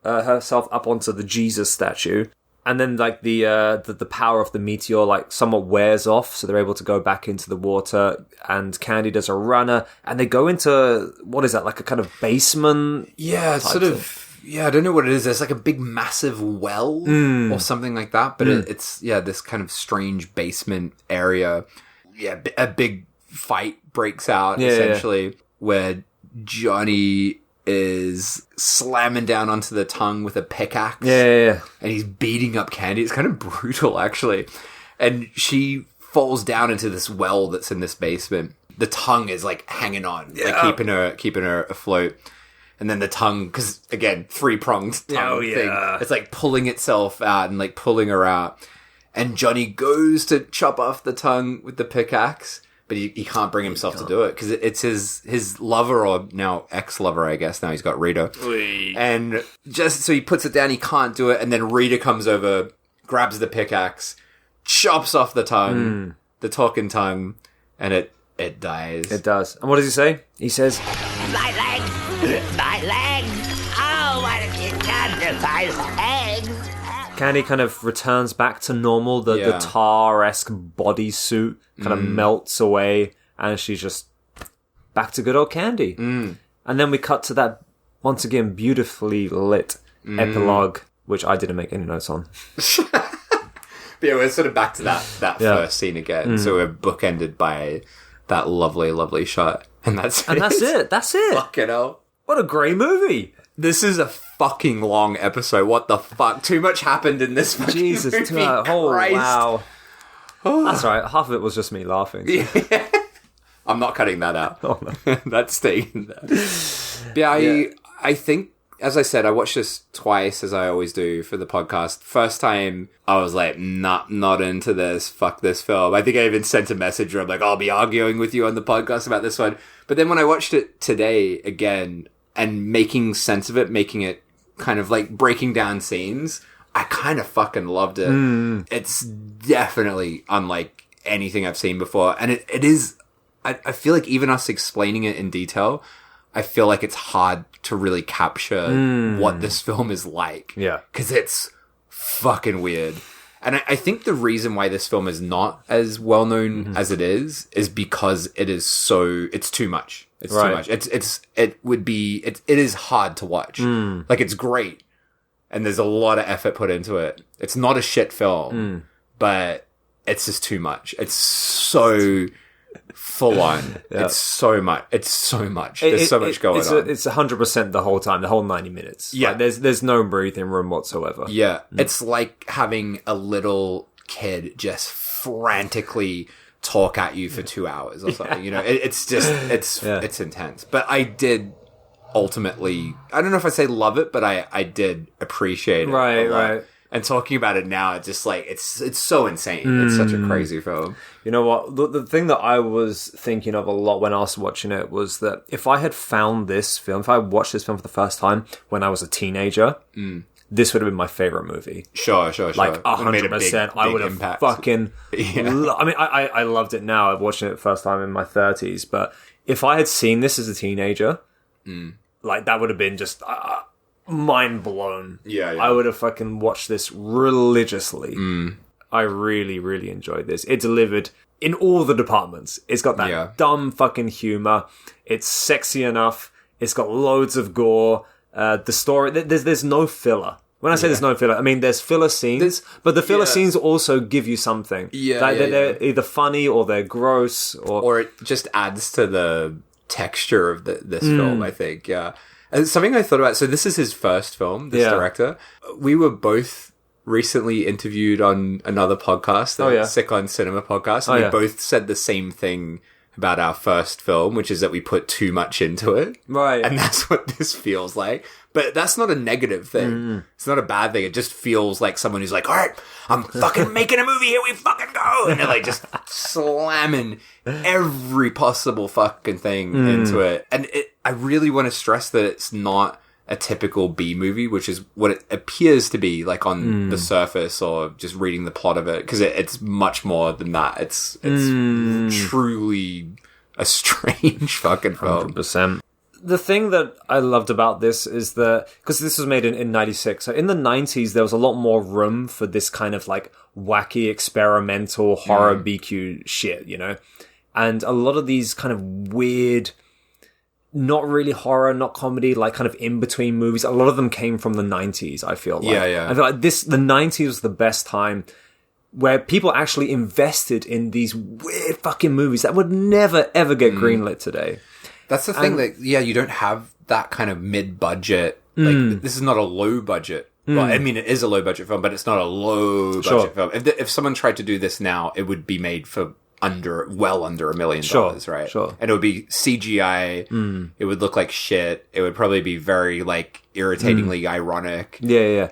herself up onto the Jesus statue. And then, like, the power of the meteor, like, somewhat wears off, so they're able to go back into the water, and Candy does a runner, and they go into, what is that, like a kind of basement? Yeah, it's sort of, I don't know what it is. It's like a big, massive well, or something like that, but it's this kind of strange basement area. Yeah, a big fight breaks out, essentially, where Johnny is slamming down onto the tongue with a pickaxe. Yeah. And he's beating up Candy. It's kind of brutal, actually. And she falls down into this well that's in this basement. The tongue is, like, hanging on, like, keeping her afloat. And then the tongue, because, again, three-pronged tongue thing. It's, like, pulling itself out and, like, pulling her out. And Johnny goes to chop off the tongue with the pickaxe, but he can't bring himself to do it because it's his lover, or now ex-lover, I guess. Now he's got Rita. Wee. And just so he puts it down, he can't do it. And then Rita comes over, grabs the pickaxe, chops off the tongue, the talking tongue, and it dies. It does. And what does he say? He says, My legs! My legs! Oh, what have you done to my legs? Candy kind of returns back to normal. The tar-esque bodysuit kind of melts away, and she's just back to good old Candy. And then we cut to that, once again, beautifully lit epilogue, which I didn't make any notes on. But yeah, we're sort of back to that first scene again. So we're bookended by that lovely, lovely shot. And that's it. That's it. Fucking hell. What a great movie. This is a fucking long episode. What the fuck? Too much happened in this fucking Jesus, movie. oh, Christ. wow. That's right. Half of it was just me laughing. So. Yeah. I'm not cutting that out. Oh, no. That's staying there. Yeah, I think, as I said, I watched this twice, as I always do for the podcast. First time, I was like, not into this. Fuck this film. I think I even sent a message where I'm like, I'll be arguing with you on the podcast about this one. But then when I watched it today again, and making sense of it, making it kind of like breaking down scenes, I kind of fucking loved it. It's definitely unlike anything I've seen before. And it is, I feel like even us explaining it in detail, I feel like it's hard to really capture what this film is like. Yeah. Because it's fucking weird. And I think the reason why this film is not as well known as it is because it's too much. It's too much. It is hard to watch. Like, it's great. And there's a lot of effort put into it. It's not a shit film, but it's just too much. It's so full on. Yeah. It's so much. There's so much going on. It's 100% the whole time, the whole 90 minutes. Yeah. Like, there's no breathing room whatsoever. Yeah. It's like having a little kid just frantically talk at you for 2 hours or something. You know, it's just, it's intense. But I did ultimately, I don't know if I say love it, but I did appreciate it. Right. And talking about it now, it's just like, it's so insane. It's such a crazy film. You know what? The thing that I was thinking of a lot when I was watching it was that if I had found this film, if I watched this film for the first time when I was a teenager, this would have been my favorite movie. Sure. Like 100%. I would have fucking... I loved it now. I've watched it the first time in my 30s. But if I had seen this as a teenager, like, that would have been just... mind blown. Yeah. I would have fucking watched this religiously. I really, really enjoyed this. It delivered in all the departments. It's got that dumb fucking humor. It's sexy enough. It's got loads of gore. The story, there's no filler. When I say there's no filler, I mean there's filler scenes, but the filler scenes also give you something. They're either funny or they're gross, or it just adds to texture of this film, I think. Yeah. And something I thought about, so this is his first film, this director. We were both recently interviewed on another podcast, the Sick on Cinema podcast, and we both said the same thing about our first film, which is that we put too much into it. Right. And that's what this feels like. But that's not a negative thing. It's not a bad thing. It just feels like someone who's like, all right, I'm fucking making a movie, here we fucking go! And they're like just slamming every possible fucking thing into it. And I really want to stress that it's not a typical B movie, which is what it appears to be, like on the surface or just reading the plot of it, because it's much more than that. It's truly a strange fucking film. 100%. The thing that I loved about this is that, because this was made in 96, so in the 90s there was a lot more room for this kind of like wacky experimental horror BQ shit, you know? And a lot of these kind of weird, not really horror, not comedy, like kind of in-between movies, a lot of them came from the 90s, I feel like. Yeah. I feel like the 90s was the best time where people actually invested in these weird fucking movies that would never, ever get greenlit today. That's the thing that, you don't have that kind of mid-budget, like, this is not a low-budget. Well, I mean, it is a low-budget film, but it's not a low-budget film. If someone tried to do this now, it would be made for well under $1 million, right? Sure. And it would be CGI. It would look like shit. It would probably be very, like, irritatingly ironic. Yeah.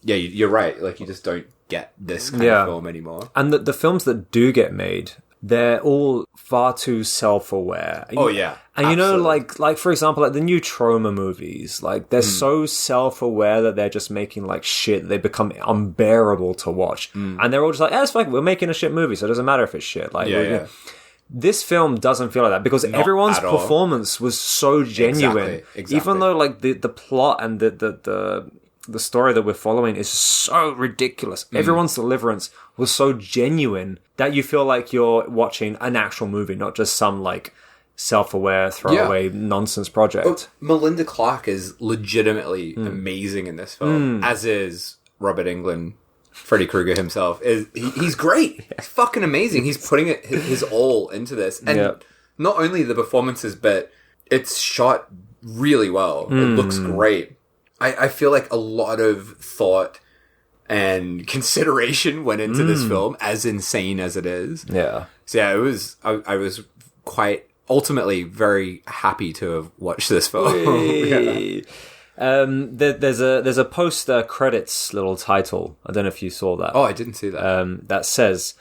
You're right. Like, you just don't get this kind of film anymore. And the films that do get made, they're all far too self-aware. Oh, yeah. And you know, like for example, like the new Trauma movies, like they're so self-aware that they're just making like shit. They become unbearable to watch. And they're all just like, it's fine, we're making a shit movie, so it doesn't matter if it's shit. Like, this film doesn't feel like that because everyone's performance was so genuine. Exactly. Even though like the plot and the story that we're following is so ridiculous. Everyone's deliverance was so genuine that you feel like you're watching an actual movie, not just some like self-aware throwaway nonsense project. Melinda Clarke is legitimately amazing in this film, as is Robert Englund. Freddy Krueger himself he's great. He's fucking amazing. He's putting his all into this, and not only the performances, but it's shot really well. It looks great. I feel like a lot of thought and consideration went into this film, as insane as it is. Yeah. So yeah, I was quite ultimately very happy to have watched this film. There's a post credits little title. I don't know if you saw that. Oh, I didn't see that. That says,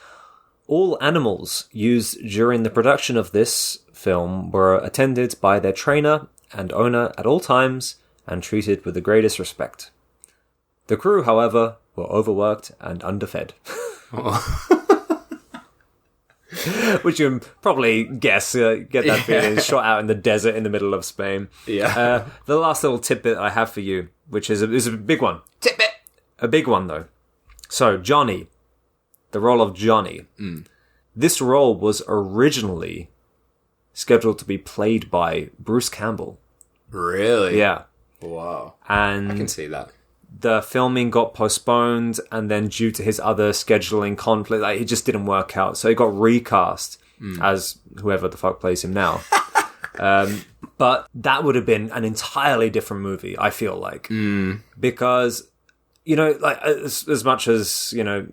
all animals used during the production of this film were attended by their trainer and owner at all times and treated with the greatest respect. The crew, however, were overworked and underfed. Which you can probably guess, get that feeling, shot out in the desert in the middle of Spain. Yeah. The last little tidbit I have for you, which is a big one. Tidbit! A big one, though. So, Johnny, the role of Johnny. This role was originally scheduled to be played by Bruce Campbell. Really? Yeah. Wow. And I can see that. The filming got postponed, and then due to his other scheduling conflict, like, it just didn't work out. So he got recast as whoever the fuck plays him now. But that would have been an entirely different movie, I feel like. Because, you know, like, as much as, you know,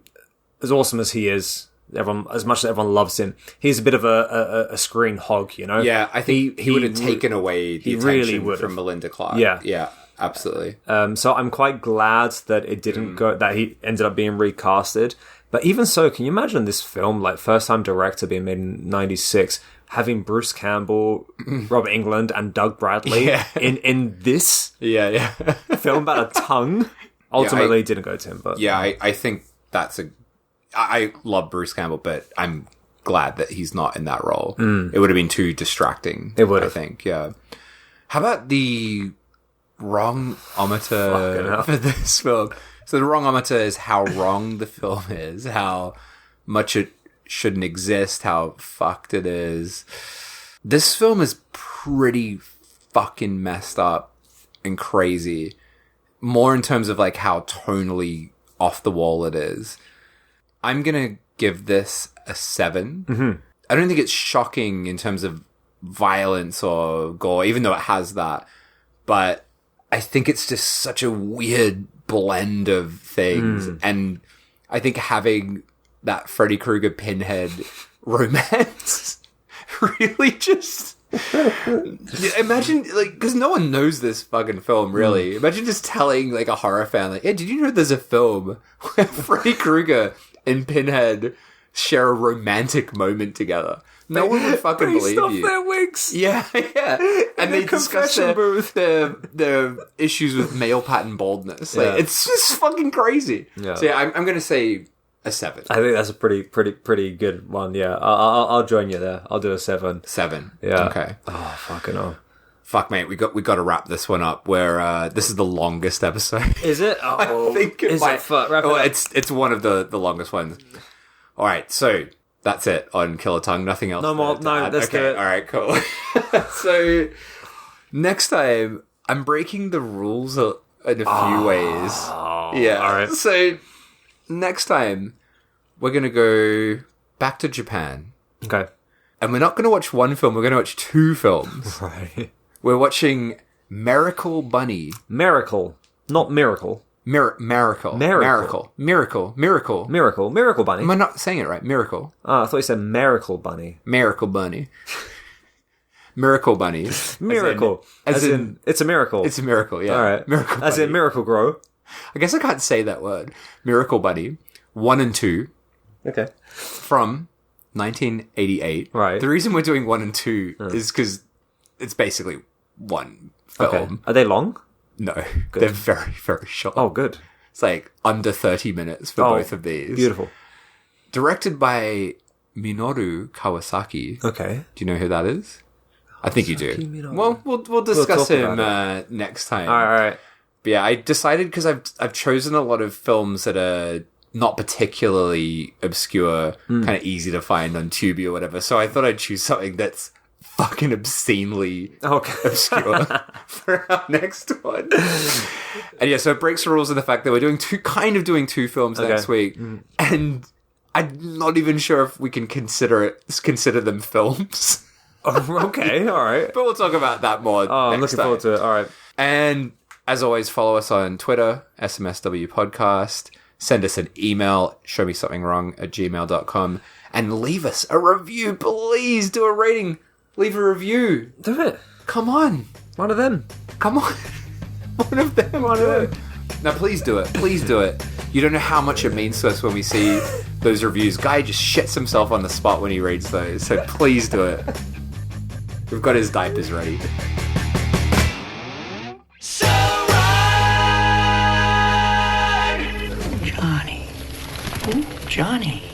as awesome as he is, as much as everyone loves him, he's a bit of a screen hog, you know? Yeah, I think he would have taken away the attention really from Melinda Clarke. Yeah, absolutely. So I'm quite glad that it didn't go, that he ended up being recasted. But even so, can you imagine this film, like, first-time director being made in 96, having Bruce Campbell, Robert Englund, and Doug Bradley in this film about a tongue? Ultimately, it didn't go to him, but... Yeah, I think that's I love Bruce Campbell, but I'm glad that he's not in that role. It would have been too distracting. It would have. I think, yeah. How about the wrong-ometer for this film? So the wrong-ometer is how wrong the film is, how much it shouldn't exist, how fucked it is. This film is pretty fucking messed up and crazy. More in terms of like how tonally off the wall it is. I'm gonna give this a 7. I don't think it's shocking in terms of violence or gore, even though it has that. But I think it's just such a weird blend of things. And I think having that Freddy Krueger Pinhead romance really just... Imagine, like, because no one knows this fucking film, really. Imagine just telling, like, a horror fan, like, hey, did you know there's a film where Freddy Krueger and Pinhead share a romantic moment together? No one would fucking believe off you. Their wigs. Yeah. And they discuss their issues with male pattern baldness. Like, it's just fucking crazy. Yeah. So yeah, I'm gonna say a 7. I think that's a pretty good one. Yeah, I'll join you there. I'll do a 7. 7. Yeah. Okay. Oh, fucking hell. Fuck, mate, we got to wrap this one up. Where this is the longest episode. Is it? Oh, I think it is might. it? Fuck, wrap it up. It's one of the longest ones. All right, so that's it on Killer Tongue. Nothing else. No more. No, let's do it. All right, cool. So next time, I'm breaking the rules in a few ways. Yeah. all right. So next time, we're gonna go back to Japan. Okay. And we're not going to watch one film, we're going to watch 2 films. Right. We're watching Miracle Bunny. Miracle, not miracle. Miracle. Miracle. Miracle Bunny. Am I not saying it right? Miracle. Oh, I thought you said Miracle Bunny. Miracle Bunny. Miracle Bunny. Miracle. As in, it's a miracle. It's a miracle, yeah. All right. Miracle As Bunny. in Miracle Grow. I guess I can't say that word. Miracle Bunny. 1 and 2. Okay. From 1988. Right. The reason we're doing 1 and 2 is because it's basically one film. Okay. Are they long? No. They're very, very short. Oh, good. It's like under 30 minutes for both of these. Beautiful. Directed by Minoru Kawasaki. Okay. Do you know who that is? I think you do. Minoru. Well, we'll discuss talk him about next time. All right. But yeah, I decided because I've chosen a lot of films that are not particularly obscure, kind of easy to find on Tubi or whatever. So I thought I'd choose something that's fucking obscenely obscure for our next one. And yeah, so it breaks the rules in the fact that we're doing doing two films next week, and I'm not even sure if we can consider them films. Okay, all right. But we'll talk about that more. I'm looking forward to it. All right. And as always, follow us on Twitter, SMSW Podcast. Send us an email, showmesomethingwrong@gmail.com, and leave us a review. Please do a rating. Leave a review. Do it. Come on. One of them. Come on. One of them. Now, please do it. Please do it. You don't know how much it means to us when we see those reviews. Guy just shits himself on the spot when he reads those. So please do it. We've got his diapers ready. Johnny.